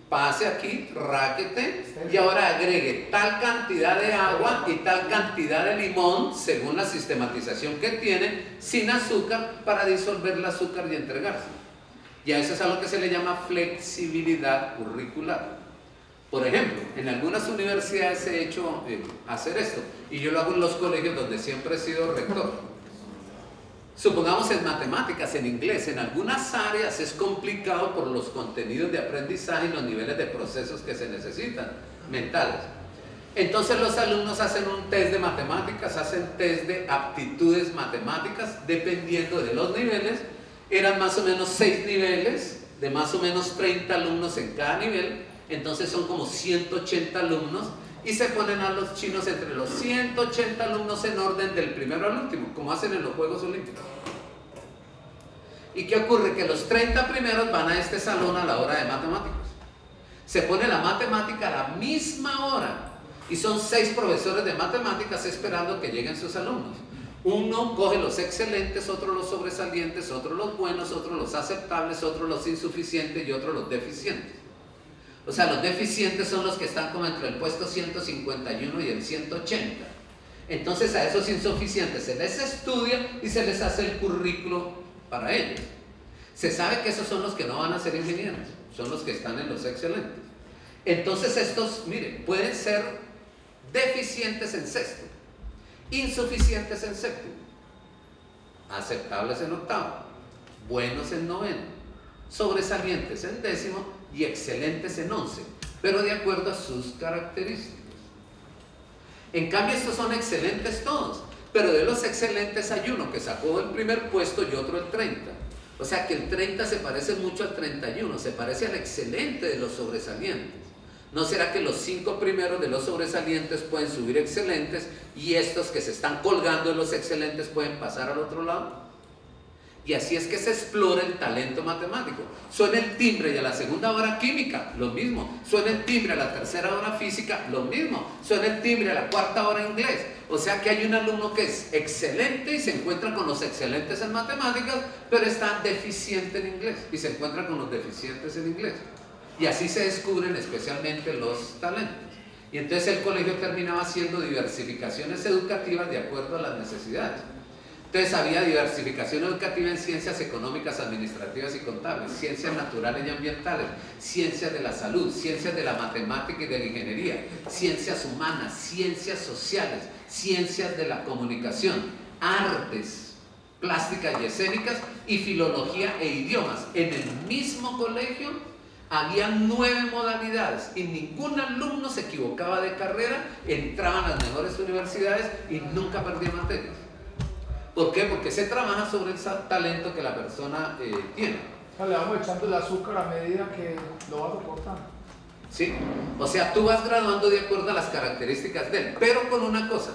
pase aquí, ráquete y ahora agregue tal cantidad de agua y tal cantidad de limón según la sistematización que tiene, sin azúcar, para disolver el azúcar y entregarse. Y a eso es a lo que se le llama flexibilidad curricular. Por ejemplo, en algunas universidades he hecho hacer esto, y yo lo hago en los colegios donde siempre he sido rector. Supongamos en matemáticas, en inglés, en algunas áreas es complicado por los contenidos de aprendizaje y los niveles de procesos que se necesitan, mentales. Entonces los alumnos hacen un test de matemáticas, hacen test de aptitudes matemáticas, dependiendo de los niveles. Eran más o menos 6 niveles, de más o menos 30 alumnos en cada nivel, entonces son como 180 alumnos, y se ponen a los chinos entre los 180 alumnos en orden del primero al último, como hacen en los Juegos Olímpicos. ¿Y qué ocurre? Que los 30 primeros van a este salón a la hora de matemáticas. Se pone la matemática a la misma hora, y son 6 profesores de matemáticas esperando que lleguen sus alumnos. Uno coge los excelentes, otro los sobresalientes, otro los buenos, otro los aceptables, otro los insuficientes y otro los deficientes. O sea, los deficientes son los que están como entre el puesto 151 y el 180. Entonces a esos insuficientes se les estudia y se les hace el currículo para ellos. Se sabe que esos son los que no van a ser ingenieros, son los que están en los excelentes. Entonces estos, miren, pueden ser deficientes en sexto, insuficientes en séptimo, aceptables en octavo, buenos en noveno, sobresalientes en décimo y excelentes en 11, pero de acuerdo a sus características. En cambio estos son excelentes todos, pero de los excelentes hay uno que sacó el primer puesto y otro el 30. O sea que el 30 se parece mucho al 31, se parece al excelente de los sobresalientes. ¿No será que los 5 primeros de los sobresalientes pueden subir excelentes y estos que se están colgando de los excelentes pueden pasar al otro lado? Y así es que se explora el talento matemático. Suena el timbre y a la segunda hora química, lo mismo. Suena el timbre a la tercera hora física, lo mismo. Suena el timbre a la cuarta hora inglés. O sea que hay un alumno que es excelente y se encuentra con los excelentes en matemáticas, pero está deficiente en inglés y se encuentra con los deficientes en inglés. Y así se descubren especialmente los talentos. Y entonces el colegio terminaba haciendo diversificaciones educativas de acuerdo a las necesidades. Entonces había diversificación educativa en ciencias económicas, administrativas y contables, ciencias naturales y ambientales, ciencias de la salud, ciencias de la matemática y de la ingeniería, ciencias humanas, ciencias sociales, ciencias de la comunicación, artes plásticas y escénicas y filología e idiomas. En el mismo colegio había 9 modalidades y ningún alumno se equivocaba de carrera, entraban a las mejores universidades y nunca perdía materias. ¿Por qué? Porque se trabaja sobre el talento que la persona tiene. O sea, le vamos echando el azúcar a medida que lo va soportando. ¿Sí? O sea, tú vas graduando de acuerdo a las características de él, pero con una cosa.